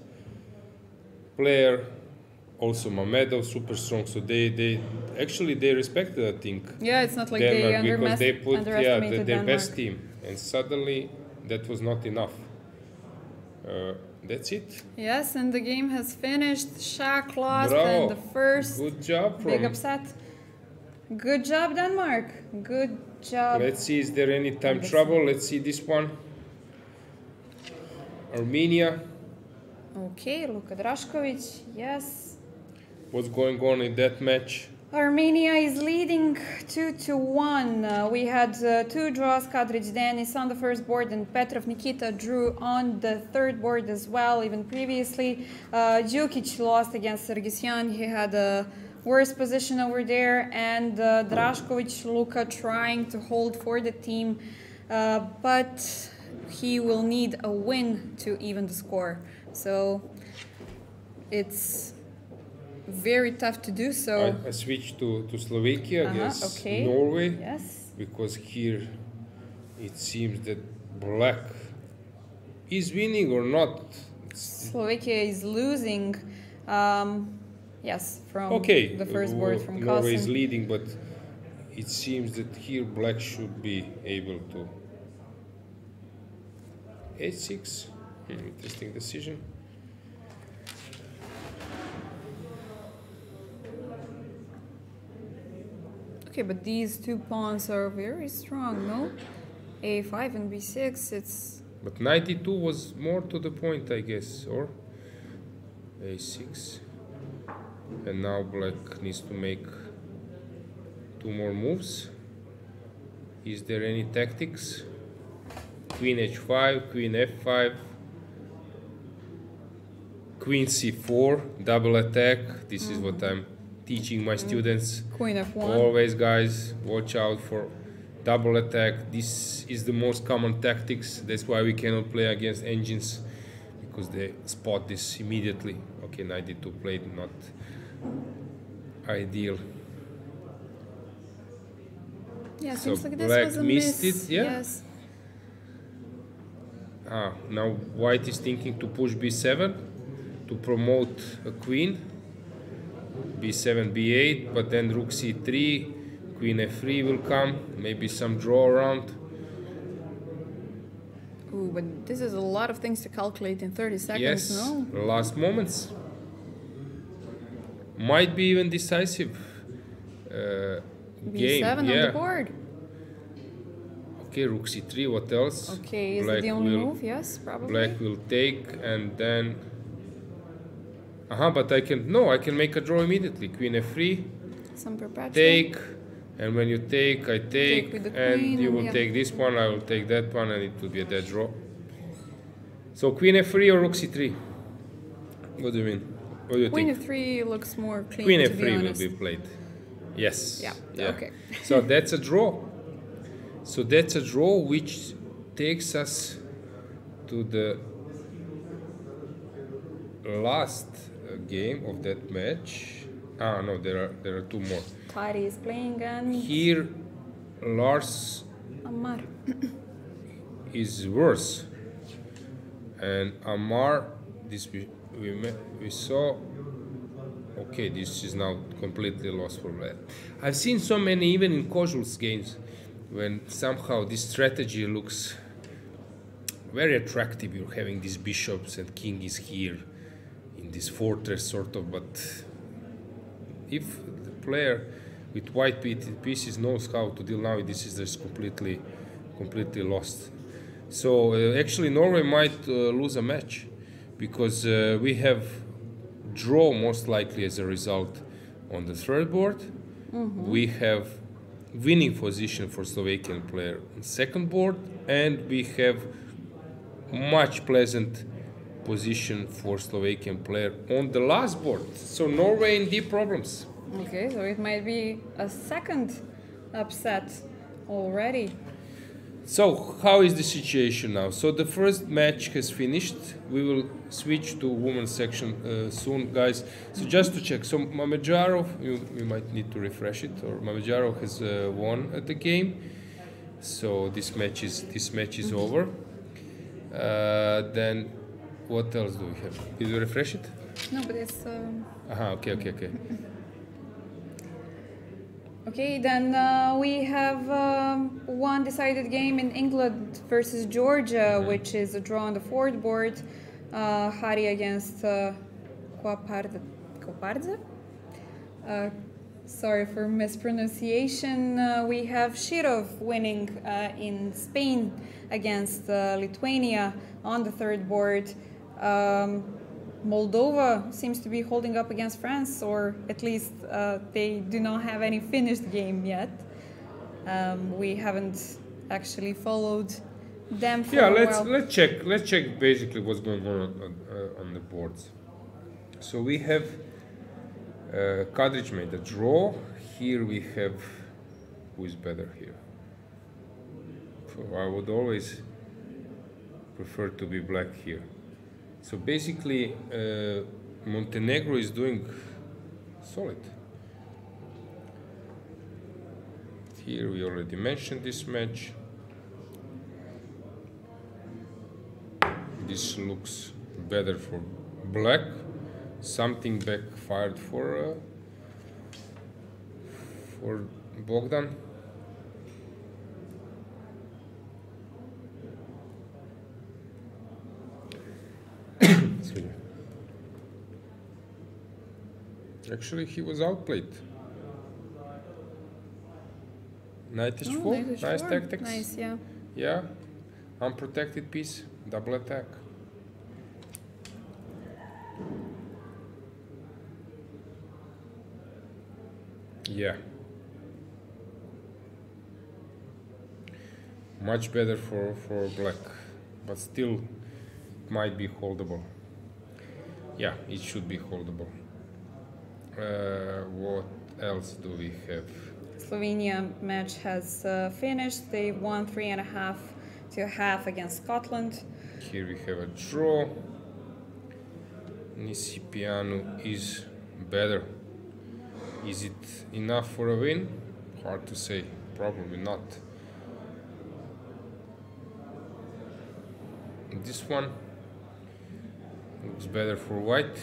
player. Also Mamedov, super strong. So they actually respected, I think. Yeah, it's not like Denmark, they because they put underestimated their Denmark. best team, and suddenly that was not enough. That's it. Yes, and the game has finished. Shak lost Bravo. and the first Good job big upset. Good job, Denmark. Good job. Let's see, is there any time trouble? Let's see this one. Armenia. Okay, Luka Drašković, yes. What's going on in that match? Armenia is leading 2-1. We had two draws. Kadrich Denis on the first board and Petrov Nikita drew on the third board as well, even previously. Djukic lost against Sargsyan. He had a worse position over there, and Drašković Luka trying to hold for the team, but he will need a win to even the score. So it's very tough to do so. I switched to Slovakia against okay. Norway. Yes. Because here it seems that black is winning or not. Slovakia is losing. Yes, from okay. the first board from Carlsen. Norway is leading, but it seems that here black should be able to. H6. Interesting decision. Okay, but these two pawns are very strong, no? A5 and B6, it's... But 92 was more to the point, I guess, or? A6. And now black needs to make two more moves. Is there any tactics? Queen H5, Queen F5, Queen C4, double attack. This is what I'm teaching my students. Queen F1. Always, guys, watch out for double attack. This is the most common tactics. That's why we cannot play against engines, because they spot this immediately. Okay, 92 played not ideal. Yeah, So seems like this black was a missed miss. it, yeah? Yes. Now white is thinking to push b7 to promote a queen. b7, b8, but then rook c3, queen f3 will come, maybe some draw around. Ooh, but this is a lot of things to calculate in 30 seconds, Yes, no? last moments. Might be even decisive game. B7 on the board. Okay, rook c3, what else? Okay, is it the only move? Yes, probably. Black will take, and then... but I can make a draw immediately. Queen f3, some perpetual. take, and when you take, I take, with the and queen, you will take this one, I will take that one, and it will be a dead draw. So queen f3 or rook c3? What do you mean? What do you Queen think? f3 looks more clean, Queen to be f3 will honest. be played. Yes. Yeah. Okay. So that's a draw. So that's a draw which takes us to the last game of that match. No, there are two more. Tari is playing and Here, Lars Amar. is worse, and Amar, this we saw. Okay, this is now completely lost for black. I've seen so many, even in casuals games, when somehow this strategy looks very attractive. You're having these bishops and king is here in this fortress sort of, but if the player with white pieces knows how to deal now, this is just completely lost. So actually Norway might lose a match, because we have draw most likely as a result on the third board. We have winning position for Slovakian player on second board, and we have much pleasant position for Slovakian player on the last board. So Norway in deep problems. Okay, so it might be a second upset already. So how is the situation now? So the first match has finished. We will switch to women's section soon, guys. So just to check, so Mamedyarov, you might need to refresh it, or Mamedyarov has won at the game. So this match is over. Then what else do we have? Did you refresh it? No, but it's... Okay. Okay, then we have one decided game in England versus Georgia, which is a draw on the fourth board. Hari against Kopardze. Sorry for mispronunciation. We have Shirov winning in Spain against Lithuania on the third board. Moldova seems to be holding up against France, or at least they do not have any finished game yet. We haven't actually followed them for Yeah, a let's while. let's check basically what's going on the boards. So we have Kadric made a draw. Here we have who is better here. So I would always prefer to be black here. So basically, Montenegro is doing solid. Here we already mentioned this match. This looks better for black. Something backfired for Bogdan. Excuse me. Actually, he was outplayed. Knight h4, nice tactics. Nice, yeah. Yeah, unprotected piece, double attack. Yeah. Much better for black, but still it might be holdable. Yeah, it should be holdable. What else do we have? Slovenia match has finished. They won 3.5 to 1/2 against Scotland. Here we have a draw. Nisipianu is better. Is it enough for a win? Hard to say. Probably not. This one looks better for white,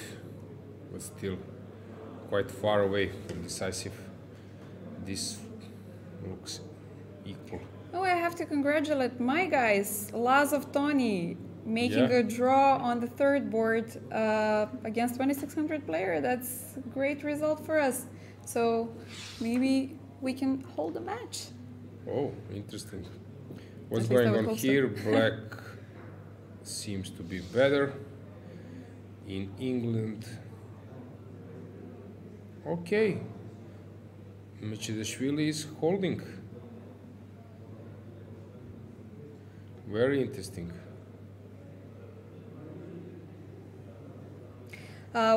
but still quite far away from decisive. This looks equal. Oh, I have to congratulate my guys, Lazov Tony, making Yeah. a draw on the third board against 2600 player. That's a great result for us. So maybe we can hold a match. Oh, interesting. What's At least I going would on hope so. here? Black seems to be better. In England. Okay. Mamedyarov is holding. Very interesting.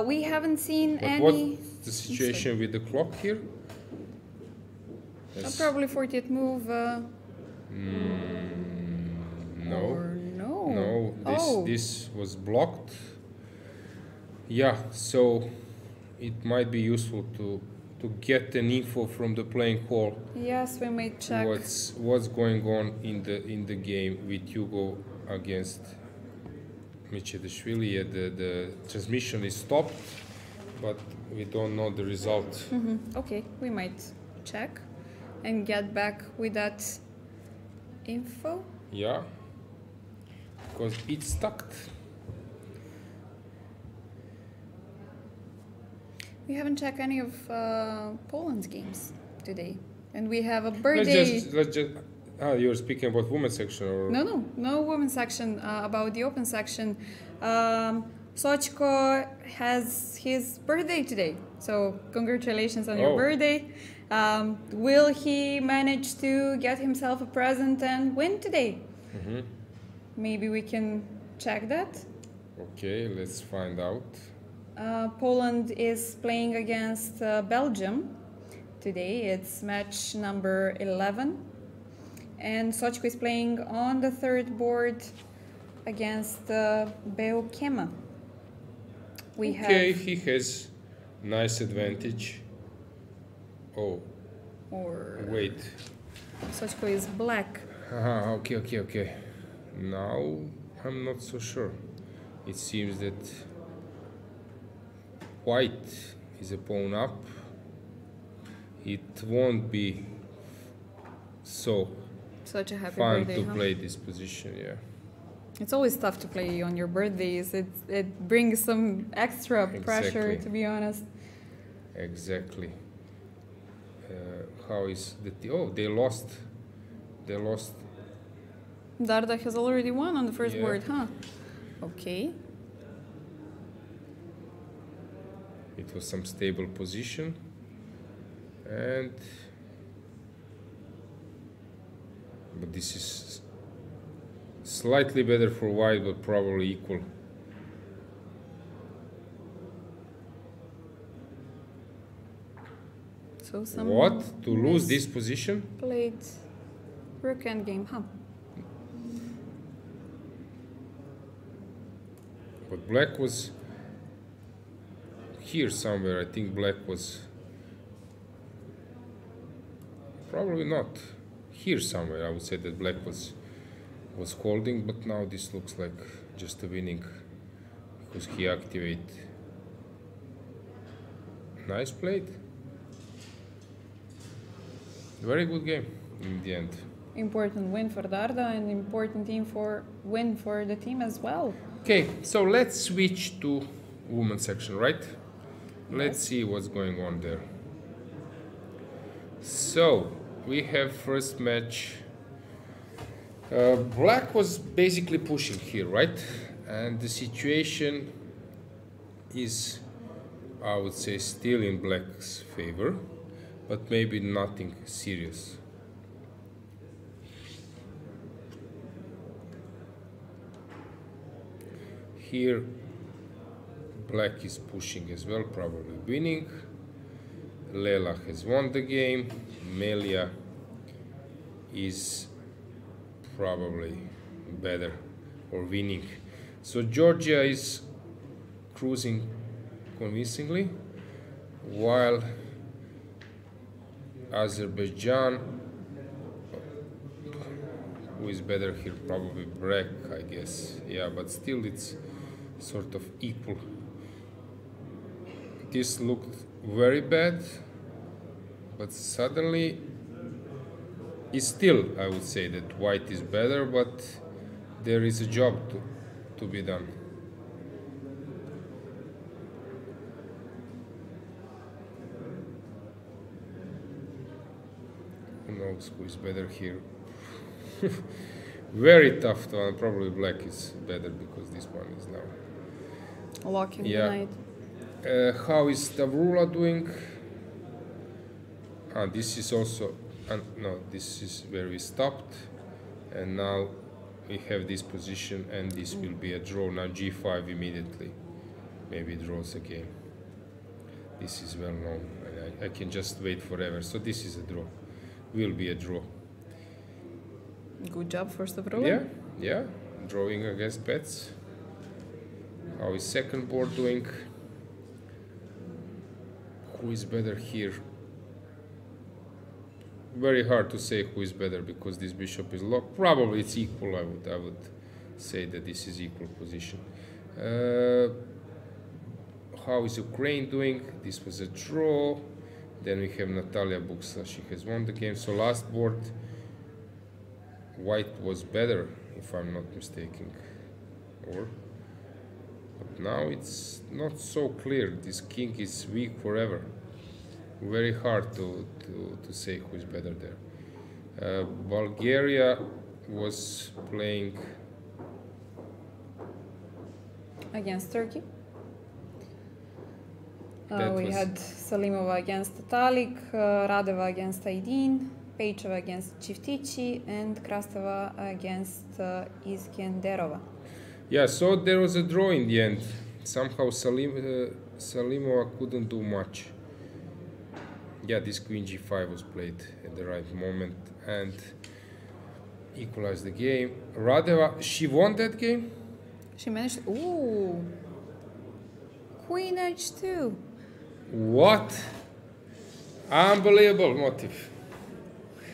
We haven't seen But any. what's the situation with the clock here? Yes. Probably 40th move. No. Or no. No, Oh. this was blocked. Yeah, so it might be useful to get an info from the playing hall. Yes, we may check. What's going on in the game with Hugo against Mamedyarov? Yeah, the transmission is stopped, but we don't know the result. Okay, we might check and get back with that info. Yeah, because it's stuck. We haven't checked any of Poland's games today, and we have a birthday. Let's just. You're speaking about women's section, or No women's section. About the open section, Sochko has his birthday today. So congratulations on your Oh. birthday. Will he manage to get himself a present and win today? Maybe we can check that. Okay, let's find out. Poland is playing against Belgium today. It's match number 11. And Sochko is playing on the third board against Beokema. Okay, he has nice advantage. Oh, Or wait. Sochko is black. Okay. Now I'm not so sure. It seems that white is a pawn up. It won't be so Such a happy fun birthday, to huh? play this position, yeah. It's always tough to play on your birthdays. It brings some extra pressure, Exactly. to be honest. Exactly. How is the oh, they lost. Darda has already won on the first Yeah. board, huh? Okay. It was some stable position, and but this is slightly better for white, but probably equal. So some What? To lose this position? Played rook endgame, huh? But black was here somewhere. I think black was probably not here somewhere. I would say that black was holding, but now this looks like just a winning because he activate. Nice played. Very good game in the end. Important win for Darda and important win for the team as well. Okay, so let's switch to women's section, right? Yes. Let's see what's going on there. So we have first match. Black was basically pushing here, right? And the situation is, I would say, still in black's favor, but maybe nothing serious. Here, black is pushing as well, probably winning. Lela has won the game. Melia is probably better or winning. So Georgia is cruising convincingly, while Azerbaijan, who is better here, probably black, I guess. Yeah, but still it's sort of equal. This looked very bad, but suddenly it's still, I would say that white is better, but there is a job to be done. Who knows who is better here? Very tough one. Probably black is better because this one is now locking the knight. How is Tavrula doing? This is also no, this is where we stopped, and now we have this position, and this will be a draw. Now g5 immediately, maybe draws a game. This is well known. I can just wait forever. So this is a draw. Will be a draw. Good job for Tavrula. Yeah, yeah, drawing against Paehtz. How is second board doing? Who is better here? Very hard to say who is better because this bishop is locked. Probably it's equal. I would say that this is equal position. How is Ukraine doing? This was a draw. Then we have Natalia Buxa. She has won the game. So last board, white was better, if I'm not mistaken. But now it's not so clear. This king is weak forever. Very hard to say who is better there. Bulgaria was playing against Turkey. We had Salimova against Talik, Radeva against Aydin, Peicheva against Chivtici, and Krasteva against Iskenderova. Yeah, so there was a draw in the end. Somehow Salimova couldn't do much. Yeah, this queen g5 was played at the right moment and equalized the game. Radeva, she won that game? She managed. Ooh! Queen h2. What? Unbelievable motive.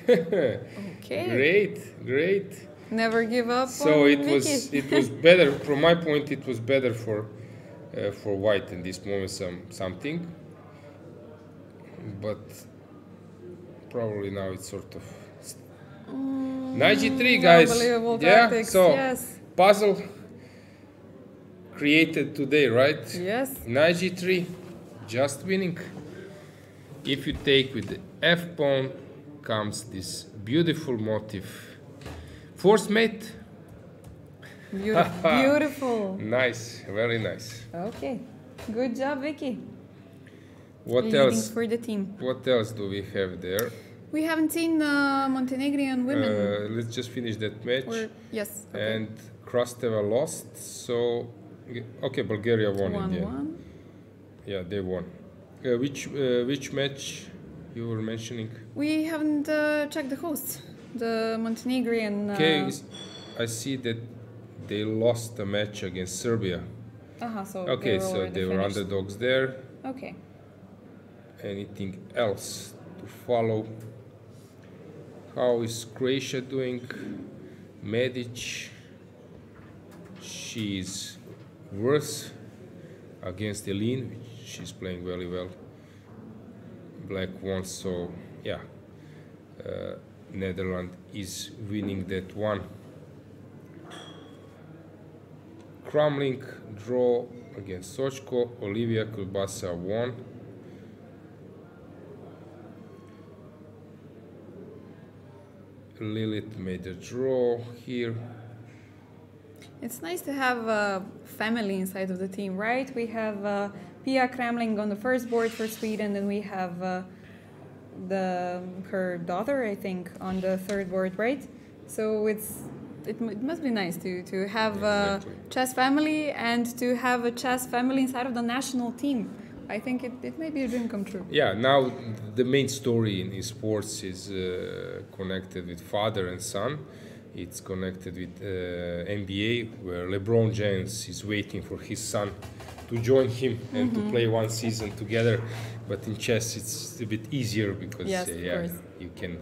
Okay. Great. Never give up. So it was better from my point. It was better for white in this moment. Something, but probably now it's sort of knight g3, guys. Unbelievable yeah. tactics. So yes. Puzzle created today, right? Yes. Knight g3, just winning. If you take with the f pawn, comes this beautiful motif. Force mate. Beautiful. Nice, very nice. Okay, good job, Vicky. What Leading else? for the team. What else do we have there? We haven't seen Montenegrin women. Let's just finish that match. Yes. Okay. And Krasteva lost, so okay, Bulgaria won in the end. 1-1. Yeah, they won. Which match you were mentioning? We haven't checked the hosts. The Montenegrin. Okay, I see that they lost a match against Serbia. So okay, so they were underdogs there. Okay. Anything else to follow? How is Croatia doing? Medic, she's worse against Elin, she's playing very well. Black won, so yeah, Netherlands is winning that one. Kramling draw against Sochko. Olivia Kulbasa won. Lilith made a draw here. It's nice to have a family inside of the team, right? We have Pia Kramling on the first board for Sweden, and we have her daughter, I think, on the third board, right? So it must be nice to have a chess family and to have a chess family inside of the national team. I think it may be a dream come true. Yeah, now the main story in sports is connected with father and son. It's connected with NBA, where LeBron James is waiting for his son to join him and to play one season together. But in chess, it's a bit easier because you can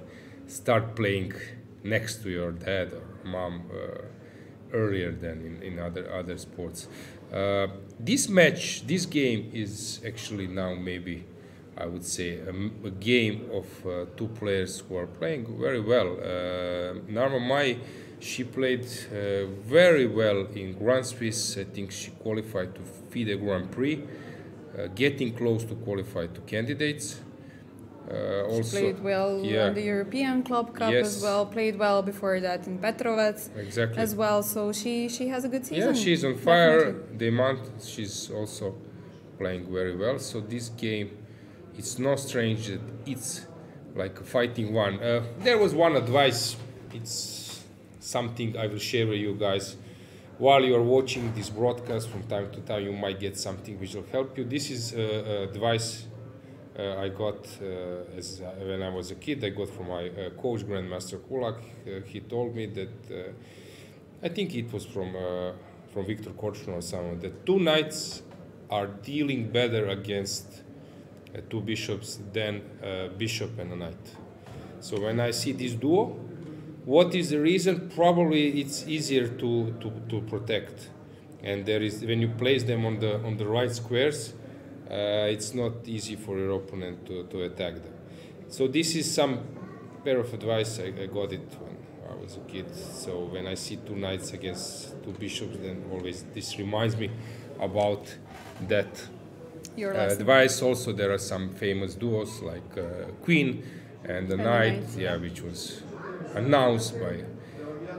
start playing next to your dad or mom earlier than in other sports. This game is actually now maybe, I would say, a game of two players who are playing very well. Narma Mai, she played very well in Grand Swiss. I think she qualified to FIDE Grand Prix, getting close to qualify to candidates. Also, she played well on the European Club Cup as well, played well before that in Petrovets as well, so she has a good season. Yeah, she's on fire. Demant, she's also playing very well, so this game, it's not strange that it's like a fighting one. There was one advice, it's something I will share with you guys. While you are watching this broadcast, from time to time you might get something which will help you. This is advice I got when I was a kid. I got from my coach, Grandmaster Kulak. He told me that, I think it was from Viktor Korčnoj or someone, that two knights are dealing better against two bishops than a bishop and a knight. So when I see this duo, what is the reason? Probably it's easier to protect, and there is, when you place them on the right squares, it's not easy for your opponent to attack them. So this is some pair of advice I got it when I was a kid. So when I see two knights against two bishops, then always this reminds me about that advice. Also, there are some famous duos like Queen and the Knight, which was announced by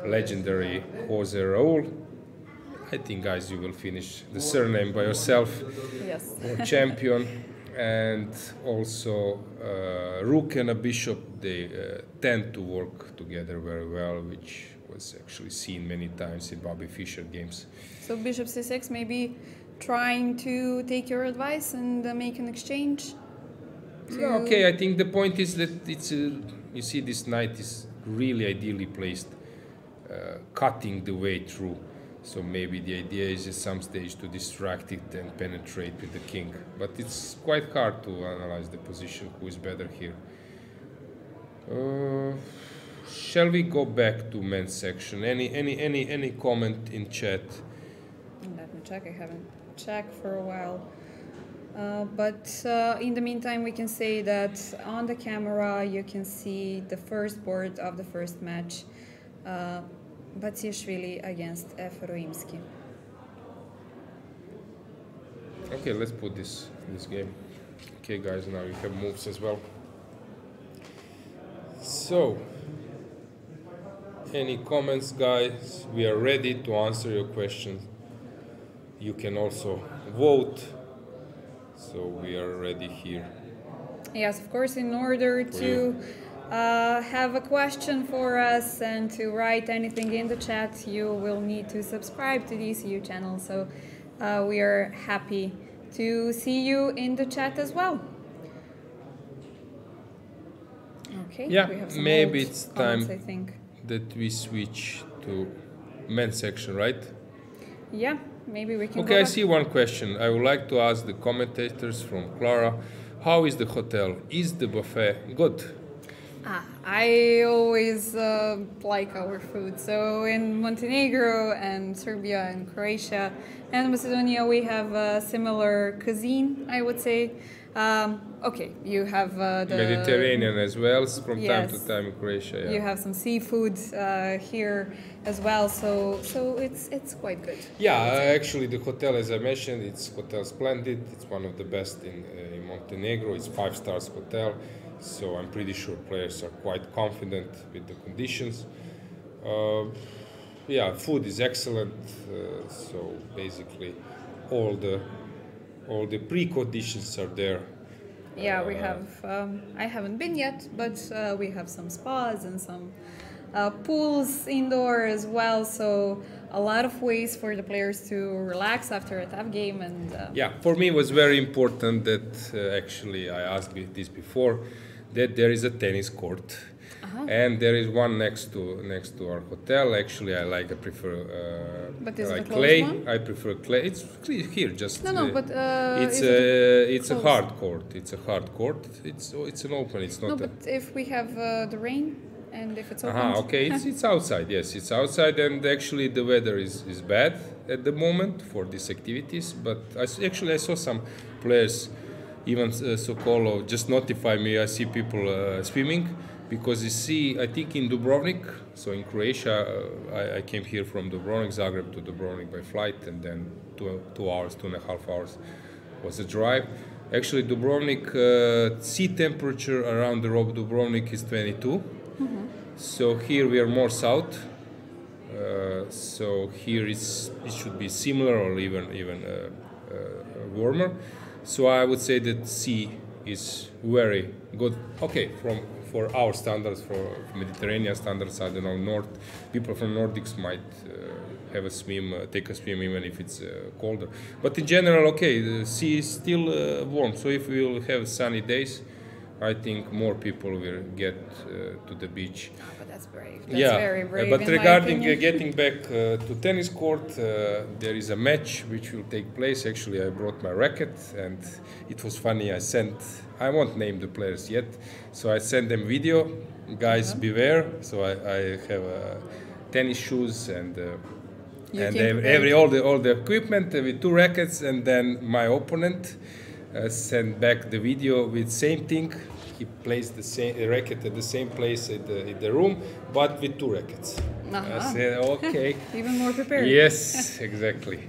legendary Jose Raul. I think, guys, you will finish the surname by yourself. Yes. Champion. And also Rook and a Bishop, they tend to work together very well, which was actually seen many times in Bobby Fischer games. So Bishop C6, maybe trying to take your advice and make an exchange? Okay, I think the point is that it's you see this knight is really ideally placed, cutting the way through. So maybe the idea is at some stage to distract it and penetrate with the king. But it's quite hard to analyze the position, who is better here. Shall we go back to men's section? Any comment in chat? Let me check. I haven't checked for a while. But in the meantime, we can say that on the camera you can see the first board of the first match. Batsiashvili against Eferoimski. Okay, let's put this game. Okay, guys, now you have moves as well. So, any comments, guys? We are ready to answer your questions. You can also vote. So we are ready here. Yes, of course, in order to have a question for us and to write anything in the chat, you will need to subscribe to DCU channel. So we are happy to see you in the chat as well. Okay. Yeah, we have some maybe old it's time comments, I think. that we switch to men's section, right? Yeah, maybe we can. Okay, I see one question. I would like to ask the commentators from Clara, how is the hotel? Is the buffet good? I always like our food. So in Montenegro and Serbia and Croatia and Macedonia, we have a similar cuisine, I would say. Okay, you have the Mediterranean as well, from yes, time to time in Croatia. Yeah. You have some seafood here as well, so it's quite good. Yeah, actually the hotel, as I mentioned, it's Hotel Splendid. It's one of the best in Montenegro. It's 5 stars hotel, so I'm pretty sure players are quite confident with the conditions. Yeah, food is excellent. So basically, all the preconditions are there. Yeah, we have. I haven't been yet, but we have some spas and some pools indoor as well. So a lot of ways for the players to relax after a tough game. And yeah, for me it was very important that actually I asked this before, that there is a tennis court. And there is one next to our hotel. Actually, I prefer but is like it a clay. one? I prefer clay. It's here, just but it's a hard court. It's a hard court. It's an open. It's not. No, but if we have the rain and if it's open. Okay, it's outside. Yes, it's outside, and actually the weather is bad at the moment for these activities. But I saw some players, even Sokolov, just notify me. I see people swimming. Because you see, I think in Dubrovnik, so in Croatia, I came here from Dubrovnik, Zagreb to Dubrovnik by flight, and then 2 hours, 2.5 hours was the drive. Actually, Dubrovnik, sea temperature around the Dubrovnik is 22. So here we are more south. So here it should be similar or even warmer. So I would say that sea is very good. Okay, for our standards, for Mediterranean standards, I don't know, people from Nordics might have a swim, take a swim even if it's colder. But in general, okay, the sea is still warm. So if we will have sunny days, I think more people will get to the beach. Oh, but that's brave. That's very brave. But regarding getting back to tennis court, there is a match which will take place. Actually, I brought my racket, and it was funny. I won't name the players yet, so I sent them video. Guys, beware! So I have tennis shoes and all the equipment with 2 rackets, and then my opponent sent back the video with same thing. He placed the same racket at the same place in the room, but with 2 rackets. I said, okay. Even more prepared. Yes, exactly.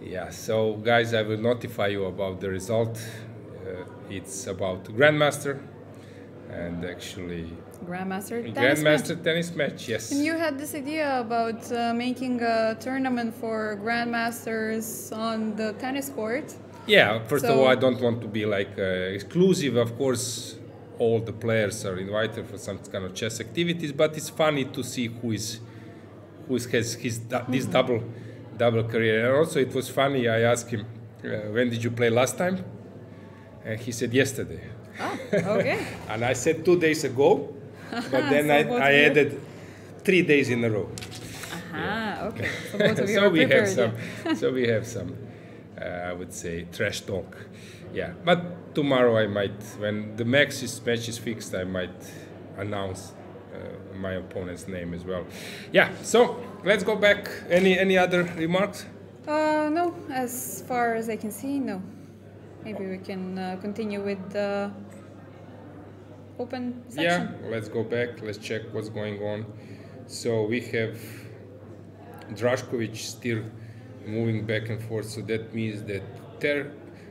Yeah, so guys, I will notify you about the result. It's about Grandmaster, and actually Grandmaster tennis match, yes. And you had this idea about making a tournament for Grandmasters on the tennis court. Yeah, first of all, I don't want to be like exclusive. Of course, all the players are invited for some kind of chess activities, but it's funny to see who has this double career. And also, it was funny. I asked him, "When did you play last time?" And he said, "Yesterday." Oh, okay. And I said 2 days ago, but then so I added 3 days in a row. Okay. So both of you are prepared. So we have some. I would say trash talk. Yeah, but tomorrow I might, when the match is fixed, I might announce my opponent's name as well. Yeah, so let's go back. Any other remarks? No, as far as I can see, no. Maybe we can continue with the open section. Yeah, let's go back. Let's check what's going on. So we have Drašković still moving back and forth, so that means that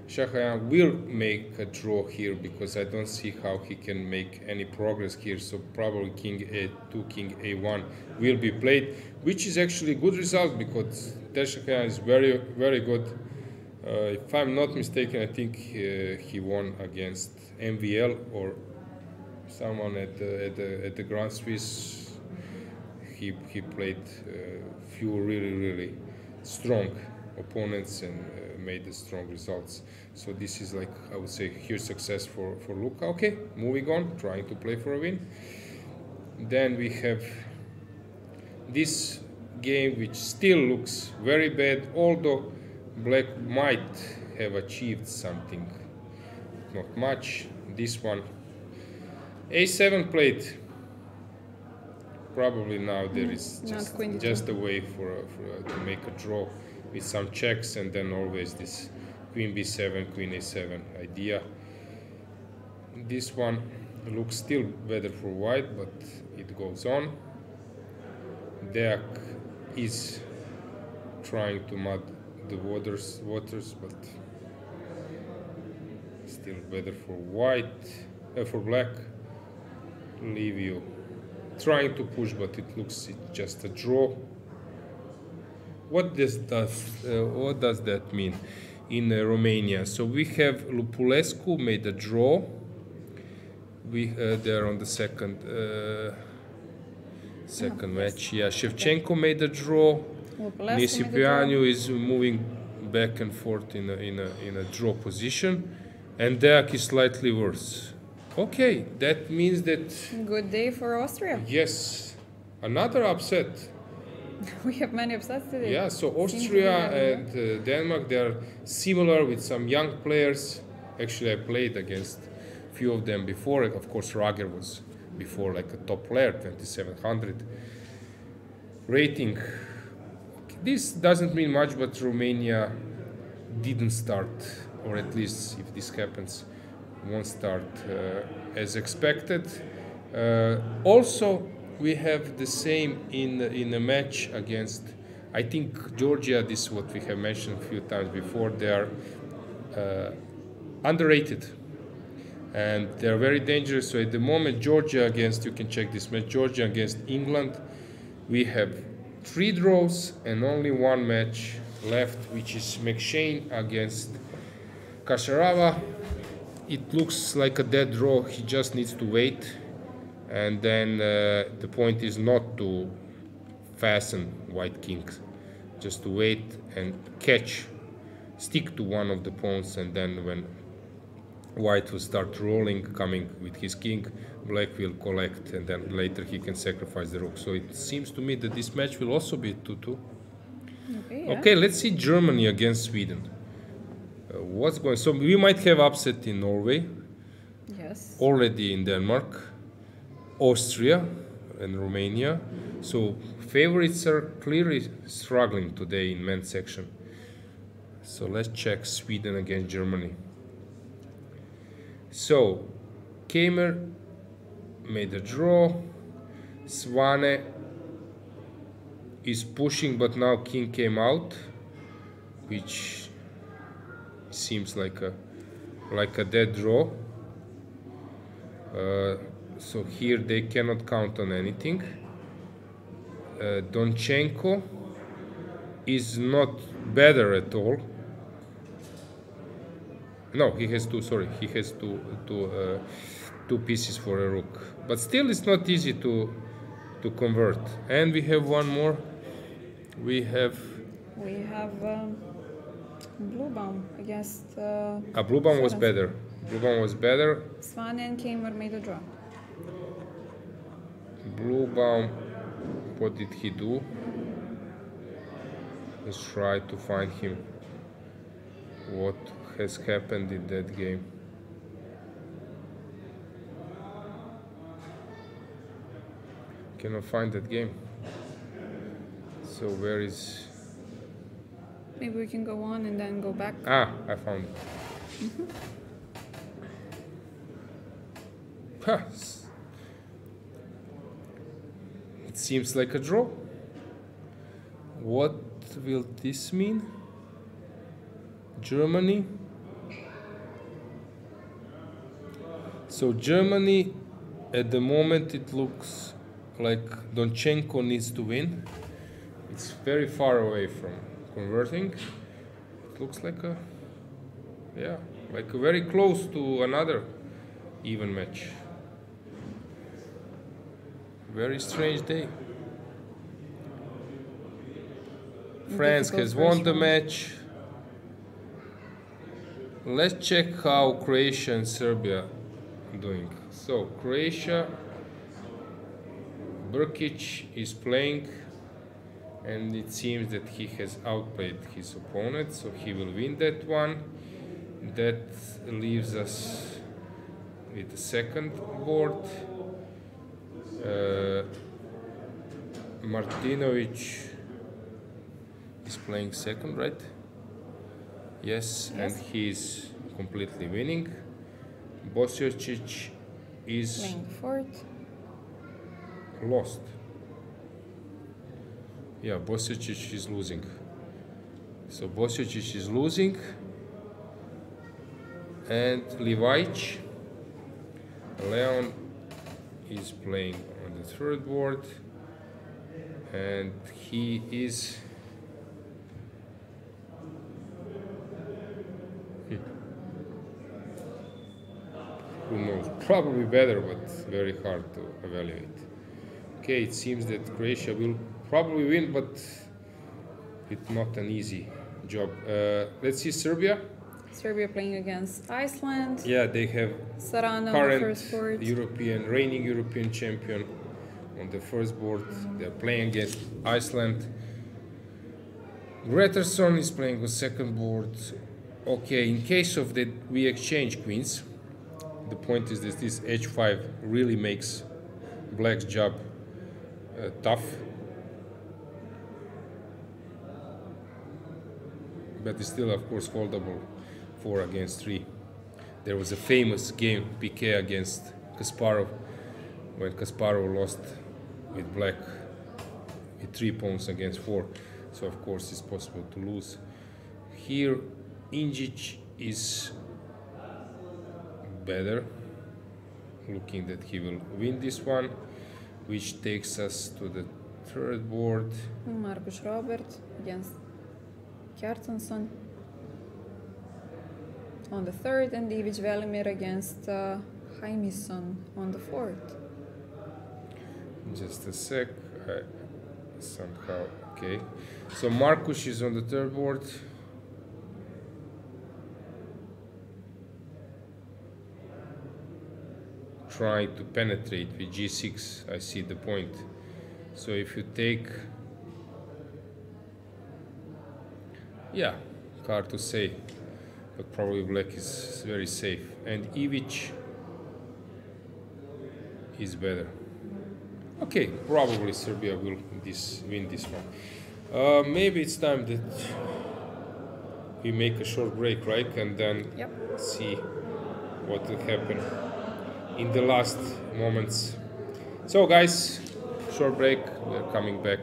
Shakhriyar will make a draw here, because I don't see how he can make any progress here. So probably King A2, King A1 will be played, which is actually a good result, because Shakhriyar is very, very good. If I'm not mistaken, I think he won against MVL or someone at the Grand Swiss. He played few really strong opponents and made the strong results. So this is like, I would say, huge success for Luka. Okay, moving on, trying to play for a win. Then we have this game which still looks very bad, although Black might have achieved something, not much. This one, A7 played. Probably now there is just a way to make a draw with some checks, and then always this Queen B7, Queen A7 idea. This one looks still better for white, but it goes on. Deak is trying to mud the waters, but still better for white, for black. Leave you trying to push, but it looks it's just a draw. What does that mean in Romania? So we have Lupulescu made a draw. They're on the second match. Yeah, Shevchenko made a draw. Nisipianu is moving back and forth in a draw position, and Deak is slightly worse. Okay, that means that... Good day for Austria. Yes, another upset. We have many upsets today. Yeah, so Austria and Denmark, they are similar with some young players. Actually, I played against a few of them before. Of course, Rager was before like a top player, 2700 rating. This doesn't mean much, but Romania didn't start, or at least if this happens, won't start as expected. Also, we have the same in a match against, I think, Georgia. This is what we have mentioned a few times before. They are underrated and they are very dangerous. So at the moment, Georgia against, you can check this match, Georgia against England, we have 3 draws and only 1 match left, which is McShane against Kasharava. It looks like a dead draw. He just needs to wait, and then the point is not to fasten white kings, just to wait and stick to one of the pawns, and then when white will start rolling, coming with his king, black will collect, and then later he can sacrifice the rook. So it seems to me that this match will also be 2-2. Okay, yeah. Okay, let's see Germany against Sweden. What's going? So we might have upset in Norway. Yes. Already in Denmark, Austria, and Romania. So favorites are clearly struggling today in men's section. So let's check Sweden against Germany. So Teimour made a draw. Svane is pushing, but now king came out, which seems like a dead draw. So here they cannot count on anything. Donchenko is not better at all. No, he has he has two pieces for a rook. But still, it's not easy to convert. And we have one more. We have Bluebaum against... Bluebaum was better. Bluebaum was better. Svane and Teimour made a draw. Bluebaum, what did he do? Let's try to find him. What has happened in that game? Cannot find that game. So where is... Maybe we can go on and then go back. Ah, I found it. It seems like a draw. What will this mean? Germany. So Germany, at the moment, it looks like Donchenko needs to win. It's very far away from converting. It looks like like very close to another even match. Very strange day. France has won the match. Let's check how Croatia and Serbia are doing. So Croatia, Brkic is playing, and it seems that he has outplayed his opponent, so he will win that one. That leaves us with the second board. Martinovic is playing second, right? Yes, and he's completely winning. Batsiashvili is playing fourth. Lost. Yeah, Batsiashvili is losing. So Batsiashvili is losing. And Livajic, Leon, is playing on the third board. And he is... Who knows? Probably better, but very hard to evaluate. Okay, it seems that Croatia will probably win, but it's not an easy job. Let's see Serbia. Serbia playing against Iceland. Yeah, they have Sarana current on the first board. reigning European champion on the first board. They're playing against Iceland. Gretterson is playing on second board. Okay, in case of that we exchange queens, the point is that this h5 really makes black's job tough. But it's still, of course, holdable 4 against 3. There was a famous game, Piquet against Kasparov, when Kasparov lost with black with 3 pawns against 4. So, of course, it's possible to lose. Here, Injic is better, looking that he will win this one, which takes us to the third board. Marcus Robert against Carlsen on the third, and Ivic Velimir against Jaimison on the fourth. Just a sec, somehow, okay. So Marcus is on the third board. Trying to penetrate with g6, I see the point. So if you take, yeah, hard to say, but probably black is very safe. And Ivic is better. Okay, probably Serbia will win this one. Maybe it's time that we make a short break, right? And then see what will happen in the last moments. So guys, short break, we're coming back.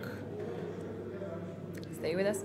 Stay with us.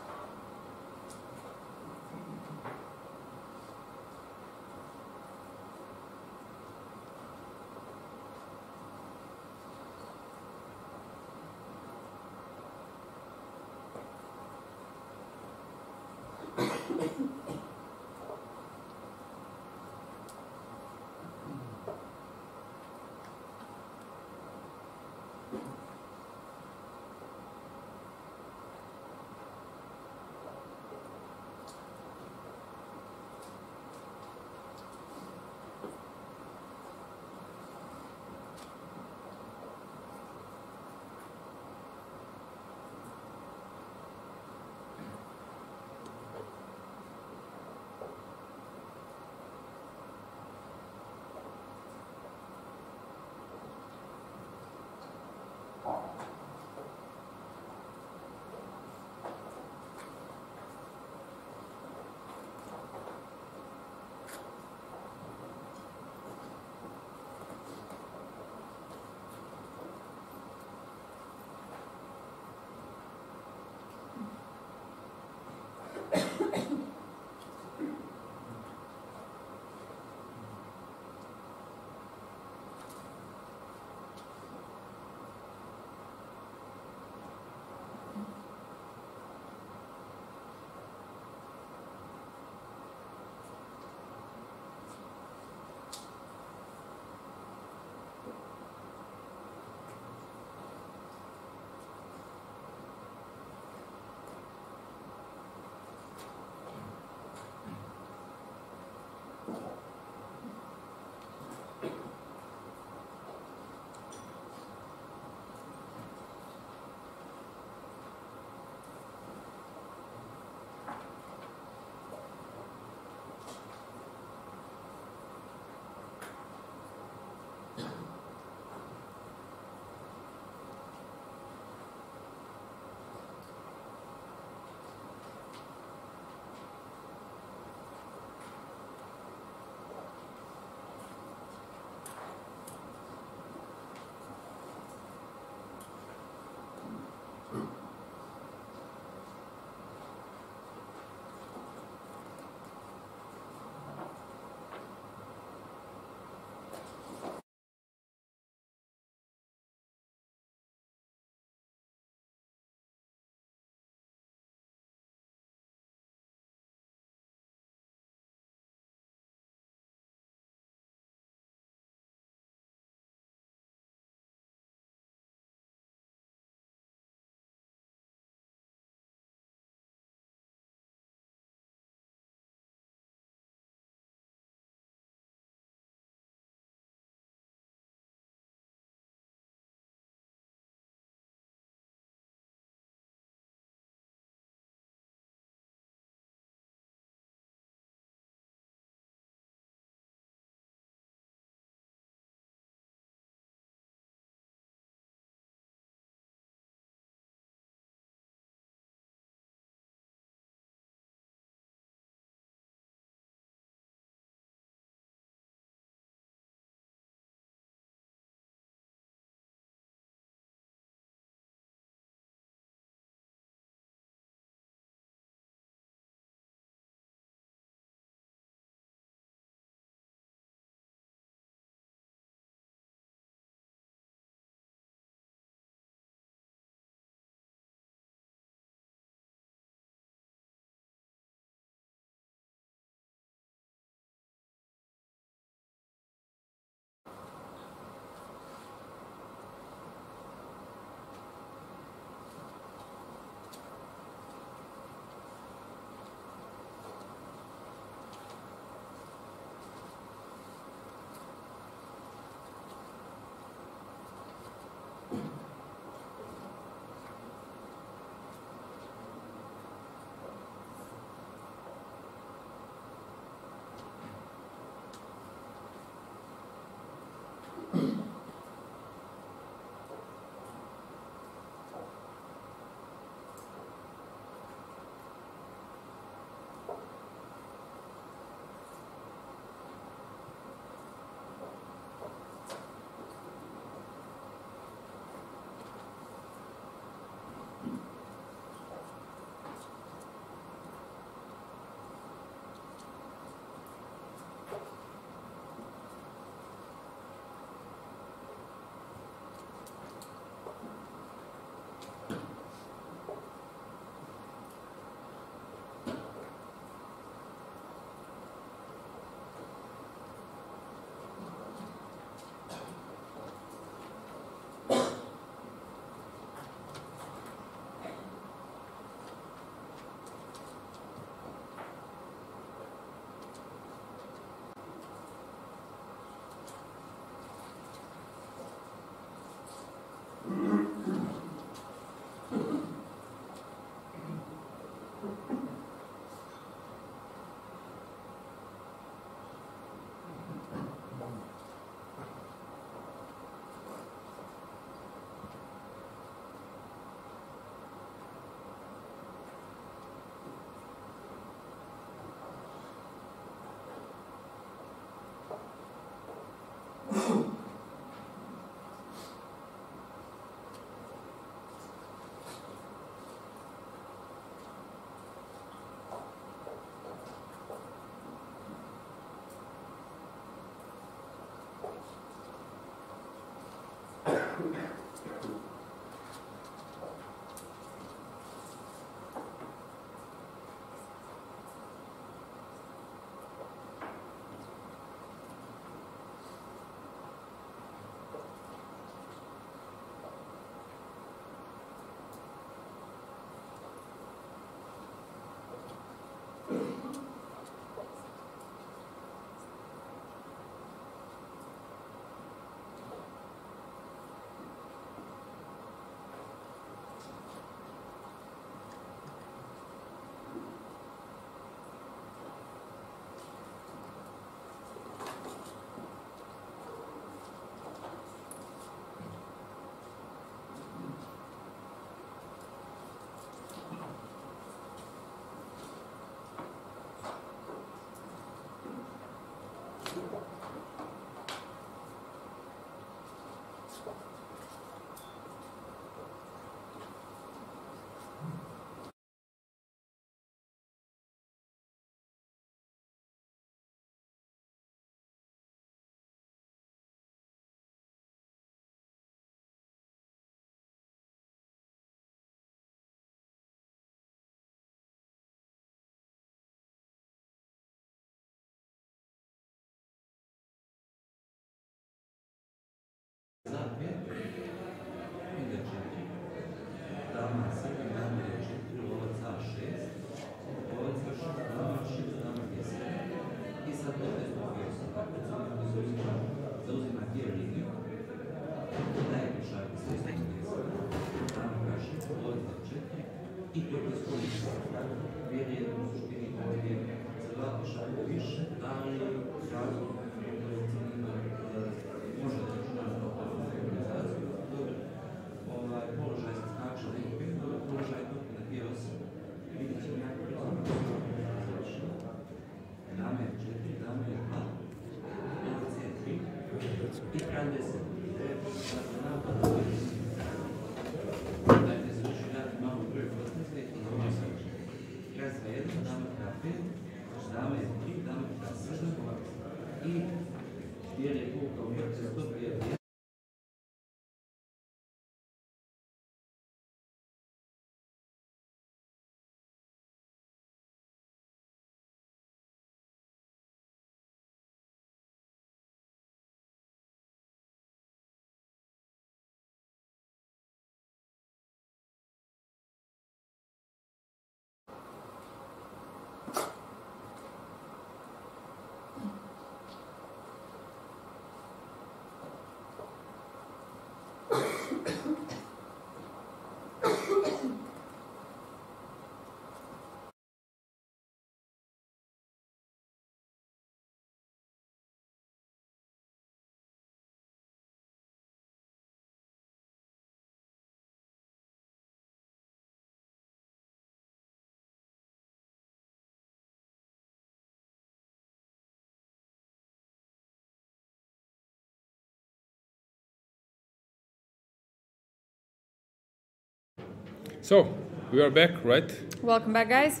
So, we are back, right? Welcome back, guys.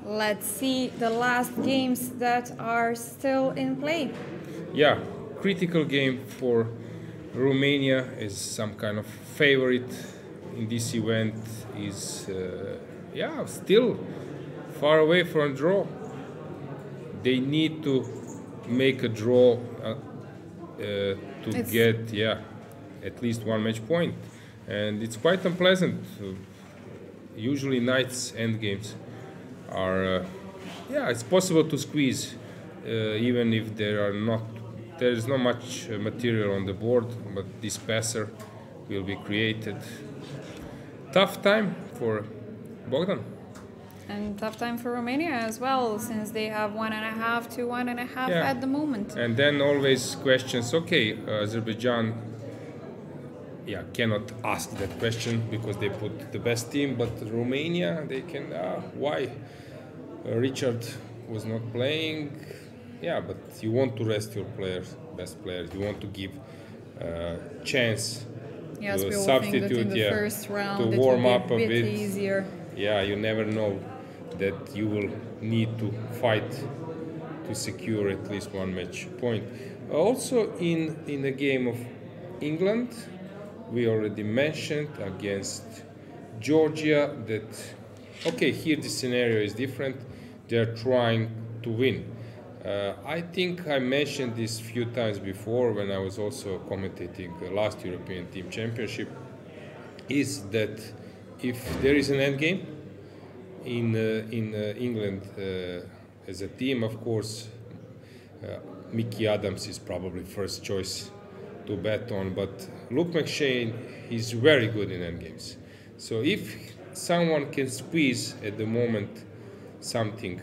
Let's see the last games that are still in play. Yeah, critical game for Romania is some kind of favorite in this event. Is still far away from a draw. They need to make a draw to get at least one match point, and it's quite unpleasant. Usually nights end games are it's possible to squeeze even if there is not much material on the board, but this passer will be created. Tough time for Bogdan. And tough time for Romania as well, since they have 1.5 to 1.5 at the moment. And then always questions, Azerbaijan cannot ask that question because they put the best team, but Romania, they can, why? Richard was not playing, but you want to rest your best players, you want to give chance to substitute, in the first round to warm up a bit. Easier. Yeah, you never know that you will need to fight to secure at least one match point. Also in the game of England, we already mentioned against Georgia that, okay, here the scenario is different. They're trying to win. I think I mentioned this few times before when I was also commentating the last European Team Championship, is that if there is an end game in England as a team, of course, Mickey Adams is probably first choice to bet on, but Luke McShane is very good in end games. So if someone can squeeze at the moment something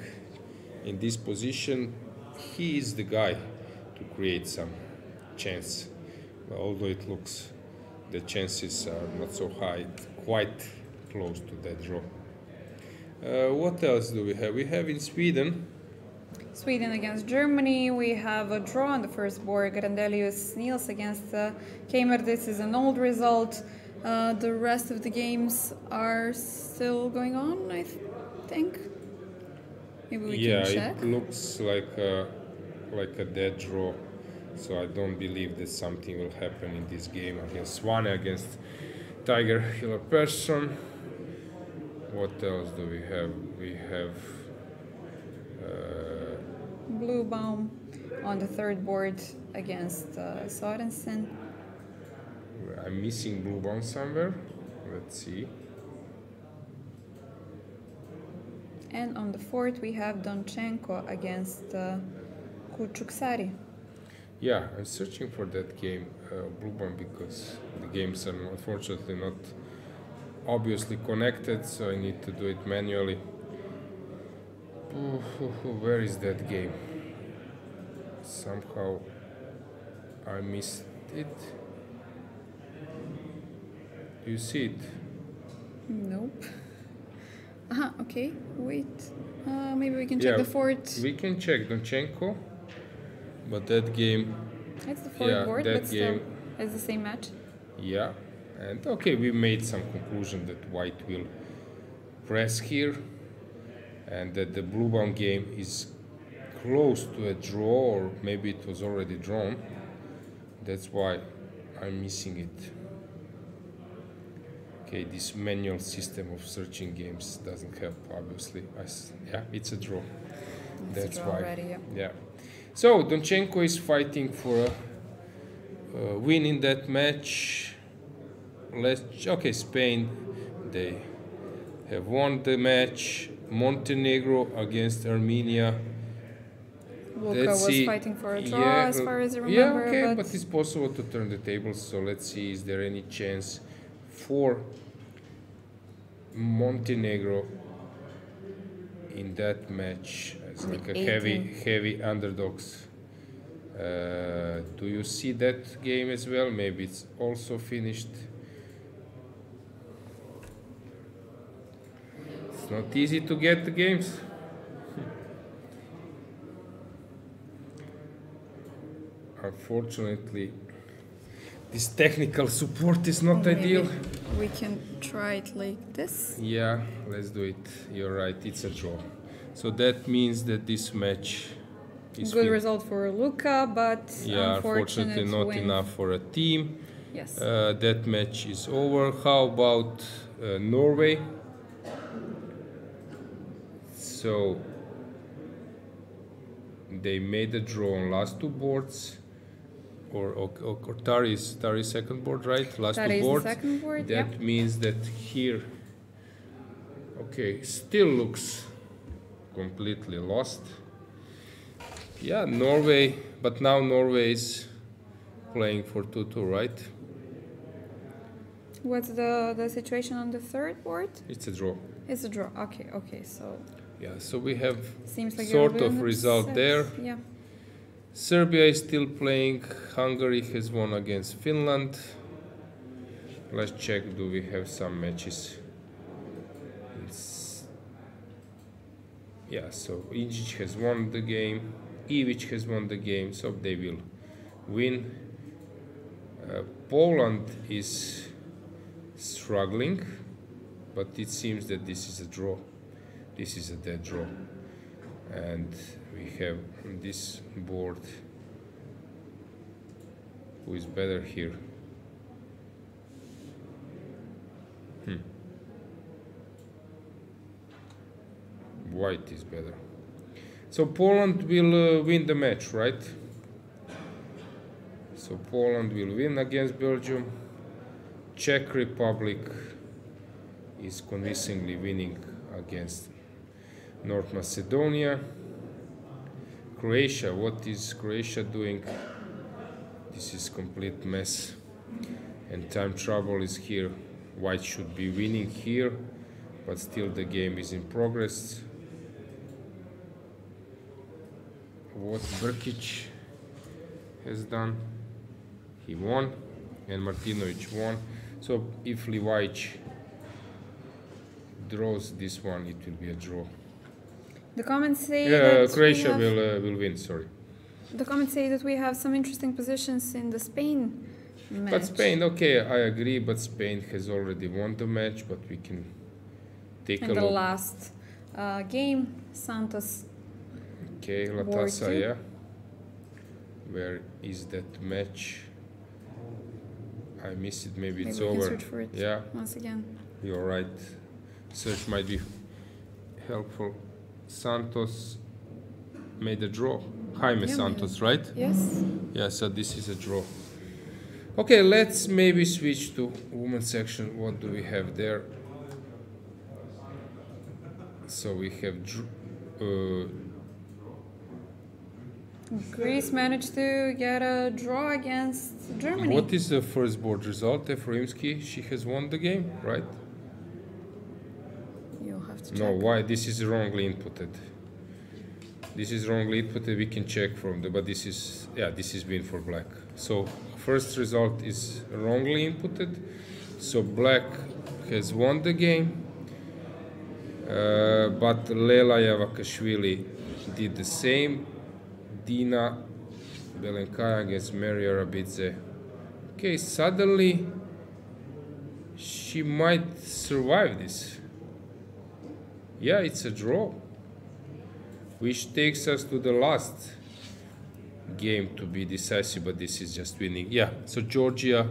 in this position, he is the guy to create some chance. Well, although it looks the chances are not so high, quite close to that draw. What else do we have? We have in Sweden Against Germany, we have a draw on the first board. Grandelius Niels against Teimour. This is an old result. The rest of the games are still going on, I think. Maybe we can check. It looks like a dead draw. So I don't believe that something will happen in this game against Swane, against Tiger Hiller Persson. What else do we have? We have Blue Baum on the third board against Sorensen. I'm missing Blue Baum somewhere. Let's see. And on the fourth we have Donchenko against Kuchuksari. Yeah, I'm searching for that game, Blue Baum, because the games are unfortunately not obviously connected, so I need to do it manually. Where is that game? Somehow I missed it. Do you see it? Nope. Okay, wait. Maybe we can check the fourth. We can check Donchenko, but that game... It's the fourth board, that but game, still, it's the same match. Yeah, and okay, we made some conclusion that White will press here, and that the Blue Baum game is close to a draw, or maybe it was already drawn. That's why I'm missing it. Okay, this manual system of searching games doesn't help, obviously. Yeah, it's a draw. That's why. Already, yeah. So Donchenko is fighting for a win in that match. Okay, Spain, they have won the match. Montenegro against Armenia. Luka was fighting for a draw, as far as I remember. Yeah, okay, but it's possible to turn the tables. So let's see, is there any chance for Montenegro in that match as like a heavy underdogs? Do you see that game as well? Maybe it's also finished. It's not easy to get the games. Unfortunately, this technical support is not ideal. We can try it like this. Yeah, let's do it. You're right, it's a draw. So that means that this match is good result for Luka, but unfortunately not enough for a team. Yes. That match is over. How about Norway? So they made a draw on last two boards. Or Tari's second board, right? Last two boards. Second board, that means that here, okay, still looks completely lost. Yeah, Norway, but now Norway is playing for 2-2, right? What's the situation on the third board? It's a draw. It's a draw. Okay, so. Yeah, so we have seems like sort of result there. Yeah. Serbia is still playing. Hungary has won against Finland. Let's check, do we have some matches? Yeah, so Ijic has won the game. Ivic has won the game, so they will win. Poland is struggling, but it seems that this is a draw. This is a dead draw. And we have on this board, who is better here? White is better. So Poland will win the match, right? So Poland will win against Belgium. Czech Republic is convincingly winning against North Macedonia. Croatia, what is Croatia doing? This is complete mess. And time trouble is here. White should be winning here, but still the game is in progress. What Brkic has done, he won, and Martinovic won. So if Livajic draws this one, it will be a draw. The comments say that Croatia will win, sorry. The comments say that we have some interesting positions in the Spain match. But Spain, okay, I agree, but Spain has already won the match, but we can take a look. In the last game, Santos. Okay, Latasa, yeah. Where is that match? I missed it, maybe it's we over. Can search for it once again. You're right. Search might be helpful. Santos made a draw. Jaime Santos, right? Yes. Yeah, so this is a draw. Okay, let's maybe switch to women's section. What do we have there? So we have Greece managed to get a draw against Germany. What is the first board result? Efraimski, she has won the game, right? You'll have to check. No, why? This is wrongly inputted. This is wrongly inputted. We can check from the, but this is, yeah, this is win for black. So first result is wrongly inputted. So black has won the game, but Lela Yavakashvili did the same. Dina Belenkaya against Maria Rabidze. Okay, suddenly she might survive this. Yeah, it's a draw, which takes us to the last game to be decisive, but this is just winning. Yeah, so Georgia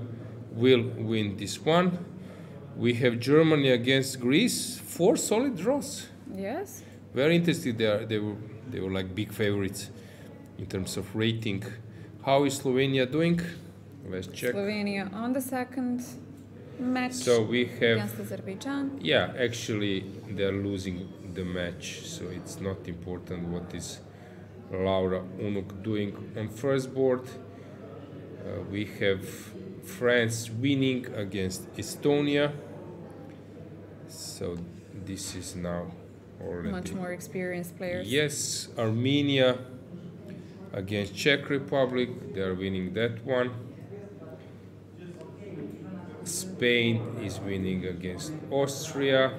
will win this one. We have Germany against Greece, 4 solid draws. Yes. Very interesting. They were like big favorites in terms of rating. How is Slovenia doing? Let's check. Slovenia on the second match. So we have against Azerbaijan. Yeah, actually they're losing the match, so it's not important what is Laura Unuk doing on first board. We have France winning against Estonia. So this is now already much more experienced players. Yes, Armenia against Czech Republic, they are winning that one. Spain is winning against Austria.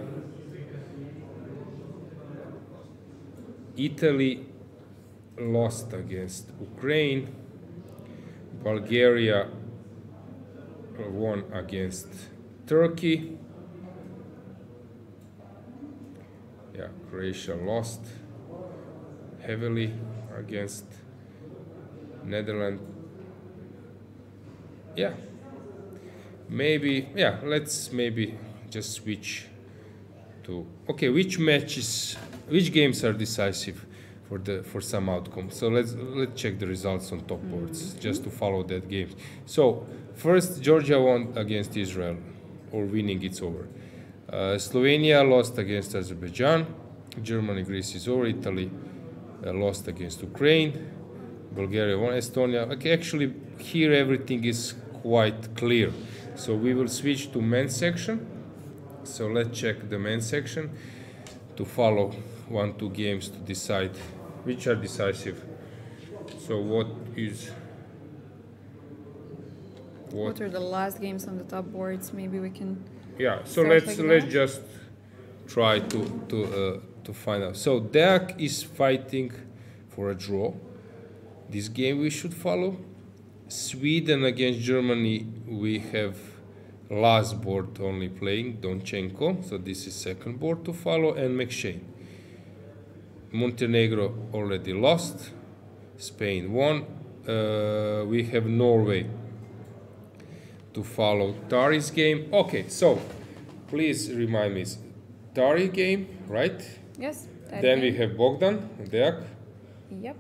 Italy lost against Ukraine. Bulgaria won against Turkey. Yeah, Croatia lost heavily against Netherlands. Yeah, maybe, yeah, let's maybe just switch to, okay, which games are decisive for some outcome. So let's check the results on top boards just to follow that game. So first, Georgia won against Israel, or winning, it's over. Slovenia lost against Azerbaijan. Germany, Greece is over. Italy lost against Ukraine. Bulgaria won. Estonia. Okay, actually here everything is quite clear. So we will switch to men's section. So let's check the men's section to follow 1-2 games to decide which are decisive. So what are the last games on the top boards? Maybe we can. Yeah. So let's just try to find out. So Deak is fighting for a draw. This game we should follow. Sweden against Germany, we have last board only playing, Donchenko, so this is second board to follow, and McShane. Montenegro already lost, Spain won. We have Norway to follow Tari's game. Okay, so please remind me, Tari game, right? Yes. Then we have Bogdan, Deak. Yep.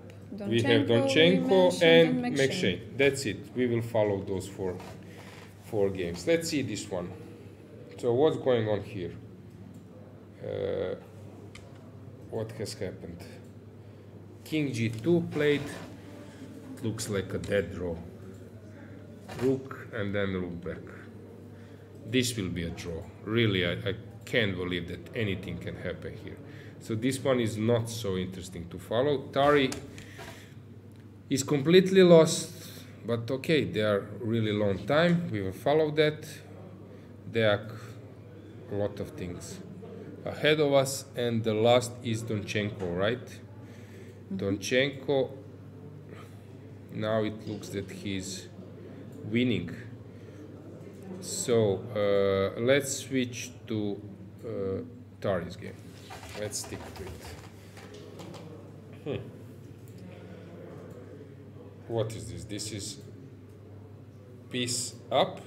We have Donchenko and McShane. That's it. We will follow those four games. Let's see this one. So what's going on here? What has happened? King G2 played. Looks like a dead draw. Rook and then rook back. This will be a draw. Really, I can't believe that anything can happen here. So this one is not so interesting to follow. Tari is completely lost, but okay, they are really long time. We will follow that. There are a lot of things ahead of us, and the last is Donchenko, right? Donchenko, now it looks that he's winning. So let's switch to Tari's game. Let's stick to it. What is this? This is piece up.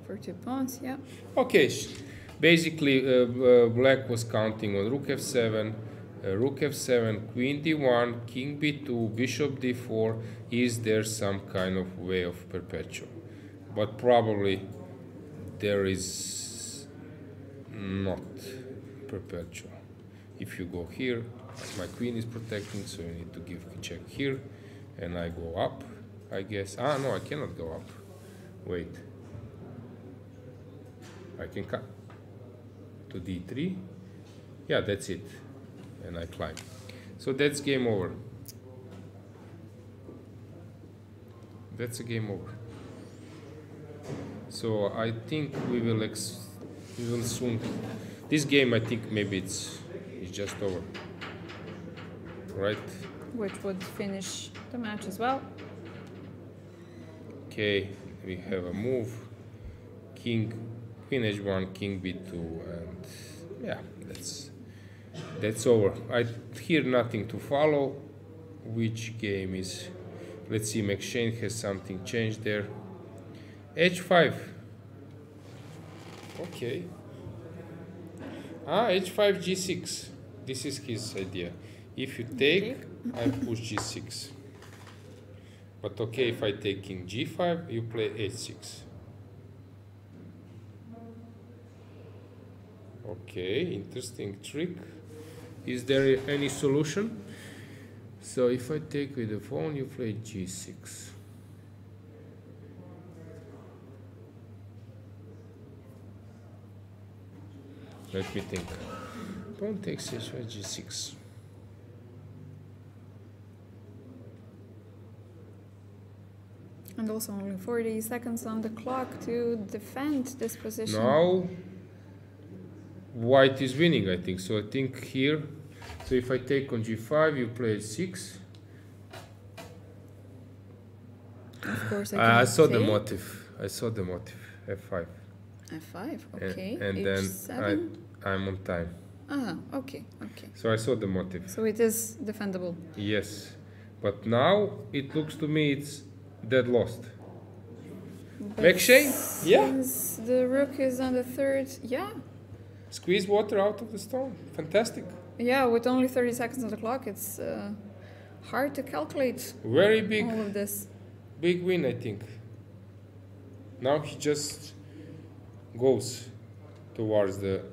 For 2 pawns, yeah. Okay, basically black was counting on rook f7, queen d1, king b2, bishop d4. Is there some kind of way of perpetual? But probably there is not perpetual. If you go here, my queen is protecting, so you need to give a check here, and I go up, I guess. Ah, no, I cannot go up. Wait. I can cut to d3. Yeah, that's it. And I climb. So that's game over. That's a game over. So I think we will soon. This game, I think maybe it's just over, right? Which would finish the match as well. Okay, we have a move. Queen h1, king b2, and yeah, that's over. I hear nothing to follow. Which game is? Let's see. McShane has something changed there. h5. Okay. h5 g6. This is his idea. If you take, I push g6. But okay, if I take king g5, you play h6. Okay, interesting trick. Is there any solution? So if I take with the pawn, you play g6. Let me think. Pawn takes h5, g6. And also only 40 seconds on the clock to defend this position. Now, white is winning, I think. So I think here, so if I take on g5, you play h6. Of course, I saw the motive. I saw the motive. f5. f5, okay. And H7. then I'm on time. Ah, okay, okay. So I saw the motive. So it is defendable. Yes. But now it looks to me it's dead lost. McShane? Yeah. Since the rook is on the third, yeah. Squeeze water out of the stone. Fantastic. Yeah, with only 30 seconds on the clock, it's hard to calculate Very big. all of this. Big win, I think. Now he just goes towards the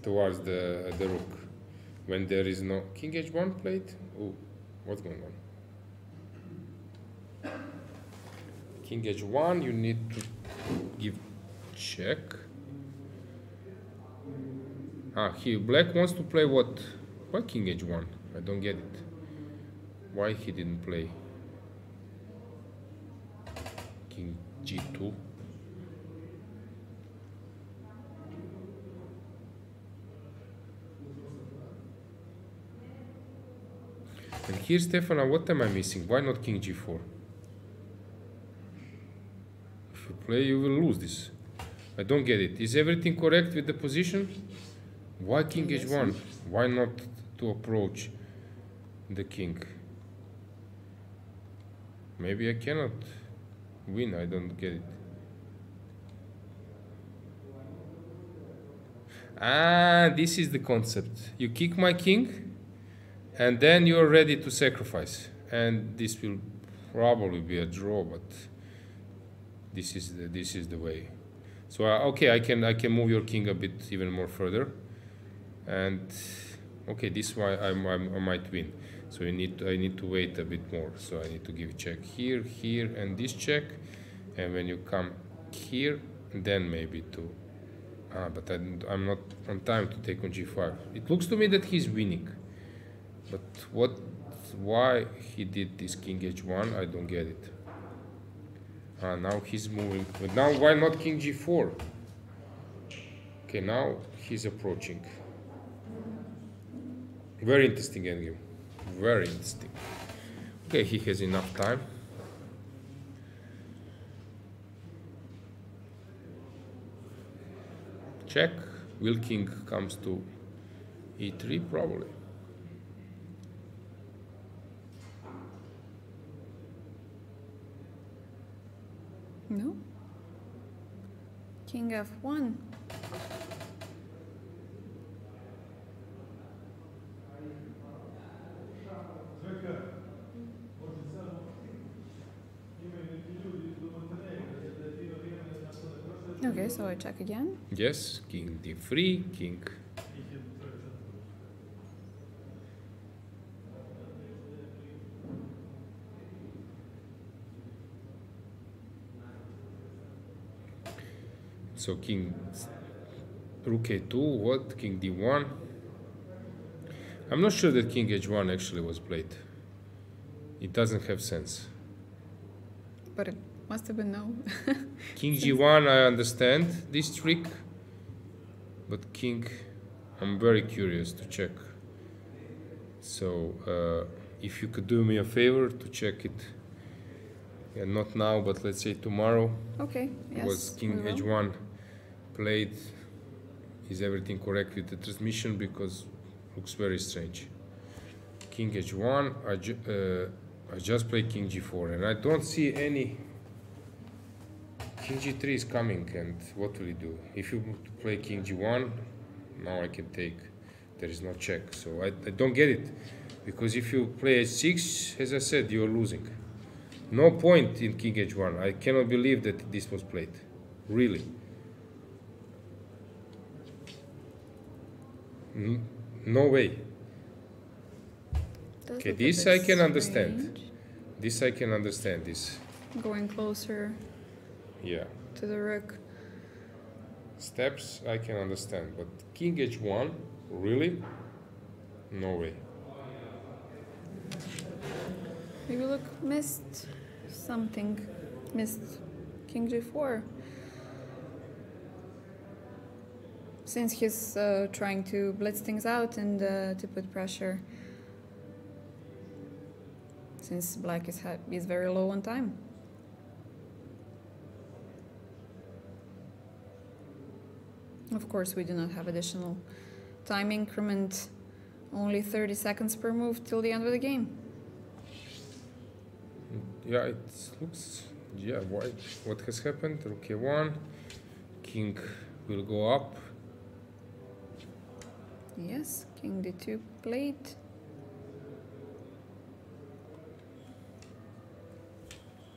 rook when there is no king h1 played. Oh, what's going on? King h1, you need to give check. Here black wants to play what? Why king h1? I don't get it. Why he didn't play king g2? And here, Stefana, what am I missing? Why not king g4? If you play, you will lose this. I don't get it. Is everything correct with the position? Why king h1? Why not to approach the king? Maybe I cannot win. I don't get it. Ah, this is the concept. You kick my king, and then you're ready to sacrifice. And this will probably be a draw, but this is the way. So okay, I can move your king a bit even more further, and okay, this way I might win. So I need to wait a bit more. So I need to give check here, here, and this check, and when you come here, then maybe to. But I'm not on time to take on g5. It looks to me that he's winning, but why he did this king h1? I don't get it. Now he's moving. But now why not king g4? Okay, now he's approaching. Very interesting endgame. Very interesting. Okay, he has enough time. Check. Will king comes to e3 probably. No. King f1. Okay, so I check again. Yes, king d3, king. So king rook a2, what? King d1. I'm not sure that king h1 actually was played. It doesn't have sense. But it must have been no. King g1, I understand this trick, but king, I'm very curious to check. So if you could do me a favor to check it, and not now, but let's say tomorrow. Okay, yes. Was king h1 played? Is everything correct with the transmission? Because it looks very strange. King h1, I just played king g4, and I don't see any. King g3 is coming, and what will he do? If you play king g1, now I can take. There is no check, so I don't get it. Because if you play h6, as I said, you're losing. No point in king h1. I cannot believe that this was played. Really. No way. Okay, this I can understand. This I can understand. This. Going closer. Yeah. To the rook. Steps I can understand, but king h1, really? No way. Maybe look, missed something. Missed king g4. Since he's trying to blitz things out and to put pressure. Since black is very low on time. Of course, we do not have additional time increment. Only 30 seconds per move till the end of the game. Yeah, it looks. Yeah, what has happened? Rook a1, king will go up. Yes, king d2 played.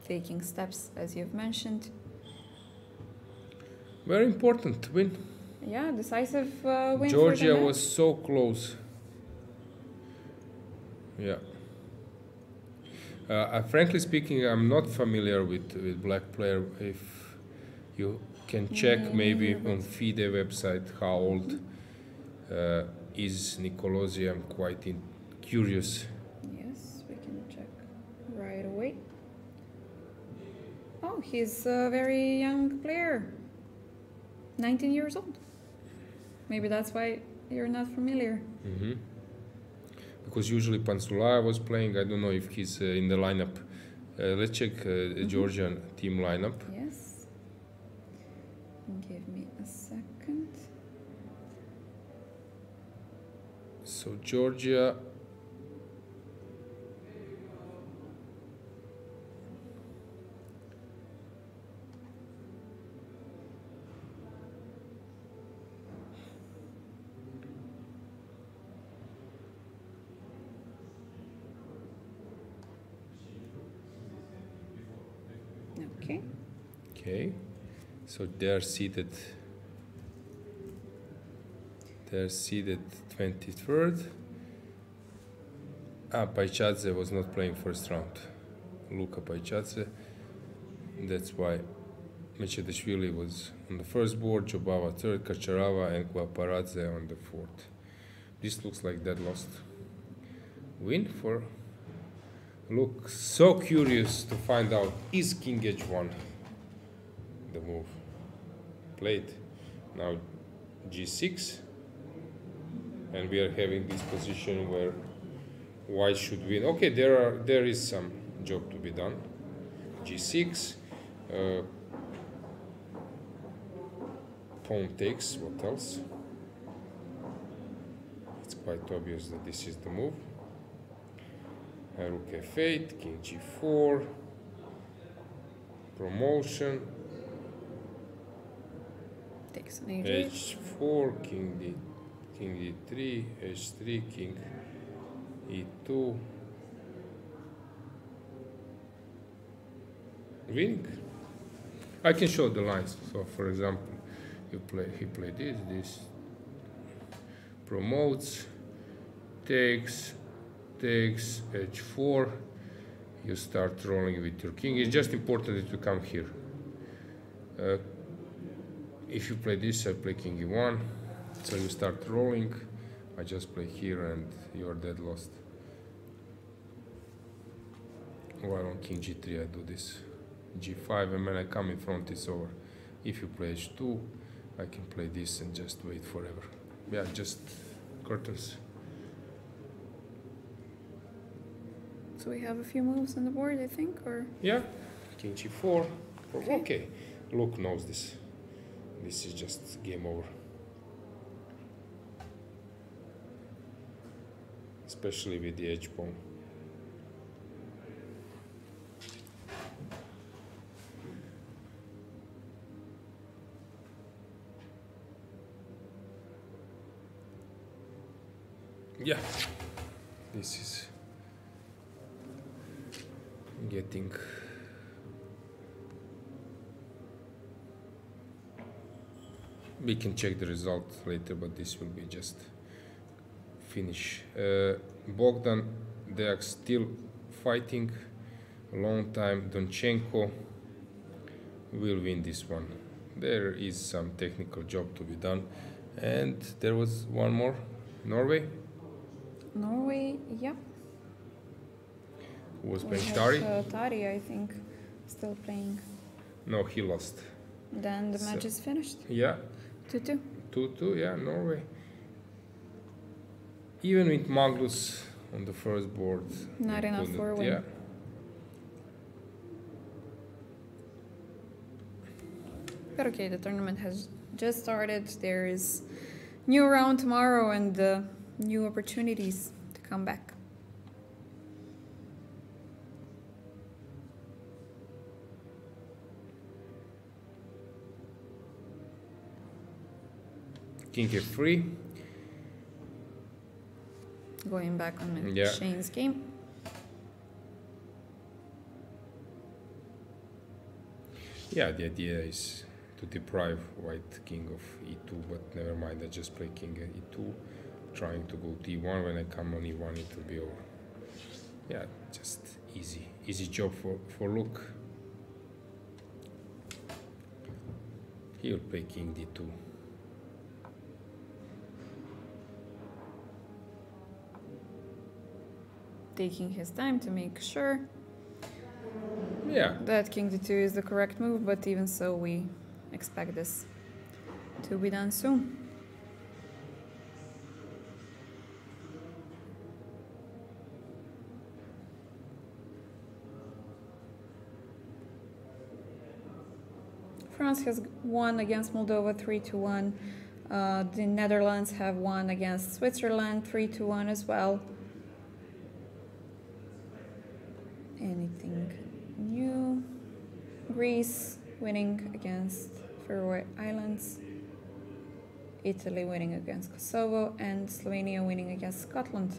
Taking steps, as you've mentioned. Very important win. Yeah, decisive win. Georgia was so close. Yeah. Frankly speaking, I'm not familiar with black player. If you can check maybe on FIDE website how old is Nicolosi, I'm quite curious. Yes, we can check right away. Oh, he's a very young player. 19 years old. Maybe that's why you're not familiar. Mm-hmm. Because usually Pansulaev was playing. I don't know if he's in the lineup. Let's check Georgian team lineup. Yes. Give me a second. So Georgia. Okay. Okay, so they're seated 23rd. Paehtz was not playing first round. Luka Paehtz. That's why Mamedyarov was on the first board, Jobava third, Kacharava and Paparadze on the fourth. This looks like dead lost. Win for... Look, so curious to find out, is King H1 the move? Played. Now G6. And we are having this position where white should win. Okay, there is some job to be done. G6. Pawn takes. What else? It's quite obvious that this is the move. Rook F8, King G4. Promotion. Takes on H8. H4, King D3, H3, King E2. Winning. I can show the lines. So, for example, he played this promotes, takes, H4. You start rolling with your king. It's just important that you come here. If you play this, I play King E1. So you start rolling. I just play here and you're dead lost. While on King G3 I do this. G5, and when I come in front it's over. If you play H2, I can play this and just wait forever. Yeah, just curtains. So we have a few moves on the board, I think, or? Yeah, King G4. Okay, Luke knows this. This is just game over. Especially with the H pawn. Yeah, this is getting we can check the result later, but this will be just finish. Bogdan, they are still fighting a long time. Donchenko will win this one. There is some technical job to be done, and there was one more. Norway, yeah. Who was playing Tari? Tari, I think, still playing. No, he lost. Then the match is finished. Yeah. 2-2. 2-2, yeah, Norway. Even with Magnus on the first board. Not enough for a win. Yeah. But okay, the tournament has just started. There is new round tomorrow and new opportunities to come back. King F3. Going back on Yeah. Shane's game. Yeah, the idea is to deprive white king of E2, but never mind, I just play king E2, trying to go T1. When I come on E1, it will be over. Yeah, just easy job for Luke. He will play king D2. Taking his time to make sure Yeah. that king d2 is the correct move, but even so we expect this to be done soon. France has won against Moldova 3-1. The Netherlands have won against Switzerland 3-1 as well. Anything new? Greece winning against Faroe Islands. Italy winning against Kosovo, and Slovenia winning against Scotland.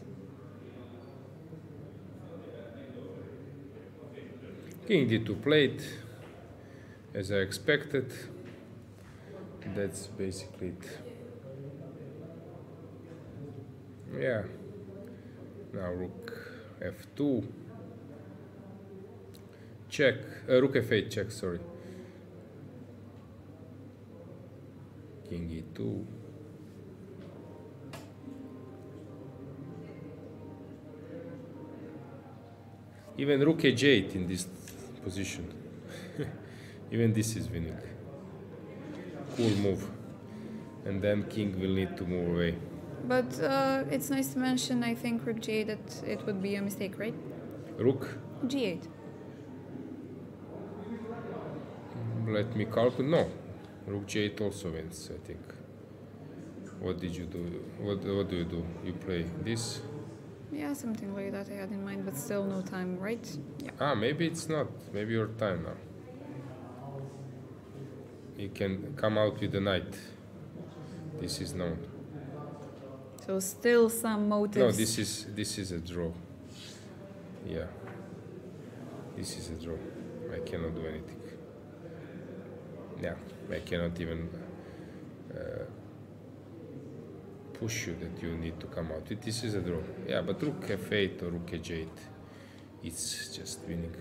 King D2 played. as I expected. That's basically it. Yeah. Now rook f2. Check. Rook f8 check, sorry. King e2. Even rook h8 in this position. Even this is winning. Cool move. And then king will need to move away. But it's nice to mention, I think, rook g8, that it would be a mistake, right? Rook g8. Let me calculate. No. Rook g8 also wins, I think. What did you do? What do you do? You play this? Yeah, something like that I had in mind, but still no time, right? Yeah. Ah, maybe it's not. Maybe your time now. You can come out with the knight. This is known. So still some motives. No, this is a draw. Yeah. This is a draw. I cannot do anything. Yeah, I cannot even push you that you need to come out with. This is a draw. Yeah, but rook f8 or rook h8, it's just winning.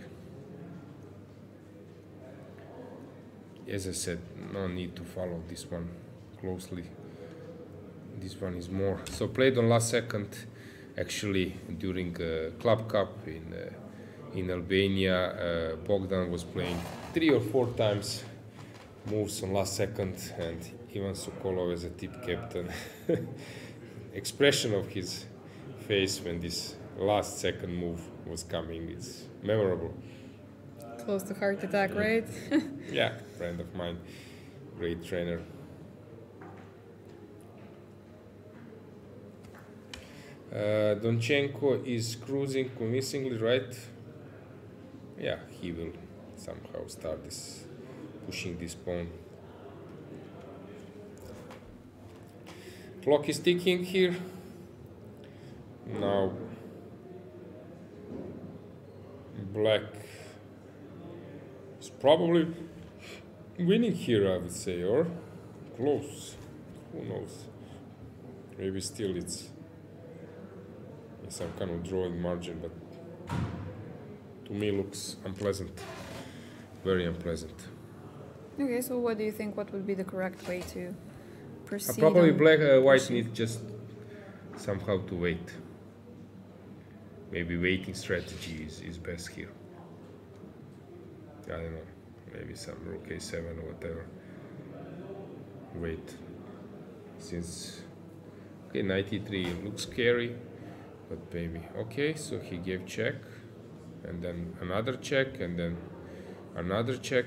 As I said, no need to follow this one closely. This one is more. So played on last second, actually during Club Cup in Albania. Bogdan was playing 3 or 4 times moves on last second, and Ivan Sokolov as a tip captain. Expression of his face when this last second move was coming is memorable. Close to heart attack, right? Yeah, friend of mine, great trainer. Donchenko is cruising convincingly, right? Yeah, he will somehow start this, pushing this pawn. Clock is ticking here. Now black is probably winning here, I would say, or close. Who knows? Maybe still it's some kind of drawing margin, but to me looks unpleasant. Very unpleasant. Okay, so what do you think? What would be the correct way to proceed? Probably white needs just somehow to wait. Maybe waiting strategy is best here. I don't know. Maybe some rook a7 or whatever. Wait. Since okay, knight e3 looks scary, but maybe okay. So he gave check, and then another check, and then another check.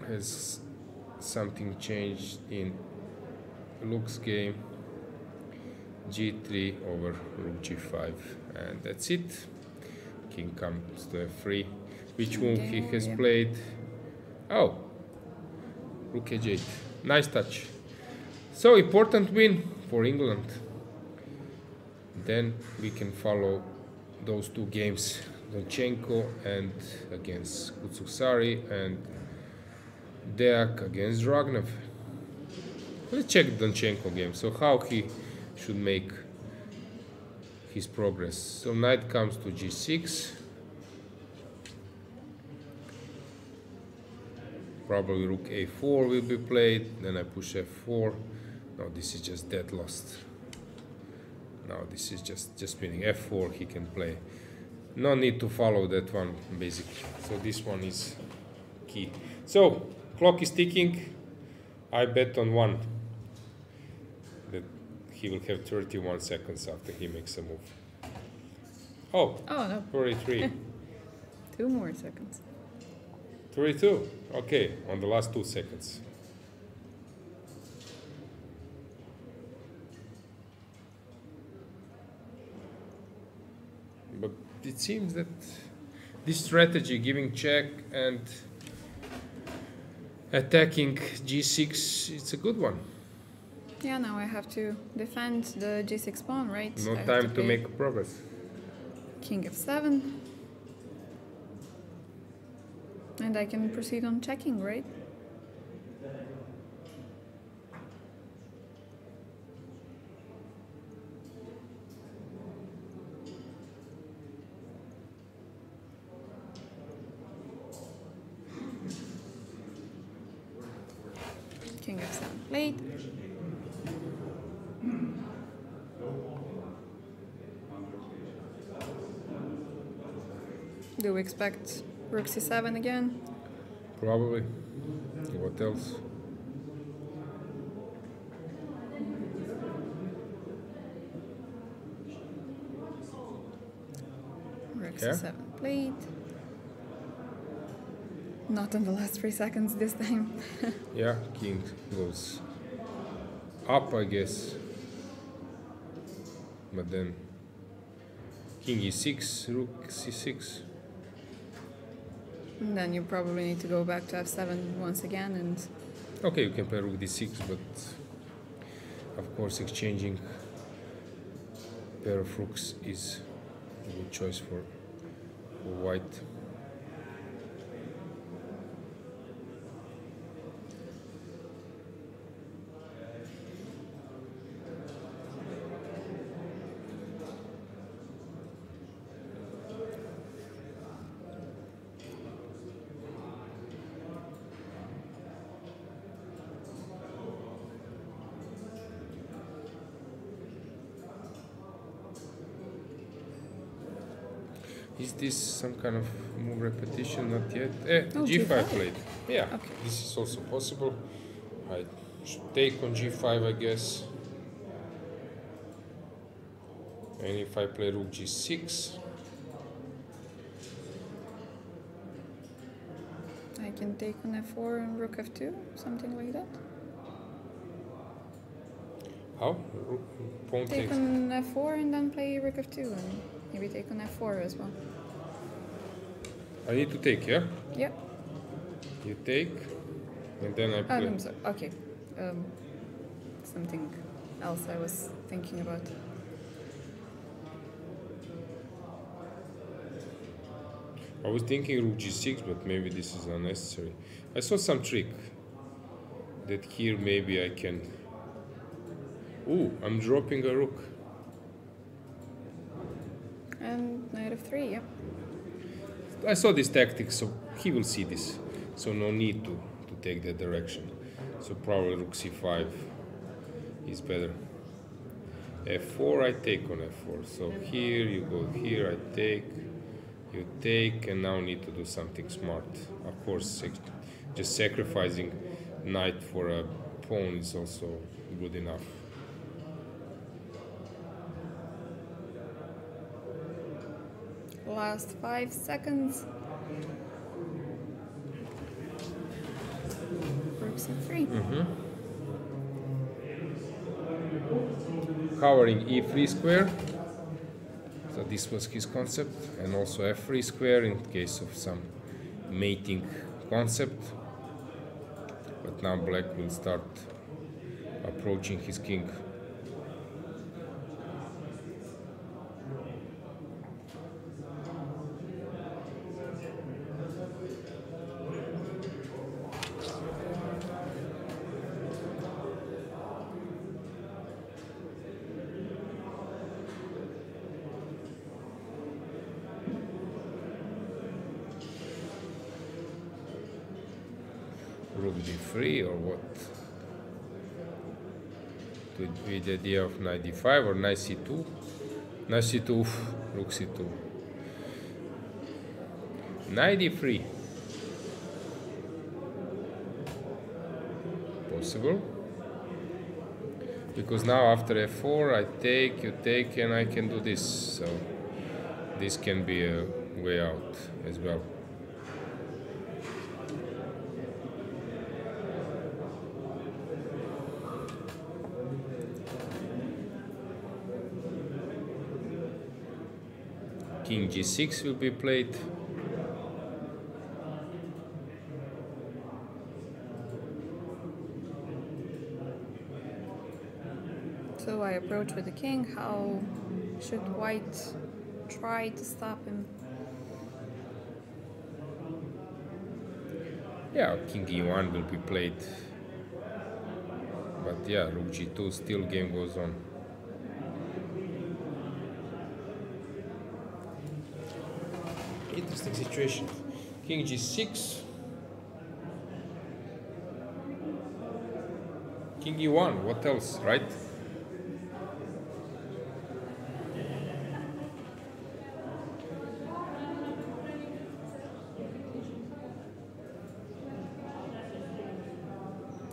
Has something changed in Luke's game? G3 over rook g5, and that's it. King comes to f3. Which move he has played? Oh, rook h8. Nice touch. So important win for England. Then we can follow those 2 games, Donchenko and against Kutsuksari, and Deak against Dragnev. Let's check the Donchenko game. So how he should make his progress. So knight comes to g6. Probably rook a4 will be played. Then I push f4. No, this is just dead lost. No, this is just winning. f4 he can play. No need to follow that one, basically. So this one is key. So clock is ticking. I bet on 1 that he will have 31 seconds after he makes a move. Oh no. 33. 2 more seconds. 32. Okay, on the last 2 seconds. But it seems that this strategy, giving check and attacking g6, it's a good one. Yeah, now I have to defend the g6 pawn, right? No time to make progress. King f7. And I can proceed on checking, right? King f7 played. Do we expect rook c7 again? Probably. What else? Rook c7 played. Not in the last 3 seconds this time. Yeah, king goes up, I guess. But then king e6, rook c6. And then you probably need to go back to f7 once again and... Okay, you can play rook d6, but of course exchanging pair of rooks is a good choice for white. Is this some kind of move repetition? Not yet. Oh, G5 played. Yeah, okay. This is also possible. I should take on G5, I guess. And if I play rook G6, I can take on f4 and rook f2, something like that. how? Pawn Take takes. on f4 and then play rook f2 and maybe take on f4 as well. I need to take, yeah? Yep. You take, and then I play. I'm sorry. Okay. Something else I was thinking about. I was thinking rook G6, but maybe this is unnecessary. I saw some trick that here maybe I can. Ooh, I'm dropping a rook. And knight f3, yeah. I saw this tactic, so he will see this. So no need to take that direction. So probably rook c5 is better. f4, I take on f4. So here you go, here I take, you take, and now need to do something smart. Of course, just sacrificing knight for a pawn is also good enough. Last 5 seconds. Rook c3. Covering e3 square. So this was his concept, and also f3 square in case of some mating concept. But now black will start approaching his king. Rook d3 or what? With the idea of knight d5 or knight c2? Knight c2, rook c2. Knight d3. Possible. Because now after f4 I take, you take, and I can do this. So this can be a way out as well. King g6 will be played. approach with the king. How should white try to stop him? Yeah, king e1 will be played. But yeah, rook g2, still game goes on. Interesting situation. King g6. King e1, what else, right?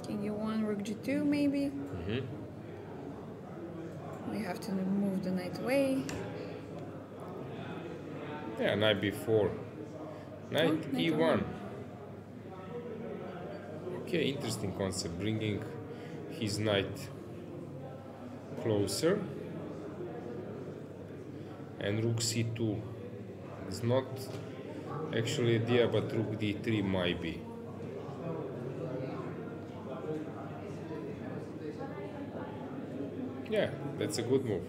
King e1, rook g2 maybe. We have to move the knight away. Yeah, knight b4. Knight e1. Okay, interesting concept, bringing his knight closer. And rook c2 is not actually idea, but rook d3 might be. Yeah, that's a good move.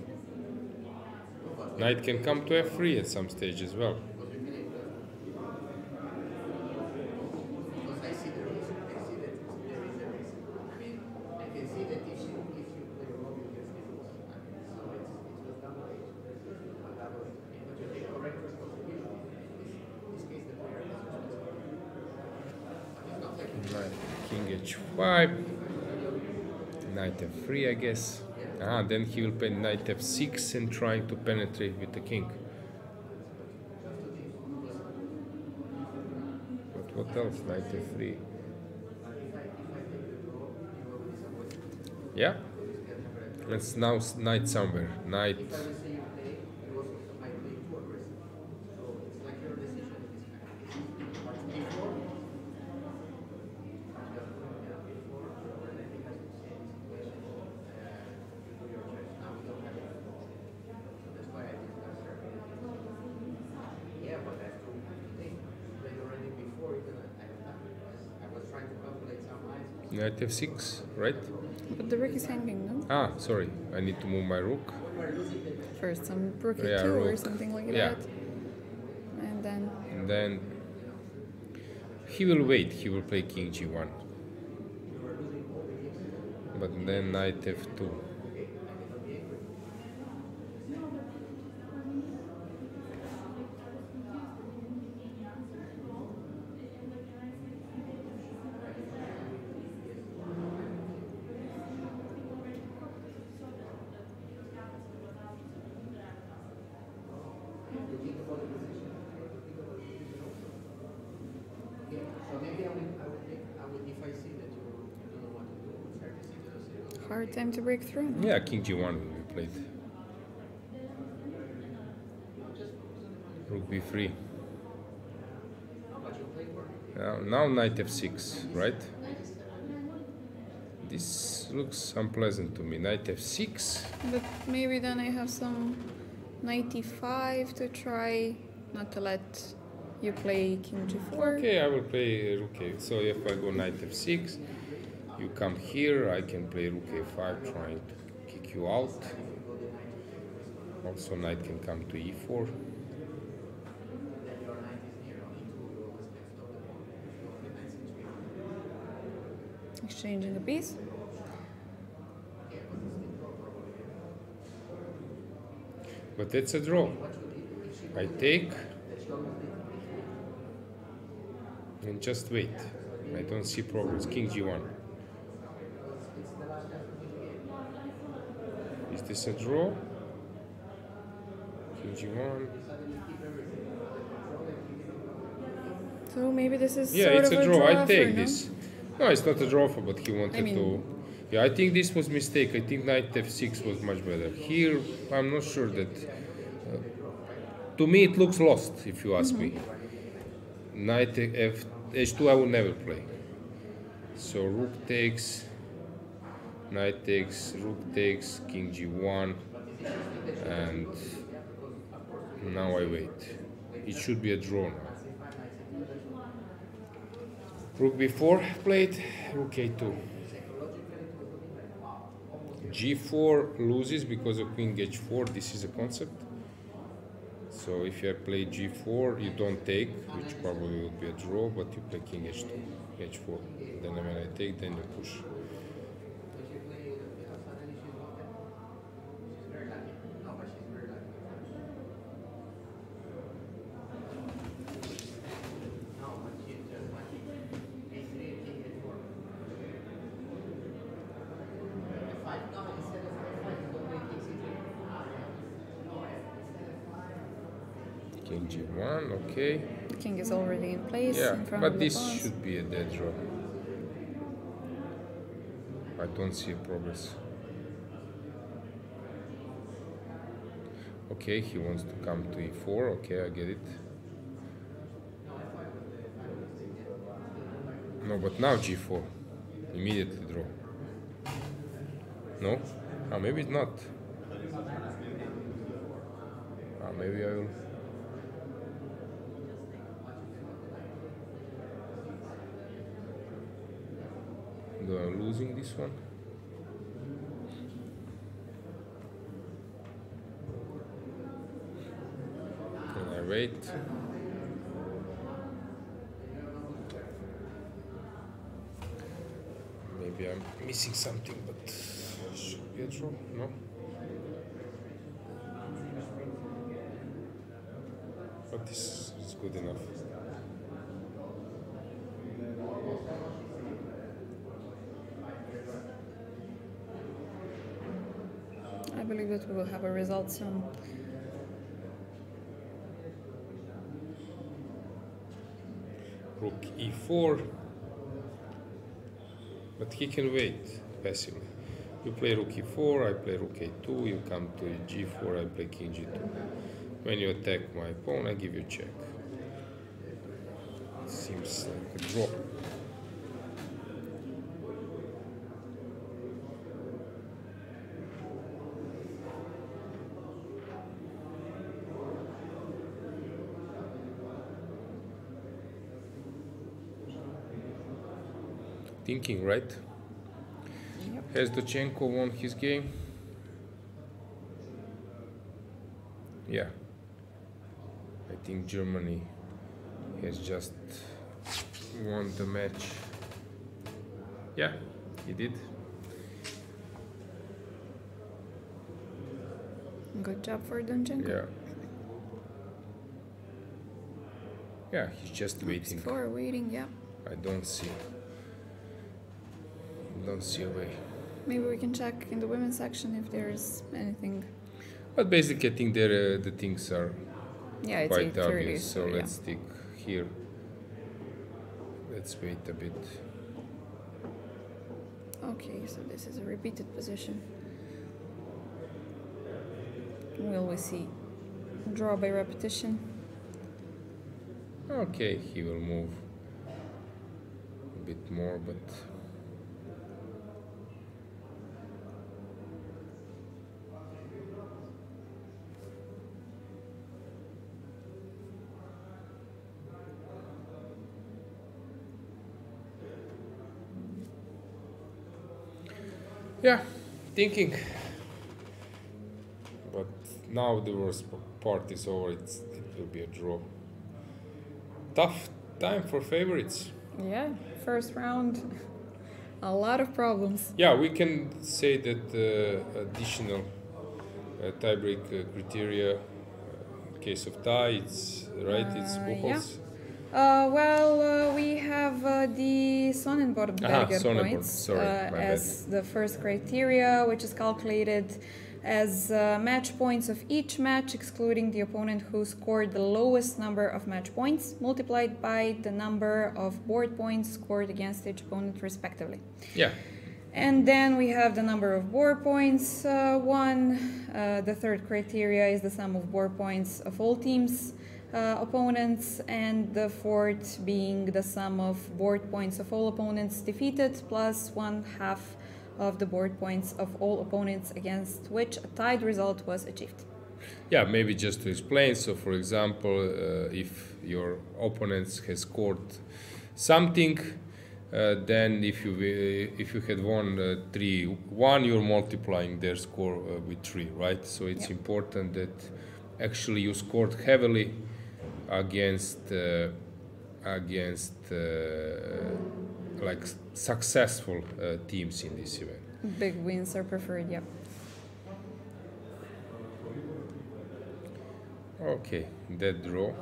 Knight can come to f3 at some stage as well. King h5, knight f3, I guess. Then he will play knight f6 and trying to penetrate with the king. But what else? Knight f3. Yeah. Let's now knight somewhere. Knight. Knight f6, right? But the rook is hanging, no? Sorry. I need to move my rook. First some rook e2 or something like that. And then he will wait. He will play king g1. But then knight f2. hard time to break through. No? Yeah, king g1 will be played. Rook b3. Now knight f6, right? This looks unpleasant to me. Knight f6. But maybe then I have some knight e5 to try not to let you play king g4. Okay, I will play rook a. So if I go knight f6, you come here, I can play rook a5 trying to kick you out. Also knight can come to e4. Exchanging a piece. But that's a draw. I take and just wait. I don't see problems. King g1. Is this a draw? King g1. So maybe this is Yeah, sort it's of a draw. I take no? this. No, it's not a draw for, but he wanted to. Yeah, I think this was mistake. I think knight f6 was much better. Here, I'm not sure that. To me, it looks lost, if you ask me. Knight h2, I would never play. So rook takes, knight takes, rook takes, king g1, and now I wait. It should be a draw now. Rook b4 played, rook a2. g4 loses because of queen h4. This is a concept. So if you play g4, you don't take, which probably will be a draw, but you play king h2, h4. Then when I take, then you push. King g1, okay. The king is already in place. Yeah, in front but of this the pawns. should be a dead draw. I don't see a progress. Okay, he wants to come to e4. Okay, I get it. No, but now g4. Immediately draw. No? Ah, maybe it's not. Ah, maybe I will. Though I'm losing this one. And I wait. Maybe I'm missing something, but should be a draw, no? But this is good enough. I believe that we will have a result soon. Rook e4. But he can wait passively. You play rook e4, I play rook a2, you come to g4, I play king g2. When you attack my pawn, I give you check. It seems like a draw. Thinking, right? Yep. Has Dochenko won his game? Yeah. I think Germany has just won the match. Yeah, he did. Good job for Donchenko. Yeah. Yeah, he's just waiting. For waiting, yeah. I don't see a way. Maybe we can check in the women's section if there's anything. But basically, I think there the things are Yeah, it's quite 8:30, obvious. So yeah. let's stick here. Let's wait a bit. Okay, so this is a repeated position. Will we see draw by repetition? Okay, he will move a bit more, but yeah, thinking. But now the worst part is over. It will be a draw. Tough time for favorites. Yeah, first round, a lot of problems. Yeah, we can say that additional tiebreak criteria, in case of tie, it's right. It's Buchholz. We have the Sonnenborn-Berger Sonnenborn, points sorry, my as the first criteria, which is calculated as match points of each match, excluding the opponent who scored the lowest number of match points, multiplied by the number of board points scored against each opponent, respectively. Yeah. And then we have the number of board points won. The third criteria is the sum of board points of all teams' opponents, and the fourth being the sum of board points of all opponents defeated plus 1/2 of the board points of all opponents against which a tied result was achieved. Yeah, maybe just to explain. So, for example, if your opponent has scored something, then if you had won 3-1, you're multiplying their score with 3, right? So it's important that actually you scored heavily against like successful teams in this event. Big wins are preferred, yep. Okay, that draw.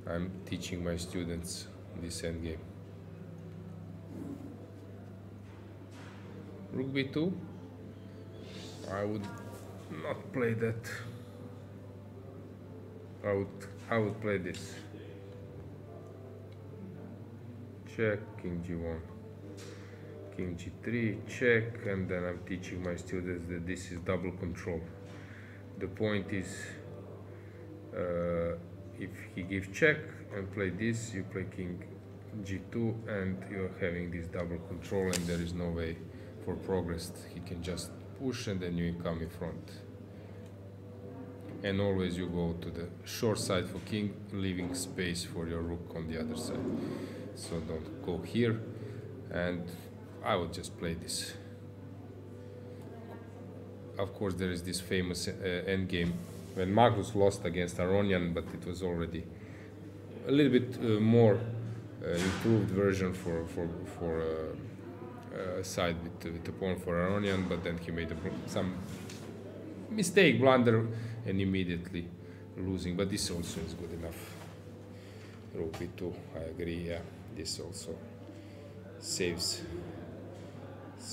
I'm teaching my students this endgame. Rook b2. I would not play that. I would play this. Check, king g1, king g3, check, and then I'm teaching my students that this is double control. The point is, if he gives check and play this, you play king g2, and you're having this double control, and there is no way for progress. He can just push, and then you come in front. And always you go to the short side for king, leaving space for your rook on the other side. So don't go here, and I would just play this. Of course, there is this famous endgame when Magnus lost against Aronian, but it was already a little bit more improved version for side with the pawn for Aronian, but then he made some mistake, blunder, and immediately losing. But this also is good enough. Rook b2, I agree. Yeah, this also saves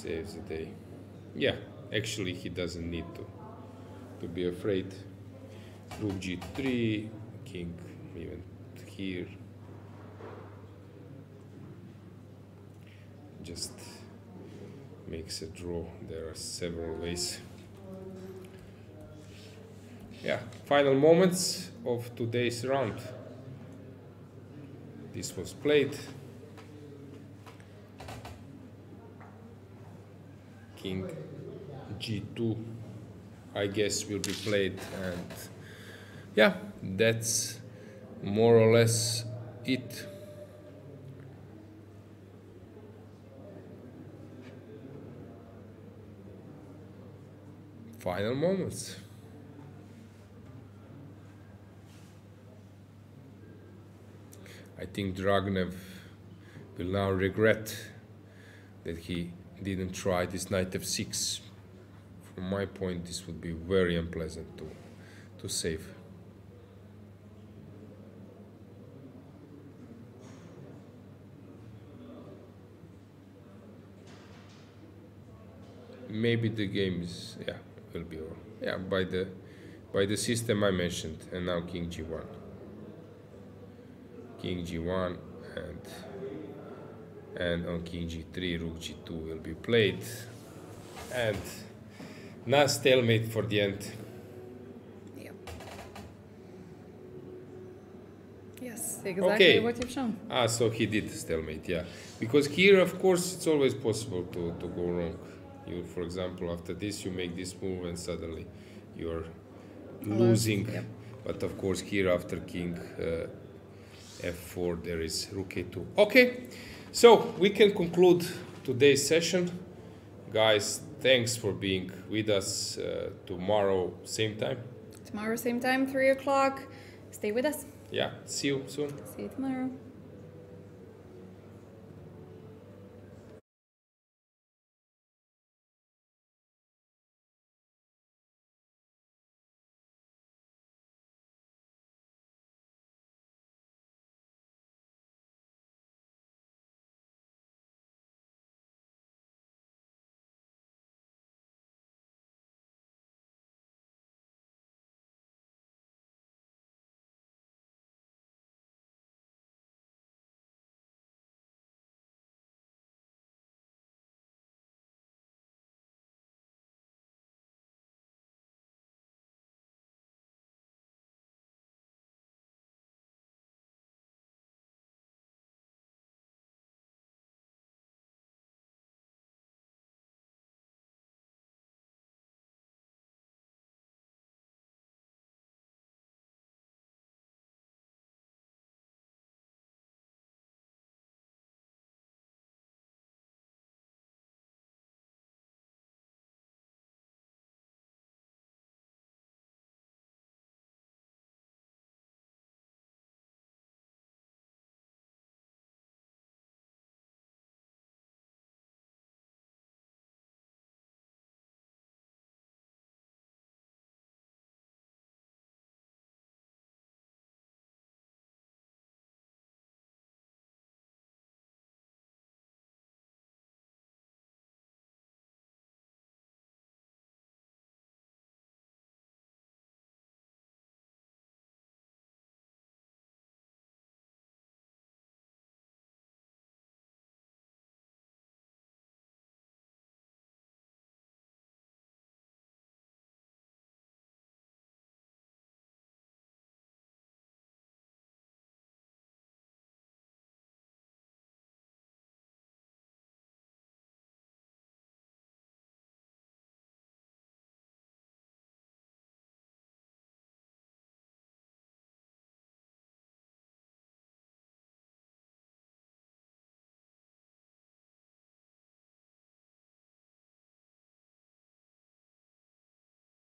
the day. Yeah, actually he doesn't need to be afraid. Rook g3, king even here. Just makes a draw. There are several ways. Yeah, final moments of today's round. This was played. King g2, I guess, will be played, and yeah, that's more or less it. Final moments. I think Dragnev will now regret that he didn't try this knight f6. From my point, this would be very unpleasant to save. Maybe the game is, yeah, will be over. Yeah, by the system I mentioned, and now king g1. King g1, and on king g3, rook g2 will be played, and nice stalemate for the end. Yep. Yes, exactly what you've shown. Ah, so he did stalemate, yeah. Because here, of course, it's always possible to go wrong. You, for example, after this, you make this move, and suddenly you're losing. Yep. But of course, here after king f4, there is rook a2. Okay, so we can conclude today's session. Guys, thanks for being with us. Tomorrow, same time? Tomorrow, same time, 3 o'clock. Stay with us. Yeah, see you soon. See you tomorrow.